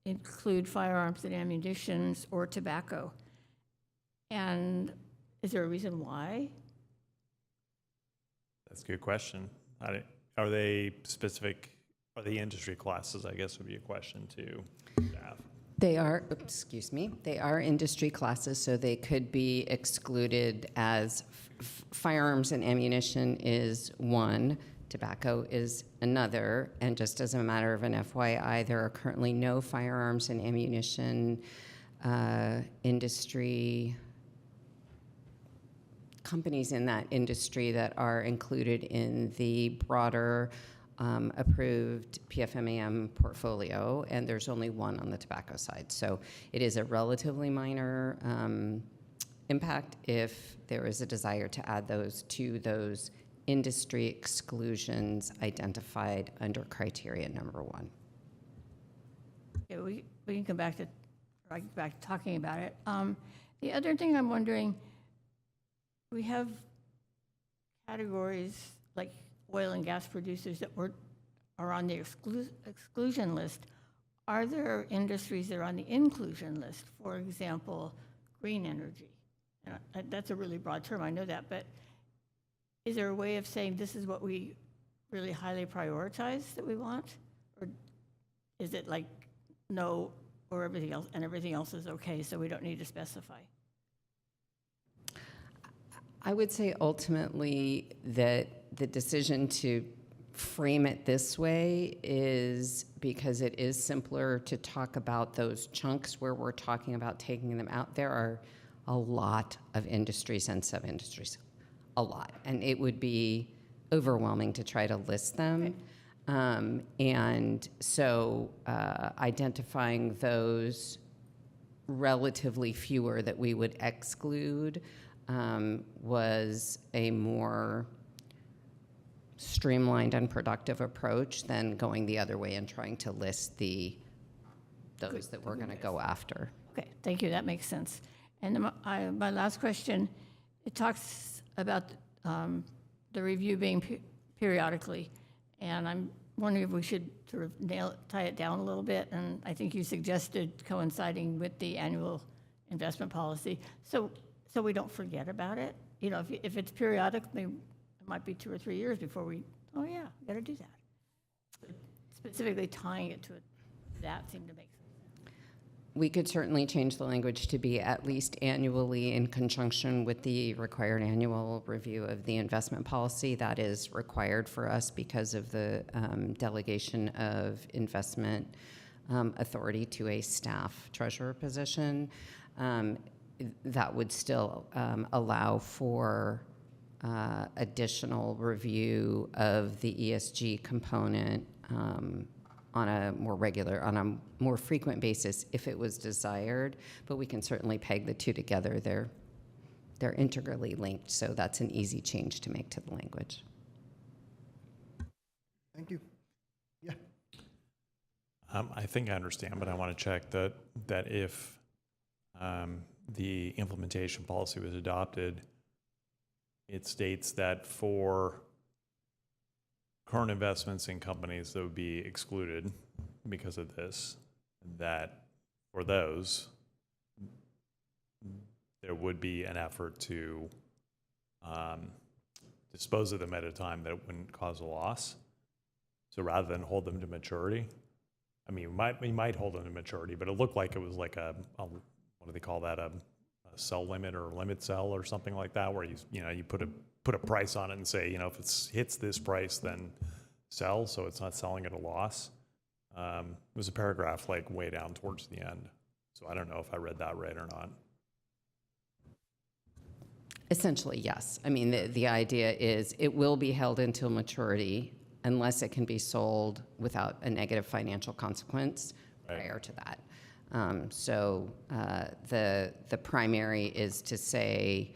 include firearms and ammunitions or tobacco. And is there a reason why? That's a good question. Are they specific? Are they industry classes, I guess would be a question to staff. They are, excuse me, they are industry classes, so they could be excluded as firearms and ammunition is one, tobacco is another, and just as a matter of an FYI, there are currently no firearms and ammunition industry companies in that industry that are included in the broader approved PFMAM portfolio, and there's only one on the tobacco side. So it is a relatively minor impact if there is a desire to add those to those industry exclusions identified under criteria number 1. Yeah, we can come back to talking about it. The other thing I'm wondering, we have categories like oil and gas producers that are on the exclusion list. Are there industries that are on the inclusion list? For example, green energy. That's a really broad term, I know that, but is there a way of saying this is what we really highly prioritize that we want? Or is it like no, or everything else, and everything else is okay, so we don't need to specify? I would say ultimately that the decision to frame it this way is because it is simpler to talk about those chunks where we're talking about taking them out. There are a lot of industries and sub-industries, a lot, and it would be overwhelming to try to list them. Okay. And so identifying those relatively fewer that we would exclude was a more streamlined and productive approach than going the other way and trying to list those that we're going to go after. Okay, thank you, that makes sense. And my last question, it talks about the review being periodically, and I'm wondering if we should sort of tie it down a little bit, and I think you suggested coinciding with the annual investment policy, so we don't forget about it. You know, if it's periodic, it might be 2 or 3 years before we, oh yeah, got to do that. But specifically tying it to that seemed to make sense. We could certainly change the language to be at least annually in conjunction with the required annual review of the investment policy. That is required for us because of the delegation of investment authority to a staff treasurer position. That would still allow for additional review of the ESG component on a more frequent basis if it was desired, but we can certainly peg the two together. They're integrally linked, so that's an easy change to make to the language. Thank you. Yeah. I think I understand, but I want to check that if the implementation policy was adopted, it states that for current investments in companies that would be excluded because of this, that for those, there would be an effort to dispose of them at a time that it wouldn't cause a loss. So rather than hold them to maturity, I mean, we might hold them to maturity, but it looked like it was like a what do they call that, a sell limit or limit sell or something like that, where you put a price on it and say, if it hits this price, then sell, so it's not selling at a loss. It was a paragraph like way down towards the end, so I don't know if I read that right or not. Essentially, yes. I mean, the idea is it will be held until maturity unless it can be sold without a negative financial consequence prior to that. So the primary is to say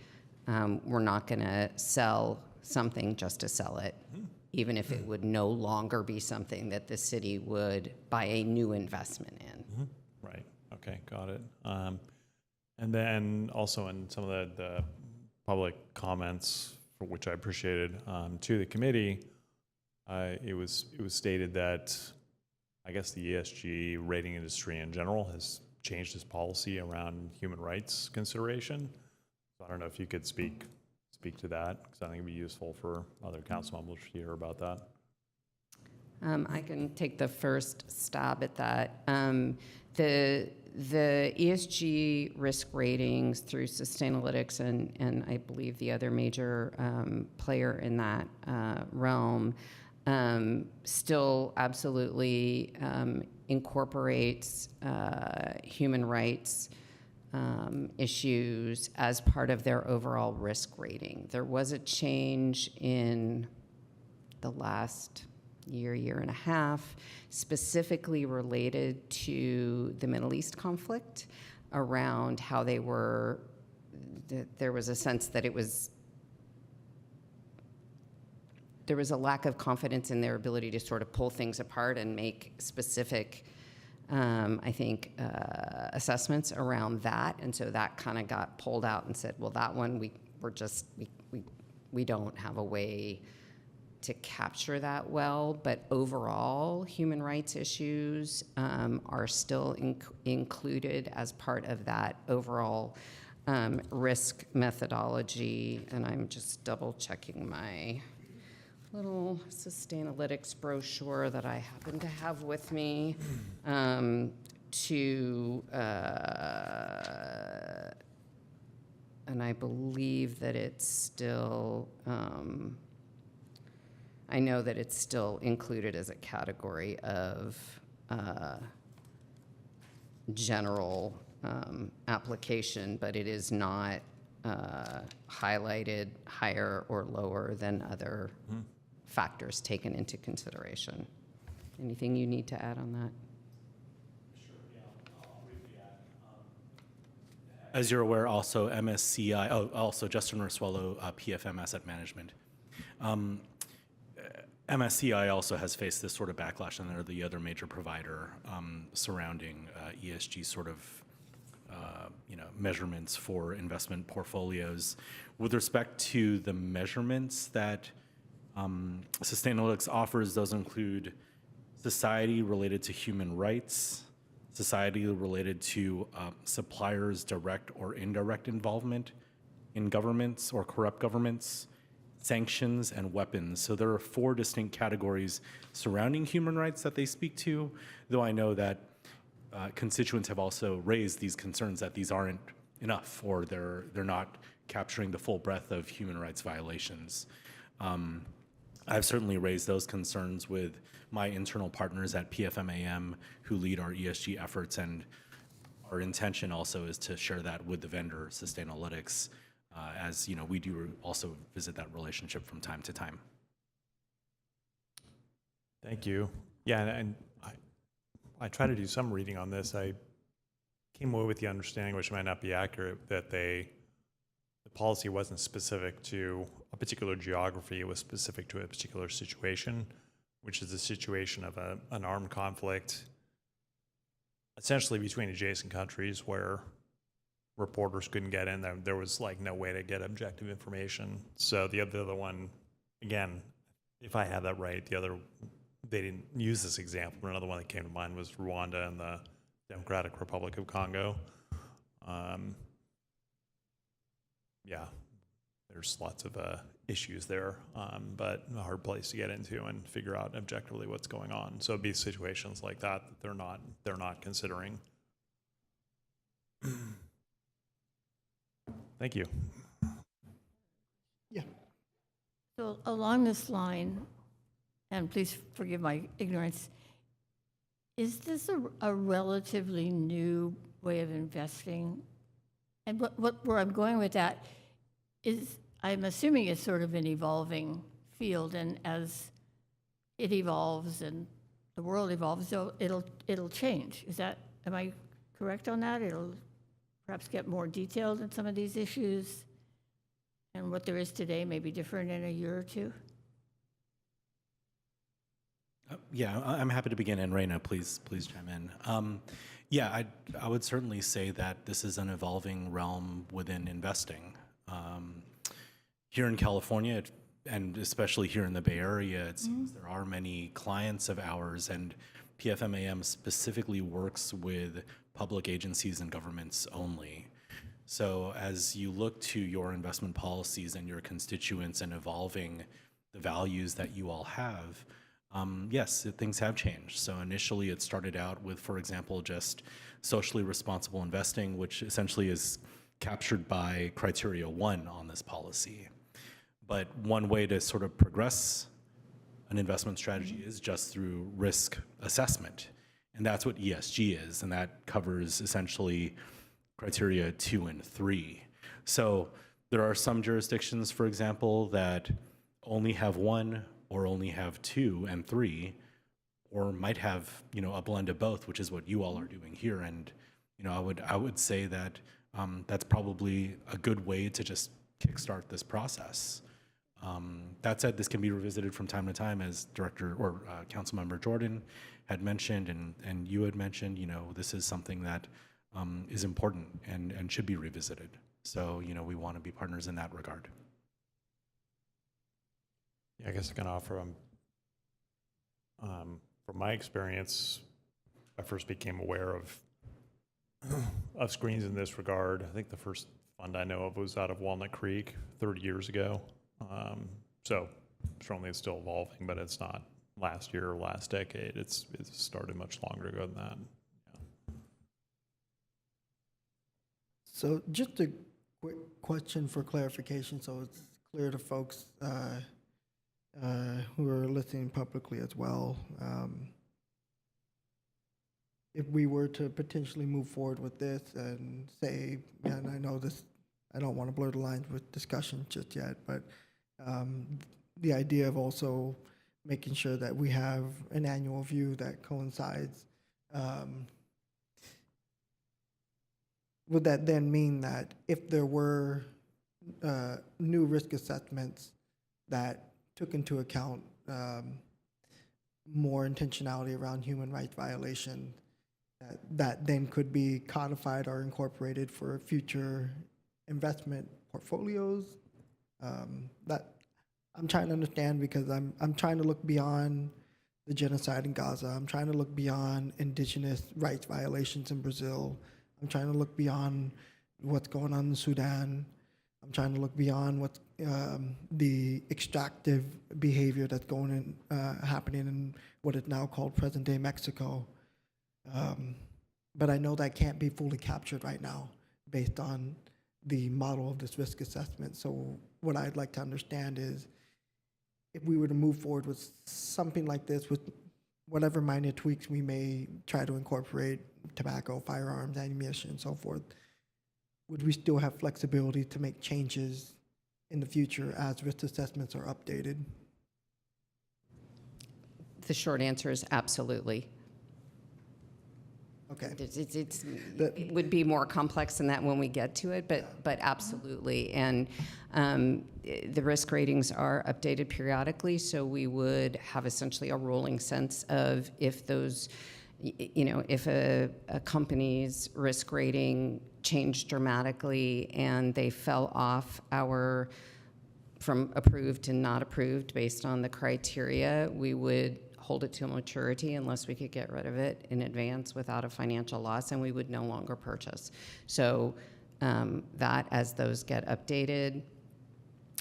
we're not going to sell something just to sell it, even if it would no longer be something that the city would buy a new investment in. Right. Okay, got it. And then also in some of the public comments, for which I appreciated, to the committee, it was stated that I guess the ESG rating industry in general has changed its policy around human rights consideration. So I don't know if you could speak to that, because I think it'd be useful for other council members to hear about that. I can take the first stab at that. The ESG risk ratings through Sustainalytics and I believe the other major player in that realm still absolutely incorporates human rights issues as part of their overall risk rating. There was a change in the last year and a half, specifically related to the Middle East conflict, around how they were, there was a sense that there was a lack of confidence in their ability to sort of pull things apart and make specific, I think, assessments around that. And so that kind of got pulled out and said, well, that one, we don't have a way to capture that well, but overall, human rights issues are still included as part of that overall risk methodology. And I'm just double checking my little Sustainalytics brochure that I happen to have with me and I believe that it's still, I know that it's still included as a category of general application, but it is not highlighted higher or lower than other factors taken into consideration. Anything you need to add on that? As you're aware, also MSCI, also Justin Rasuelo, PFM Asset Management. MSCI also has faced this sort of backlash, and they're the other major provider surrounding ESG sort of measurements for investment portfolios. With respect to the measurements that Sustainalytics offers, those include society related to human rights, society related to suppliers' direct or indirect involvement in governments or corrupt governments, sanctions, and weapons. So there are 4 distinct categories surrounding human rights that they speak to, though I know that constituents have also raised these concerns that these aren't enough, or they're not capturing the full breadth of human rights violations. I've certainly raised those concerns with my internal partners at PFMAM who lead our ESG efforts, and our intention also is to share that with the vendor, Sustainalytics, as we do also visit that relationship from time to time. Thank you. Yeah, and I try to do some reading on this. I came away with the understanding, which might not be accurate, that the policy wasn't specific to a particular geography. It was specific to a particular situation, which is the situation of an armed conflict, essentially between adjacent countries where reporters couldn't get in. There was like no way to get objective information. So the other one, again, if I have that right, they didn't use this example, but another one that came to mind was Rwanda and the Democratic Republic of Congo. Yeah, there's lots of issues there, but a hard place to get into and figure out objectively what's going on. So it'd be situations like that they're not considering. Thank you. Yeah. So along this line, and please forgive my ignorance, is this a relatively new way of investing? And where I'm going with that is, I'm assuming it's sort of an evolving field, and as it evolves and the world evolves, so it'll change. Am I correct on that? It'll perhaps get more detailed in some of these issues, and what there is today may be different in a year or two? Yeah, I'm happy to begin, and Raina, please chime in. Yeah, I would certainly say that this is an evolving realm within investing. Here in California, and especially here in the Bay Area, it seems there are many clients of ours, and PFMAM specifically works with public agencies and governments only. So as you look to your investment policies and your constituents and evolving the values that you all have, yes, things have changed. So initially it started out with, for example, just socially responsible investing, which essentially is captured by criteria 1 on this policy. But one way to sort of progress an investment strategy is just through risk assessment. And that's what ESG is, and that covers essentially criteria 2 and 3. So there are some jurisdictions, for example, that only have 1 or only have 2 and 3, or might have, a blend of both, which is what you all are doing here. And, I would say that that's probably a good way to just kickstart this process. That said, this can be revisited from time to time, as Director or Councilmember Jordan had mentioned, and you had mentioned, this is something that is important and should be revisited. So, we want to be partners in that regard. Yeah, I guess I can offer from my experience, I first became aware of screens in this regard. I think the first fund I know of was out of Walnut Creek 30 years ago. So certainly it's still evolving, but it's not last year or last decade. It's started much longer ago than that. Yeah. So just a quick question for clarification, so it's clear to folks who are listening publicly as well. If we were to potentially move forward with this and say, and I know this, I don't want to blur the lines with discussion just yet, but the idea of also making sure that we have an annual view that coincides, would that then mean that if there were new risk assessments that took into account more intentionality around human rights violation, that then could be codified or incorporated for future investment portfolios? That I'm trying to understand, because I'm trying to look beyond the genocide in Gaza. I'm trying to look beyond indigenous rights violations in Brazil. I'm trying to look beyond what's going on in Sudan. I'm trying to look beyond what's the extractive behavior that's happening in what is now called present-day Mexico. But I know that can't be fully captured right now based on the model of this risk assessment. So what I'd like to understand is, if we were to move forward with something like this, with whatever minor tweaks we may try to incorporate, tobacco, firearms, ammunition, and so forth, would we still have flexibility to make changes in the future as risk assessments are updated? The short answer is absolutely. Okay. It would be more complex than that when we get to it, but absolutely. And the risk ratings are updated periodically, so we would have essentially a rolling sense of if those, if a company's risk rating changed dramatically and they fell off from approved to not approved based on the criteria, we would hold it to maturity unless we could get rid of it in advance without a financial loss, and we would no longer purchase. So that as those get updated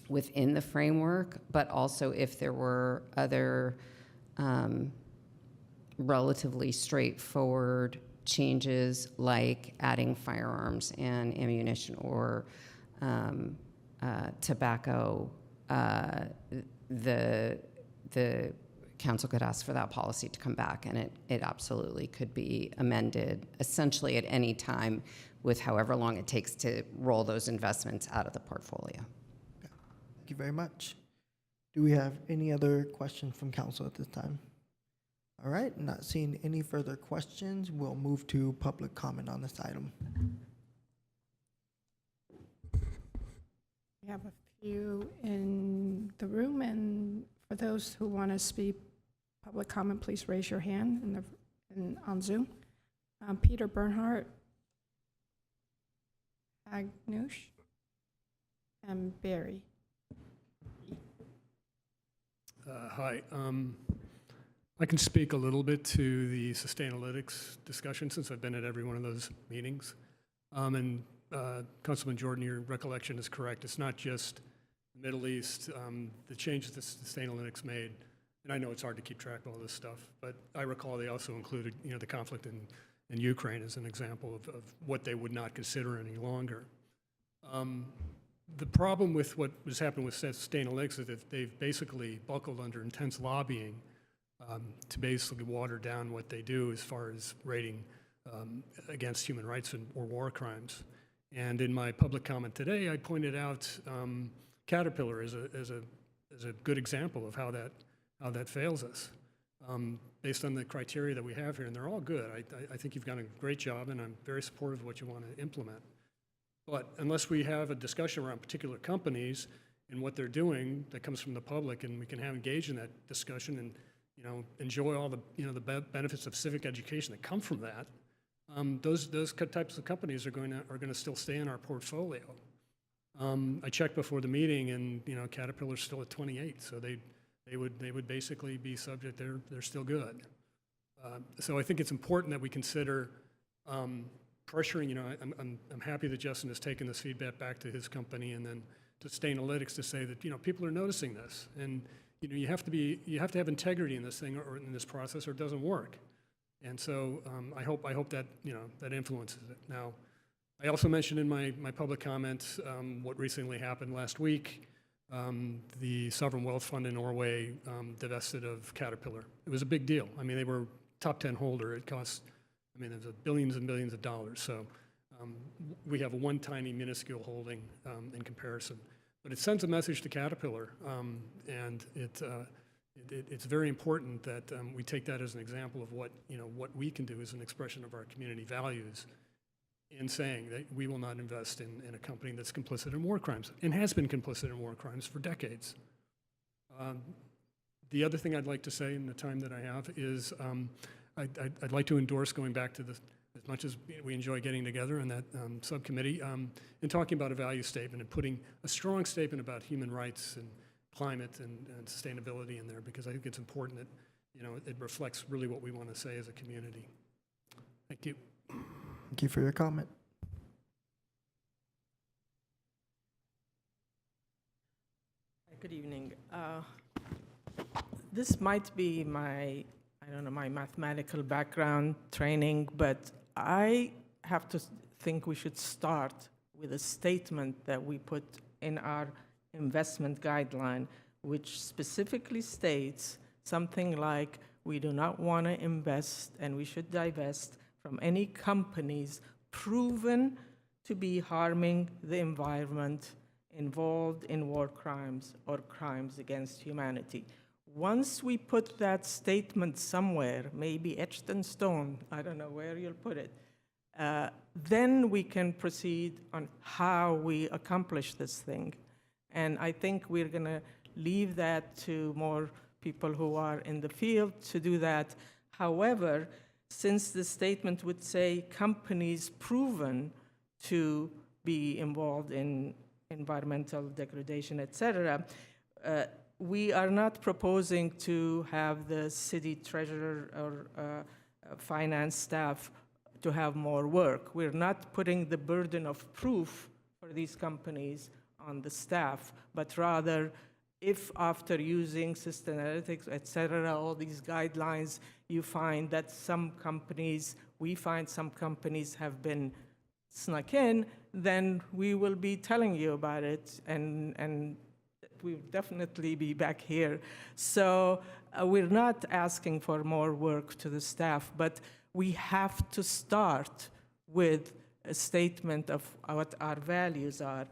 within the framework, but also if there were other relatively straightforward changes like adding firearms and ammunition or tobacco, the council could ask for that policy to come back, and it absolutely could be amended essentially at any time with however long it takes to roll those investments out of the portfolio. Thank you very much. Do we have any other questions from council at this time? All right, not seeing any further questions, we'll move to public comment on this item. We have a few in the room, and for those who want to speak public comment, please raise your hand on Zoom. Peter Bernhardt, Agnoush, and Barry. Hi. I can speak a little bit to the Sustainalytics discussion since I've been at every one of those meetings. And Councilman Jordan, your recollection is correct. It's not just the Middle East, the changes that Sustainalytics made. And I know it's hard to keep track of all this stuff, but I recall they also included, the conflict in Ukraine as an example of what they would not consider any longer. The problem with what was happening with Sustainalytics is that they've basically buckled under intense lobbying to basically water down what they do as far as rating against human rights or war crimes. And in my public comment today, I pointed out Caterpillar as a good example of how that fails us. Based on the criteria that we have here, and they're all good. I think you've done a great job, and I'm very supportive of what you want to implement. But unless we have a discussion around particular companies and what they're doing that comes from the public, and we can engage in that discussion and enjoy all the benefits of civic education that come from that, those types of companies are going to still stay in our portfolio. I checked before the meeting, and Caterpillar's still at 28, so they would basically be subject. They're still good. So I think it's important that we consider pressuring. I'm happy that Justin has taken this feedback back to his company and then to Sustainalytics to say that people are noticing this, and you have to have integrity in this thing or in this process, or it doesn't work. And so I hope that that influences it. Now, I also mentioned in my public comments what recently happened last week. The Sovereign Wealth Fund in Norway divested of Caterpillar. It was a big deal. I mean, they were top 10 holder. It cost, there's billions and billions of dollars. So we have one tiny minuscule holding in comparison. But it sends a message to Caterpillar, and it's very important that we take that as an example of what we can do as an expression of our community values in saying that we will not invest in a company that's complicit in war crimes and has been complicit in war crimes for decades. The other thing I'd like to say in the time that I have is I'd like to endorse going back to as much as we enjoy getting together in that subcommittee, and talking about a value statement and putting a strong statement about human rights and climate and sustainability in there, because I think it's important that it reflects really what we want to say as a community. Thank you. Thank you for your comment. Good evening. This might be my mathematical background training, but I have to think we should start with a statement that we put in our investment guideline, which specifically states something like, we do not want to invest and we should divest from any companies proven to be harming the environment, involved in war crimes or crimes against humanity. Once we put that statement somewhere, maybe etched in stone, I don't know where you'll put it, then we can proceed on how we accomplish this thing. And I think we're going to leave that to more people who are in the field to do that. However, since the statement would say companies proven to be involved in environmental degradation, etc., we are not proposing to have the city treasurer or finance staff to have more work. We're not putting the burden of proof for these companies on the staff, but rather, if after using Systemalytics, et cetera, all these guidelines, you find that we find some companies have been snuck in, then we will be telling you about it, and we'll definitely be back here. So we're not asking for more work to the staff, but we have to start with a statement of what our values are.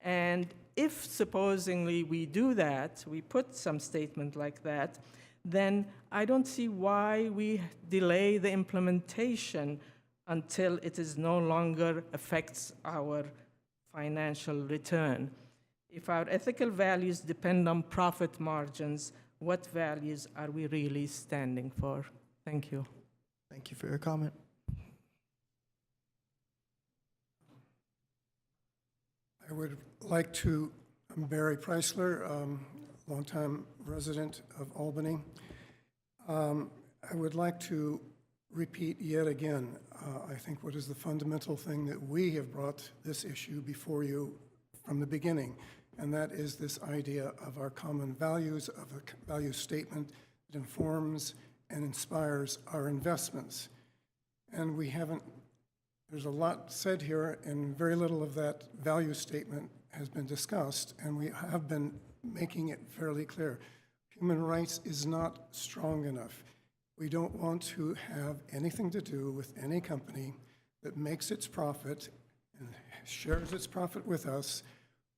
And if supposedly we do that, we put some statement like that, then I don't see why we delay the implementation until it is no longer affects our financial return. If our ethical values depend on profit margins, what values are we really standing for? Thank you. Thank you for your comment. I would like to, I'm Barry Preisler, longtime resident of Albany. I would like to repeat yet again, I think what is the fundamental thing that we have brought this issue before you from the beginning, and that is this idea of our common values, of a value statement that informs and inspires our investments. And we haven't, there's a lot said here, and very little of that value statement has been discussed, and we have been making it fairly clear. Human rights is not strong enough. We don't want to have anything to do with any company that makes its profit and shares its profit with us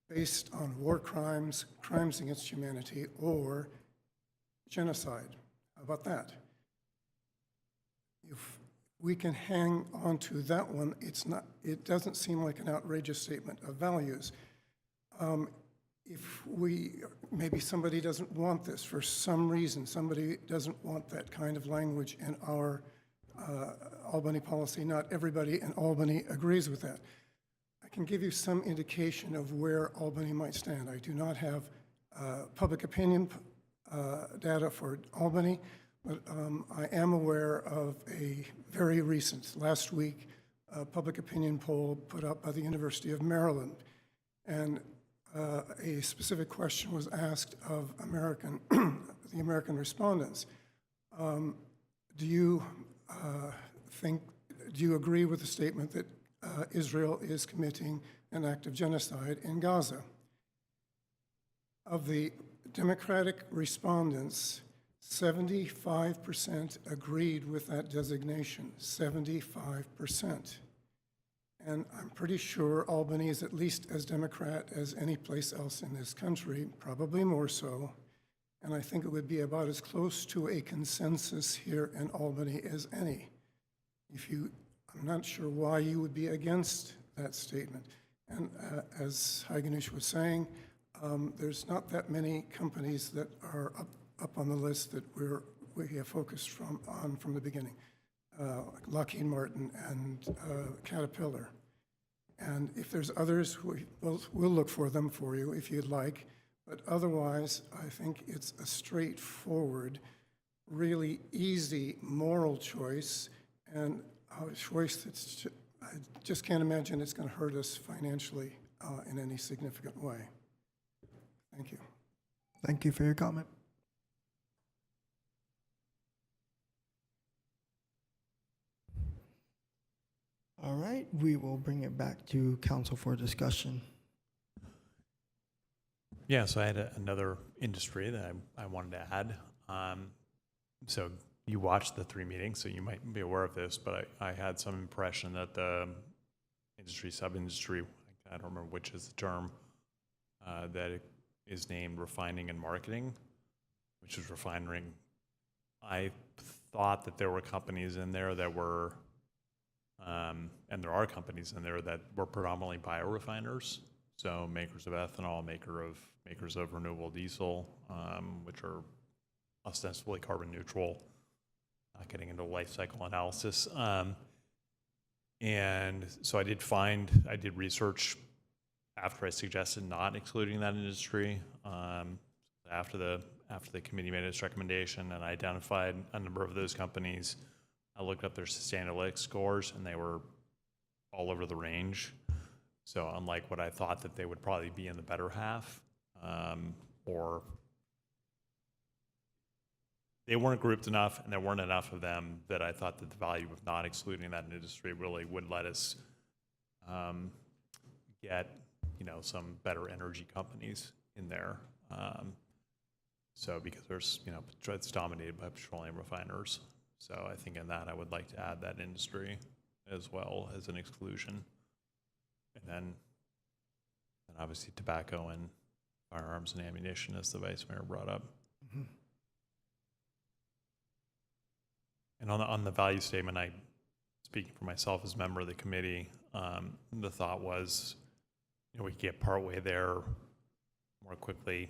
based on war crimes, crimes against humanity, or genocide. How about that? If we can hang on to that one, it doesn't seem like an outrageous statement of values. If maybe somebody doesn't want this for some reason, somebody doesn't want that kind of language in our Albany policy, not everybody in Albany agrees with that. I can give you some indication of where Albany might stand. I do not have public opinion data for Albany, but I am aware of a very recent, last week, public opinion poll put out by the University of Maryland. And a specific question was asked of the American respondents. Do you agree with the statement that Israel is committing an act of genocide in Gaza? Of the Democratic respondents, 75% agreed with that designation, 75%. And I'm pretty sure Albany is at least as Democrat as any place else in this country, probably more so. And I think it would be about as close to a consensus here in Albany as any. I'm not sure why you would be against that statement. And as Haiganush was saying, there's not that many companies that are up on the list that we have focused on from the beginning. Like Lockheed Martin and Caterpillar. And if there's others, we'll look for them for you if you'd like. But otherwise, I think it's a straightforward, really easy moral choice, and a choice that's I just can't imagine it's going to hurt us financially in any significant way. Thank you. Thank you for your comment. All right, we will bring it back to council for discussion. Yeah, so I had another industry that I wanted to add. So you watched the 3 meetings, so you might be aware of this, but I had some impression that the industry, sub-industry, I don't remember which is the term, that it is named refining and marketing, which is refining. I thought that there were companies in there that were, and there are companies in there that were predominantly biorefiners, so makers of ethanol, makers of renewable diesel, which are ostensibly carbon neutral, not getting into life cycle analysis. And so I did research after I suggested not excluding that industry, after the committee made its recommendation, and I identified a number of those companies. I looked up their Sustainalytics scores, and they were all over the range. So unlike what I thought that they would probably be in the better half, or they weren't grouped enough, and there weren't enough of them that I thought that the value of not excluding that industry really would let us get, some better energy companies in there. So because there's, it's dominated by petroleum refiners. So I think in that I would like to add that industry as well as an exclusion. And then obviously tobacco and firearms and ammunition, as the Vice Mayor brought up. Mhm. And on the value statement, speaking for myself as member of the committee, the thought was, we could get partway there more quickly.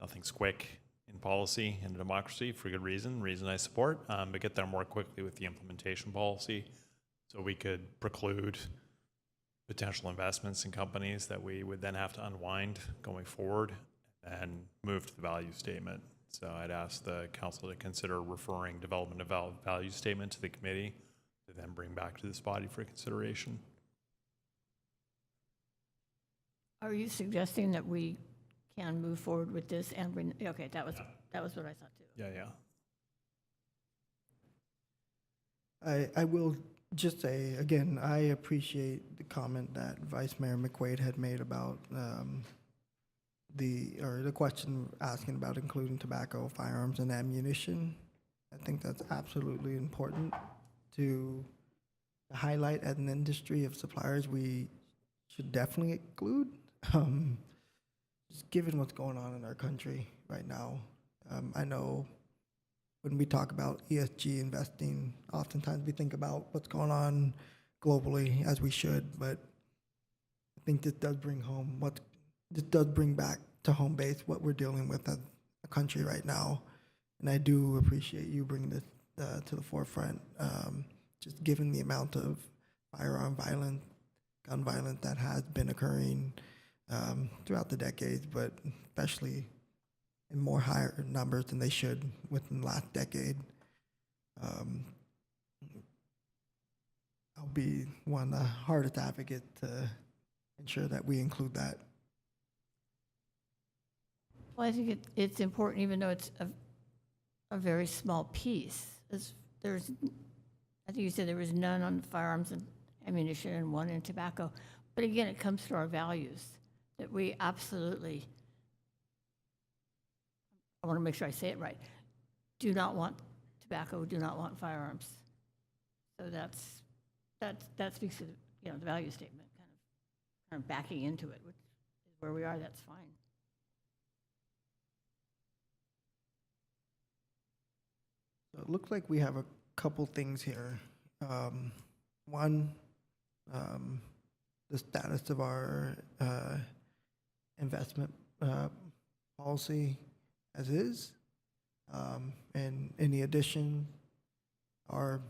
Nothing's quick in policy and democracy, for good reason I support, but get there more quickly with the implementation policy, so we could preclude potential investments in companies that we would then have to unwind going forward and move to the value statement. So I'd ask the council to consider referring development of value statement to the committee to then bring back to this body for consideration. Are you suggesting that we can move forward with this and bring, okay, that was what I thought too. Yeah. I will just say, again, I appreciate the comment that Vice Mayor McQuaid had made about the question asking about including tobacco, firearms, and ammunition. I think that's absolutely important to highlight as an industry of suppliers we should definitely include. Just given what's going on in our country right now, I know when we talk about ESG investing, oftentimes we think about what's going on globally, as we should, but I think this does bring back to home base what we're dealing with as a country right now. And I do appreciate you bringing this to the forefront, just given the amount of firearm violence, gun violence that has been occurring throughout the decades, but especially in more higher numbers than they should within the last decade. I'll be one of the hardest advocates to ensure that we include that. Well, I think it's important, even though it's a very small piece. I think you said there was none on firearms and ammunition and one in tobacco. But again, it comes to our values that we absolutely, I want to make sure I say it right, do not want tobacco, do not want firearms. So that speaks to the value statement, kind of backing into it, which is where we are. That's fine. So it looks like we have a couple things here. One, the status of our investment policy as is, and any addition or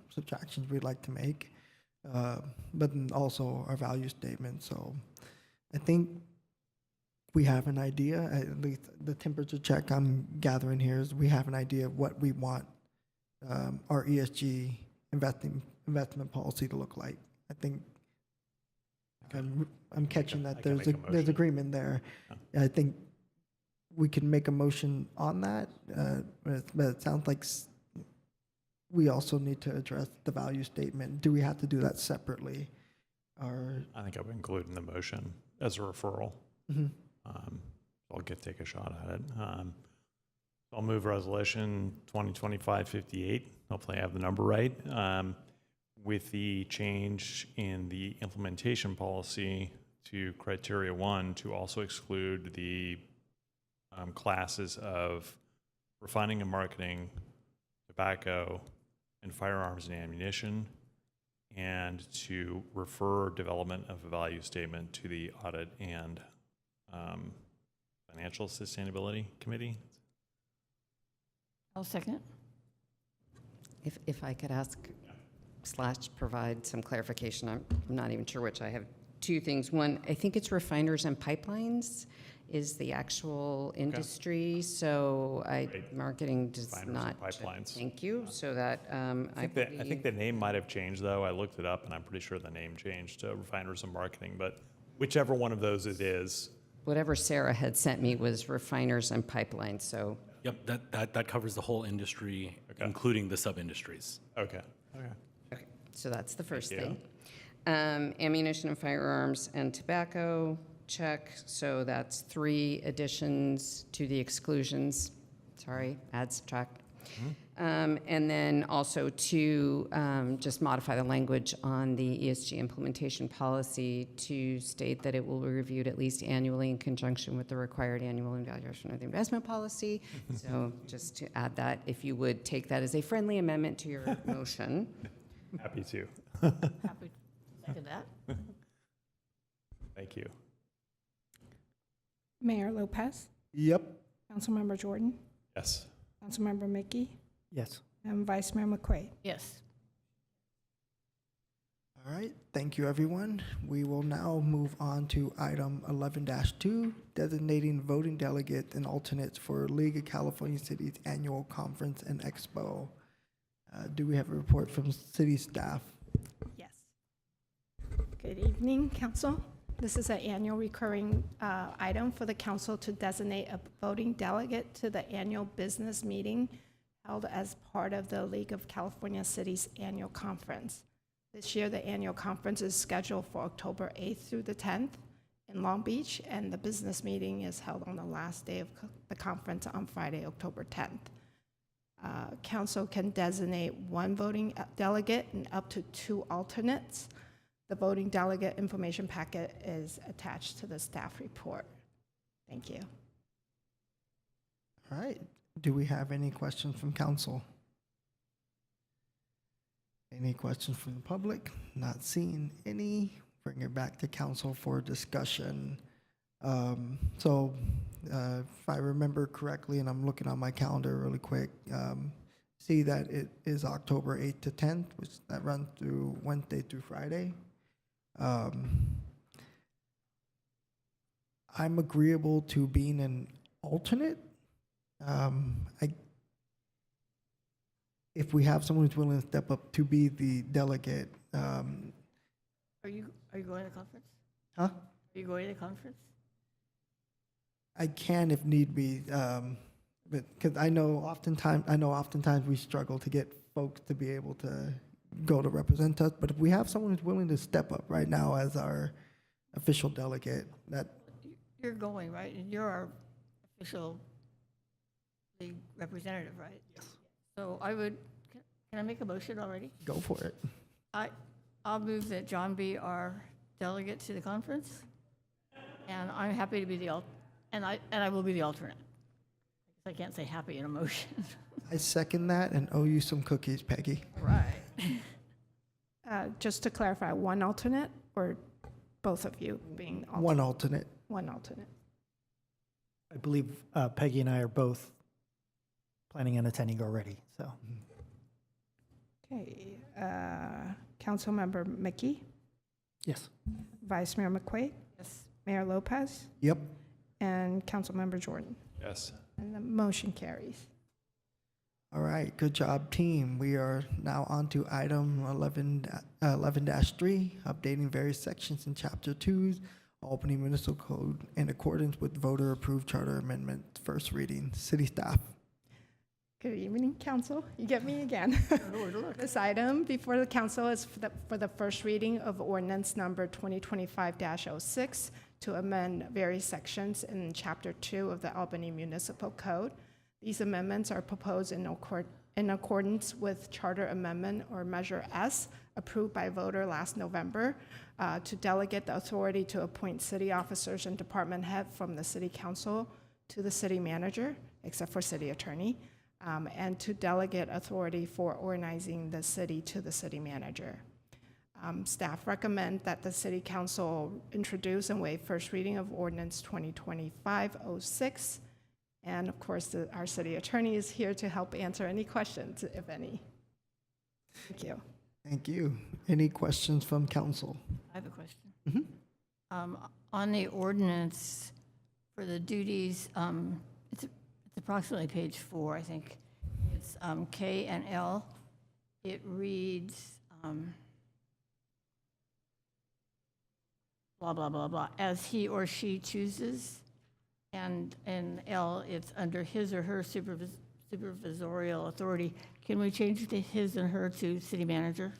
subtractions we'd like to make, but then also our value statement. So I think we have an idea, at least the temperature check I'm gathering here is we have an idea of what we want our ESG investment policy to look like. I think I'm catching that there's agreement there. I think we can make a motion on that, but it sounds like we also need to address the value statement. Do we have to do that separately? Or I think I would include in the motion as a referral. Mm-hmm. I'll take a shot at it. I'll move resolution 2025-58. Hopefully I have the number right. with the change in the implementation policy to criteria 1 to also exclude the classes of refining and marketing, tobacco, and firearms and ammunition, and to refer development of a value statement to the Audit and Financial Sustainability Committee. I'll second. If I could ask / provide some clarification, I'm not even sure which. I have two things. One, I think it's refiners and pipelines is the actual industry. So marketing does Refiners not. and pipelines. Thank you. So that I think the name might have changed, though. I looked it up, and I'm pretty sure the name changed to refiners and marketing. But whichever one of those it is, whatever Sarah had sent me was refiners and pipelines. So. Yep, that covers the whole industry, including the sub-industries. Okay. Okay, so that's the first thing. Ammunition and firearms and tobacco, check. So that's 3 additions to the exclusions. Sorry, add, subtract. And then also to just modify the language on the ESG implementation policy to state that it will be reviewed at least annually in conjunction with the required annual evaluation of the investment policy. So just to add that, if you would take that as a friendly amendment to your motion. Happy to. Happy to second that. Thank you. Mayor Lopez, Yep. Councilmember Jordan, Yes. Councilmember Mickey, Yes. and Vice Mayor McQuaid. Yes. All right, thank you, everyone. We will now move on to item 11-2, designating voting delegates and alternates for League of California Cities Annual Conference and Expo. Do we have a report from city staff? Yes. Good evening, council. This is an annual recurring item for the council to designate a voting delegate to the annual business meeting held as part of the League of California Cities Annual Conference. This year, the annual conference is scheduled for October 8th through the 10th in Long Beach, and the business meeting is held on the last day of the conference on Friday, October 10th. Council can designate 1 voting delegate and up to 2 alternates. The voting delegate information packet is attached to the staff report. Thank you. All right, do we have any questions from council? Any questions from the public? Not seeing any. Bring it back to council for discussion. If I remember correctly, and I'm looking on my calendar really quick, see that it is October 8th to 10th, which that runs through Wednesday through Friday. I'm agreeable to being an alternate. If we have someone who's willing to step up to be the delegate. Are you going to the conference? Huh? Are you going to the conference? I can if need be, but because I know oftentimes we struggle to get folks to be able to go to represent us. But if we have someone who's willing to step up right now as our official delegate, that You're going, right? And you're our official league representative, right? Yes. So can I make a motion already? Go for it. I'll move that John be our delegate to the conference, and I'm happy to be the and I will be the alternate. I can't say happy in a motion. I second that and owe you some cookies, Peggy. Right. Just to clarify, 1 alternate or both of you being alternate? 1 alternate. 1 alternate. I believe Peggy and I are both planning on attending already, so. Okay. Councilmember Mickey, Yes. Vice Mayor McQuaid, Yes. Mayor Lopez, Yep. and Councilmember Jordan. Yes. And the motion carries. All right, good job, team. We are now on to item 11-3, updating various sections in Chapter 2's Albany Municipal Code in accordance with voter-approved charter amendment, first reading. City staff. Good evening, council. You get me again. This item before the council is for the first reading of ordinance number 2025-06 to amend various sections in Chapter 2 of the Albany Municipal Code. These amendments are proposed in in accordance with Charter Amendment or Measure S, approved by voter last November, to delegate the authority to appoint city officers and department head from the city council to the city manager, except for city attorney, and to delegate authority for organizing the city to the city manager. Staff recommend that the city council introduce and waive first reading of ordinance 2025-06. And of course, our city attorney is here to help answer any questions, if any. Thank you. Thank you. Any questions from council? I have a question. On the ordinance for the duties, it's approximately page 4, I think. It's K and L. It reads blah, blah, blah, blah, as he or she chooses. And in L, it's under his or her supervisorial authority. Can we change the his and her to city manager?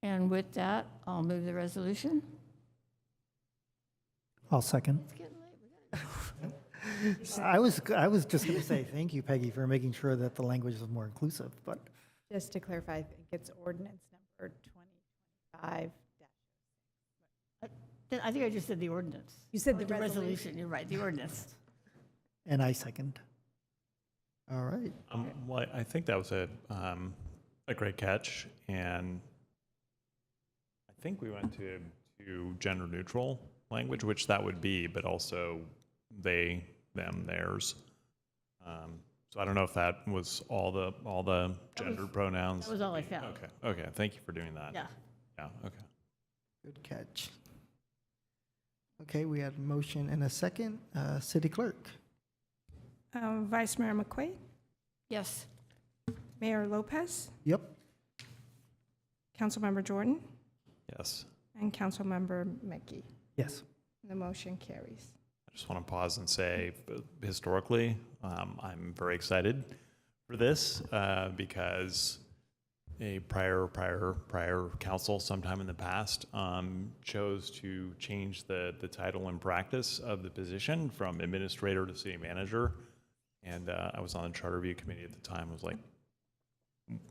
And with that, I'll move the resolution. I'll second. It's getting late. We I was just going to say thank you, Peggy, for making sure that the language is more inclusive, but Just to clarify, I think it's ordinance number 2025. I think I just said the ordinance. You said Oh, the resolution. You're right, the ordinance. and I second. All right. Well, I think that was a great catch, and I think we went to gender neutral language, which that would be, but also they, them, theirs. So I don't know if that was all the gendered pronouns. That was all I found. Okay. Thank you for doing that. Yeah. Yeah. Okay. Good catch. Okay, we had a motion and a second. City Clerk. Vice Mayor McQuaid, Yes. Mayor Lopez, Yep. Councilmember Jordan, Yes. and Councilmember Mickey. Yes. The motion carries. I just want to pause and say, historically, I'm very excited for this because a prior council sometime in the past chose to change the title and practice of the position from administrator to city manager. And I was on the charter review committee at the time. I was like,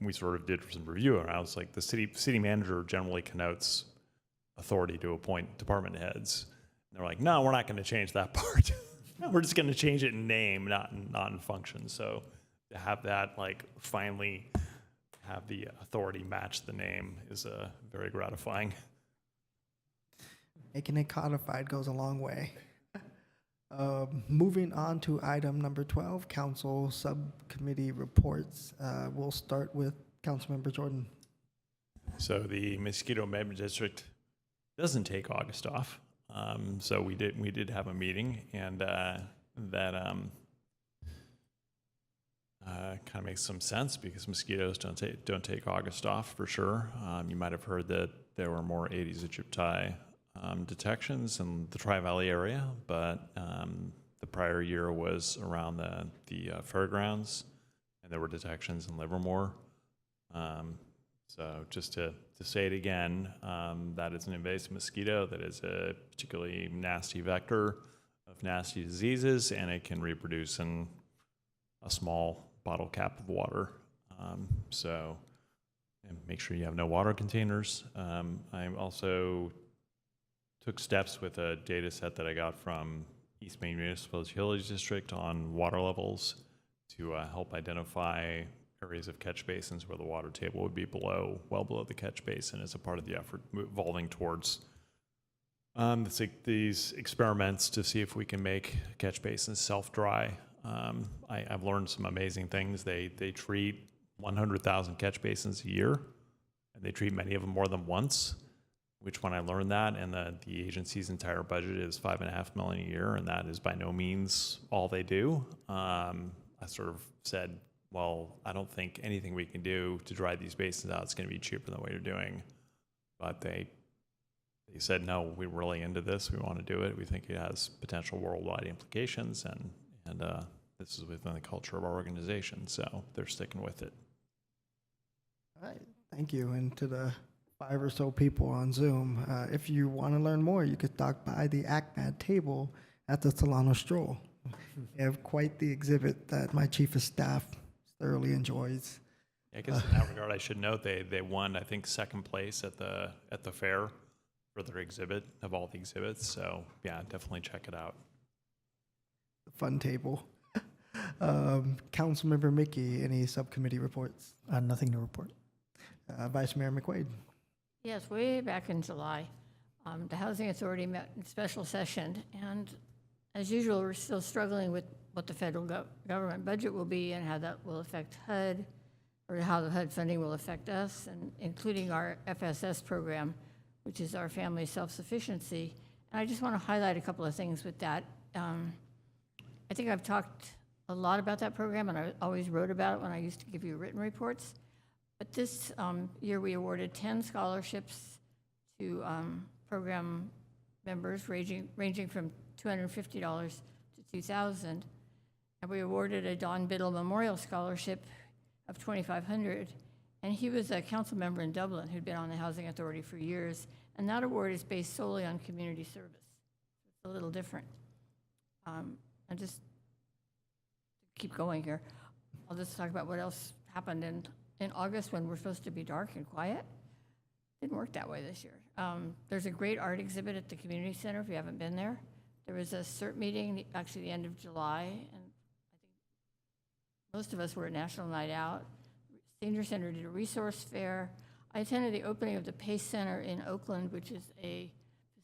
we sort of did some review, and I was like, the city manager generally connotes authority to appoint department heads. And they're like, no, we're not going to change that part. We're just going to change it in name, not in function. So to have that, like, finally have the authority match the name is very gratifying. Making it codified goes a long way. Moving on to item number 12, council subcommittee reports. We'll start with Councilmember Jordan. So the mosquito management district doesn't take August off. So we did have a meeting, and that kind of makes some sense because mosquitoes don't take August off for sure. You might have heard that there were more Aedes aegypti detections in the Tri-Valley area, but the prior year was around the fairgrounds, and there were detections in Livermore. So just to say it again, that is an invasive mosquito that is a particularly nasty vector of nasty diseases, and it can reproduce in a small bottle cap of water. So and make sure you have no water containers. I also took steps with a data set that I got from East Maine Municipal Utilities District on water levels to help identify areas of catch basins where the water table would be well below the catch basin as a part of the effort evolving towards these experiments to see if we can make catch basins self-dry. I've learned some amazing things. They treat 100,000 catch basins a year, and they treat many of them more than once, which when I learned that, and the agency's entire budget is $5.5 million a year, and that is by no means all they do, I sort of said, well, I don't think anything we can do to dry these basins out is going to be cheaper than what you're doing. But they said, no, we're really into this. We want to do it. We think it has potential worldwide implications, and this is within the culture of our organization, so they're sticking with it. All right, thank you. And to the 5 or so people on Zoom, if you want to learn more, you could stop by the ACMAD table at the Solano Stroll. We have quite the exhibit that my chief of staff thoroughly enjoys. I guess in that regard, I should note they won, I think, second place at the fair for their exhibit of all the exhibits. So yeah, definitely check it out. The fun table. Councilmember Mickey, any subcommittee reports? Nothing to report. Vice Mayor McQuaid. Yes, way back in July, the Housing Authority met in special session, and as usual, we're still struggling with what the federal government budget will be and how that will affect HUD, or how the HUD funding will affect us, and including our FSS program, which is our family self-sufficiency. And I just want to highlight a couple of things with that. I think I've talked a lot about that program, and I always wrote about it when I used to give you written reports. But this year, we awarded 10 scholarships to program members ranging from $250 to $2,000. And we awarded a Don Biddle Memorial Scholarship of $2,500. And he was a council member in Dublin who'd been on the Housing Authority for years. And that award is based solely on community service. It's a little different. And just keep going here. I'll just talk about what else happened in August when we're supposed to be dark and quiet. Didn't work that way this year. There's a great art exhibit at the community center if you haven't been there. There was a CERT meeting, actually the end of July, and I think most of us were at National Night Out. Senior Center did a resource fair. I attended the opening of the Pace Center in Oakland, which is a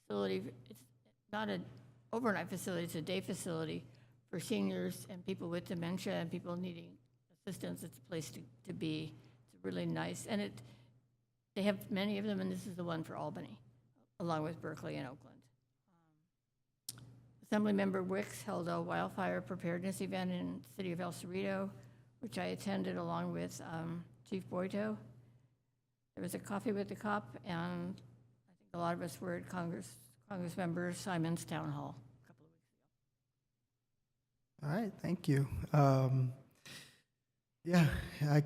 facility, it's not an overnight facility, it's a day facility for seniors and people with dementia and people needing assistance. It's a place to be. It's really nice. And they have many of them, and this is the one for Albany, along with Berkeley and Oakland. Assemblymember Wicks held a wildfire preparedness event in the city of El Cerrito, which I attended along with Chief Boito. There was a coffee with the cop, and I think a lot of us were at Congressmember Simon's town hall a couple of weeks ago. All right, thank you. Yeah, I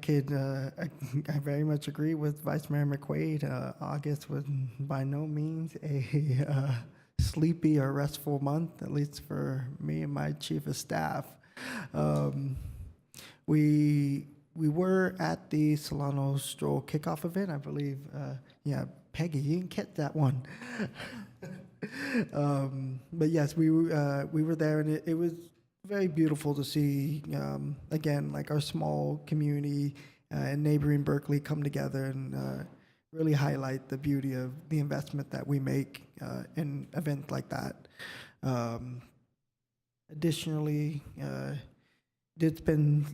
very much agree with Vice Mayor McQuaid. August was by no means a sleepy or restful month, at least for me and my chief of staff. We were at the Solano Stroll kickoff event, I believe. Yeah, Peggy, you didn't catch that one. But yes, we were there, and it was very beautiful to see, again, like our small community and neighboring Berkeley come together and really highlight the beauty of the investment that we make in events like that. Additionally, did spend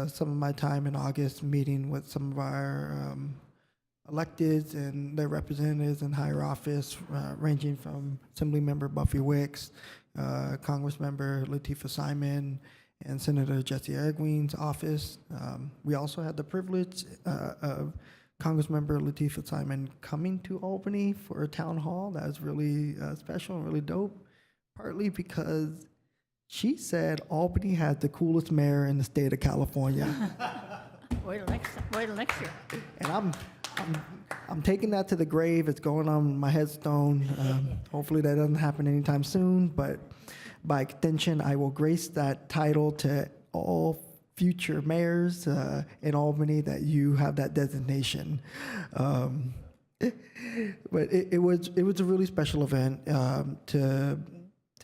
some of my time in August meeting with some of our electeds and their representatives in higher office, ranging from Assemblymember Buffy Wicks, Congressmember Latifah Simon, and Senator Jesse Arguin's office. We also had the privilege of Congressmember Latifah Simon coming to Albany for a town hall. That was really special and really dope, partly because she said Albany has the coolest mayor in the state of California. Wait till next year. And I'm taking that to the grave. It's going on my headstone. Hopefully that doesn't happen anytime soon, but by extension, I will grace that title to all future mayors in Albany that you have that designation. But it was a really special event to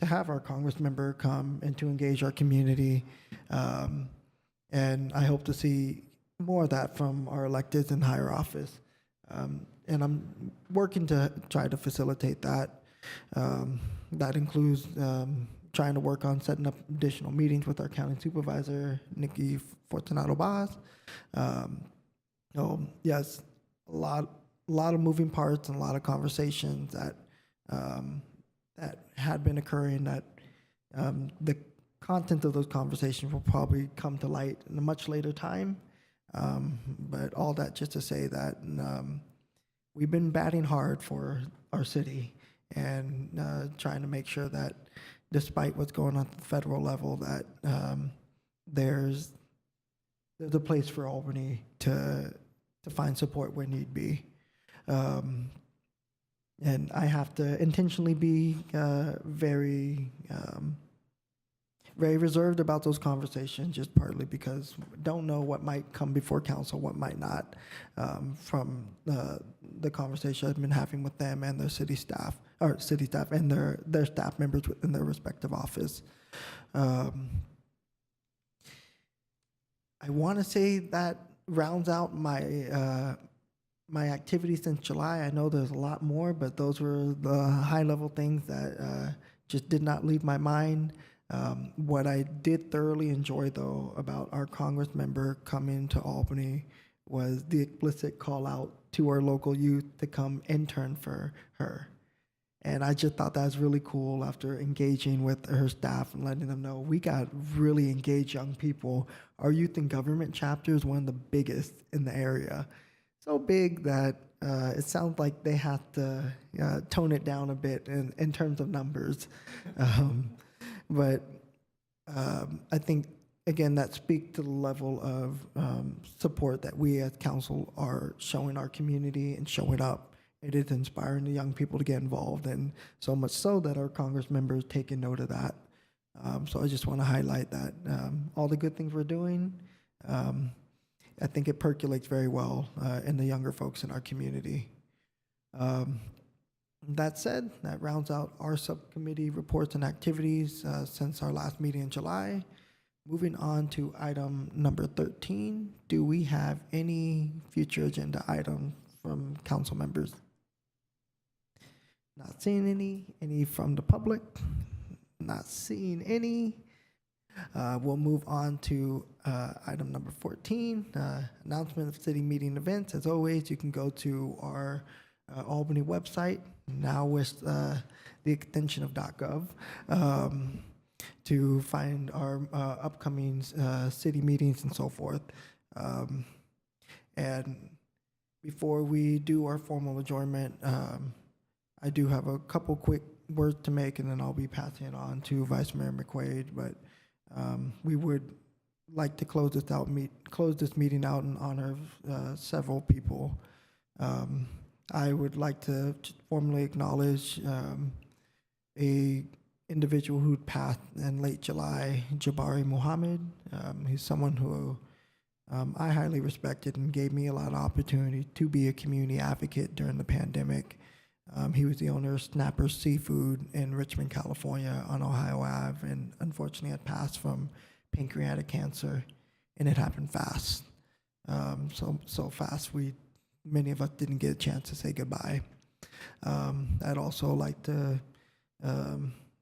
have our Congressmember come and to engage our community. And I hope to see more of that from our electeds in higher office. And I'm working to try to facilitate that. That includes trying to work on setting up additional meetings with our county supervisor, Nikki Fortunato-Baz. So yes, a lot of moving parts and a lot of conversations that had been occurring that the content of those conversations will probably come to light in a much later time. But all that just to say that we've been batting hard for our city and trying to make sure that despite what's going on at the federal level, that there's a place for Albany to find support where need be. And I have to intentionally be very very reserved about those conversations, just partly because don't know what might come before council, what might not, from the conversation I've been having with them and their city staff and their staff members within their respective office. I want to say that rounds out my my activities since July. I know there's a lot more, but those were the high-level things that just did not leave my mind. What I did thoroughly enjoy, though, about our Congress member coming to Albany was the explicit call out to our local youth to come intern for her. And I just thought that was really cool after engaging with her staff and letting them know we got really engaged young people. Our youth in government chapter is one of the biggest in the area. So big that it sounds like they have to tone it down a bit in terms of numbers. But I think, again, that speaks to the level of support that we as council are showing our community and showing up. It is inspiring the young people to get involved, and so much so that our Congress members taking note of that. So I just want to highlight that all the good things we're doing, I think it percolates very well in the younger folks in our community. That said, that rounds out our subcommittee reports and activities since our last meeting in July. Moving on to item number 13, do we have any future agenda items from council members? Not seeing any from the public, not seeing any. We'll move on to item number 14, announcement of city meeting events. As always, you can go to our Albany website, now with the extension of .gov, to find our upcoming city meetings and so forth. And before we do our formal adjournment, I do have a couple quick words to make, and then I'll be passing it on to Vice Mayor McQuaid. But we would like to close this meeting out in honor of several people. I would like to formally acknowledge a individual who passed in late July, Jabari Muhammad. He's someone who I highly respected and gave me a lot of opportunity to be a community advocate during the pandemic. He was the owner of Snapper's Seafood in Richmond, California on Ohio Ave, and unfortunately had passed from pancreatic cancer, and it happened fast. So fast many of us didn't get a chance to say goodbye. I'd also like to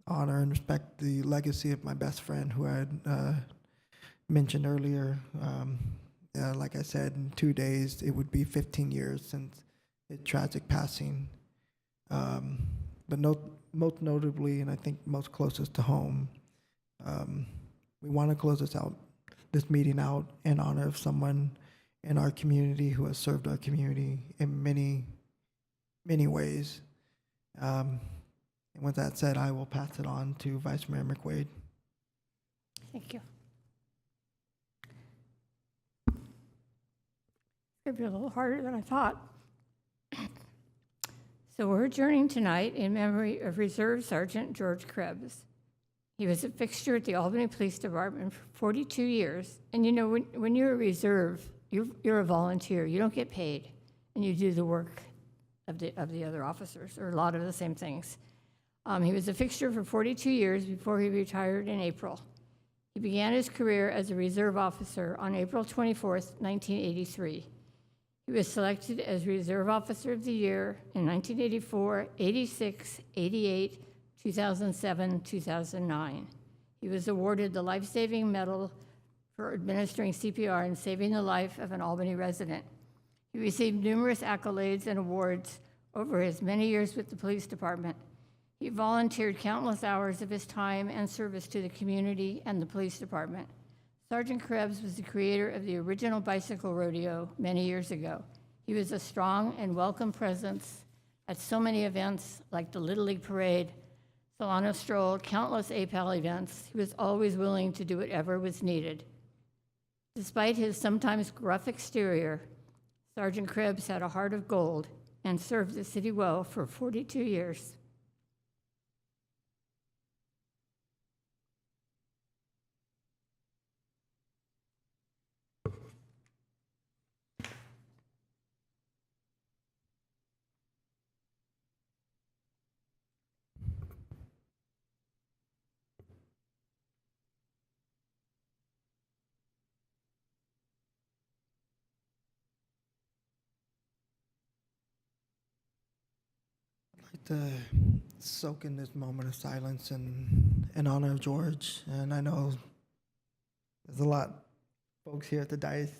honor and respect the legacy of my best friend who I had mentioned earlier. Like I said, in 2 days, it would be 15 years since his tragic passing. But most notably, and I think most closest to home, we want to close this meeting out in honor of someone in our community who has served our community in many, many ways. And with that said, I will pass it on to Vice Mayor McQuaid. Thank you. It's going to be a little harder than I thought. So we're adjourning tonight in memory of Reserve Sergeant George Krebs. He was a fixture at the Albany Police Department for 42 years. And you know, when you're a reserve, you're a volunteer. You don't get paid, and you do the work of the other officers, or a lot of the same things. He was a fixture for 42 years before he retired in April. He began his career as a reserve officer on April 24th, 1983. He was selected as Reserve Officer of the Year in 1984, 86, 88, 2007, 2009. He was awarded the Life-Saving Medal for administering CPR and saving the life of an Albany resident. He received numerous accolades and awards over his many years with the police department. He volunteered countless hours of his time and service to the community and the police department. Sergeant Krebs was the creator of the original bicycle rodeo many years ago. He was a strong and welcome presence at so many events like the Little League Parade, Solano Stroll, countless APAL events. He was always willing to do whatever was needed. Despite his sometimes gruff exterior, Sergeant Krebs had a heart of gold and served the city well for 42 years. to soak in this moment of silence in honor of George. And I know there's a lot of folks here at the dais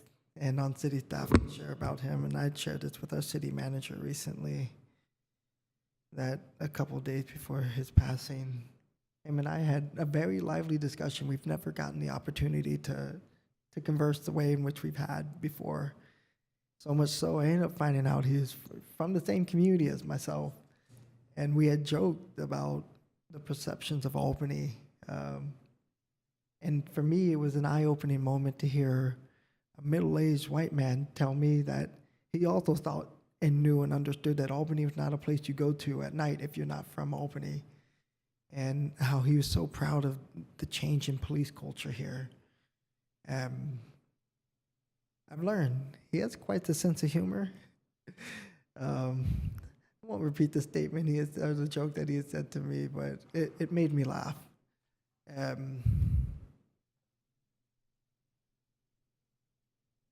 and on city staff can share about him. And I'd shared this with our city manager recently, that a couple of days before his passing, him and I had a very lively discussion. We've never gotten the opportunity to converse the way in which we've had before. So much so, I ended up finding out he was from the same community as myself. And we had joked about the perceptions of Albany. And for me, it was an eye-opening moment to hear a middle-aged white man tell me that he also thought and knew and understood that Albany was not a place you go to at night if you're not from Albany. And how he was so proud of the change in police culture here. I've learned he has quite the sense of humor. I won't repeat the statement. There was a joke that he had said to me, but it made me laugh.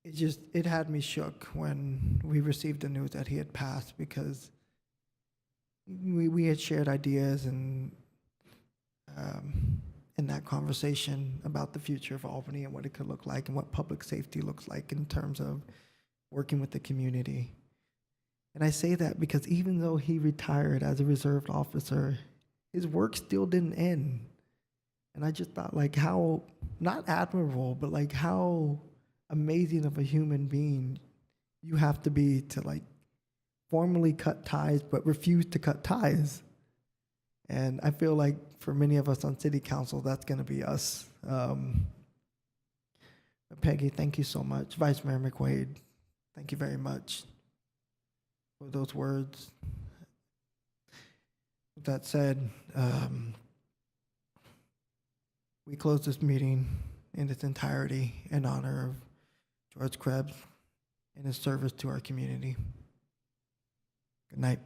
It had me shook when we received the news that he had passed, because we had shared ideas and in that conversation about the future of Albany and what it could look like and what public safety looks like in terms of working with the community. And I say that because even though he retired as a reserved officer, his work still didn't end. And I just thought, like, how, not admirable, but like how amazing of a human being you have to be to like formally cut ties but refuse to cut ties. And I feel like for many of us on city council, that's going to be us. Peggy, thank you so much. Vice Mayor McQuaid, thank you very much for those words. With that said, we close this meeting in its entirety in honor of George Krebs and his service to our community. Good night.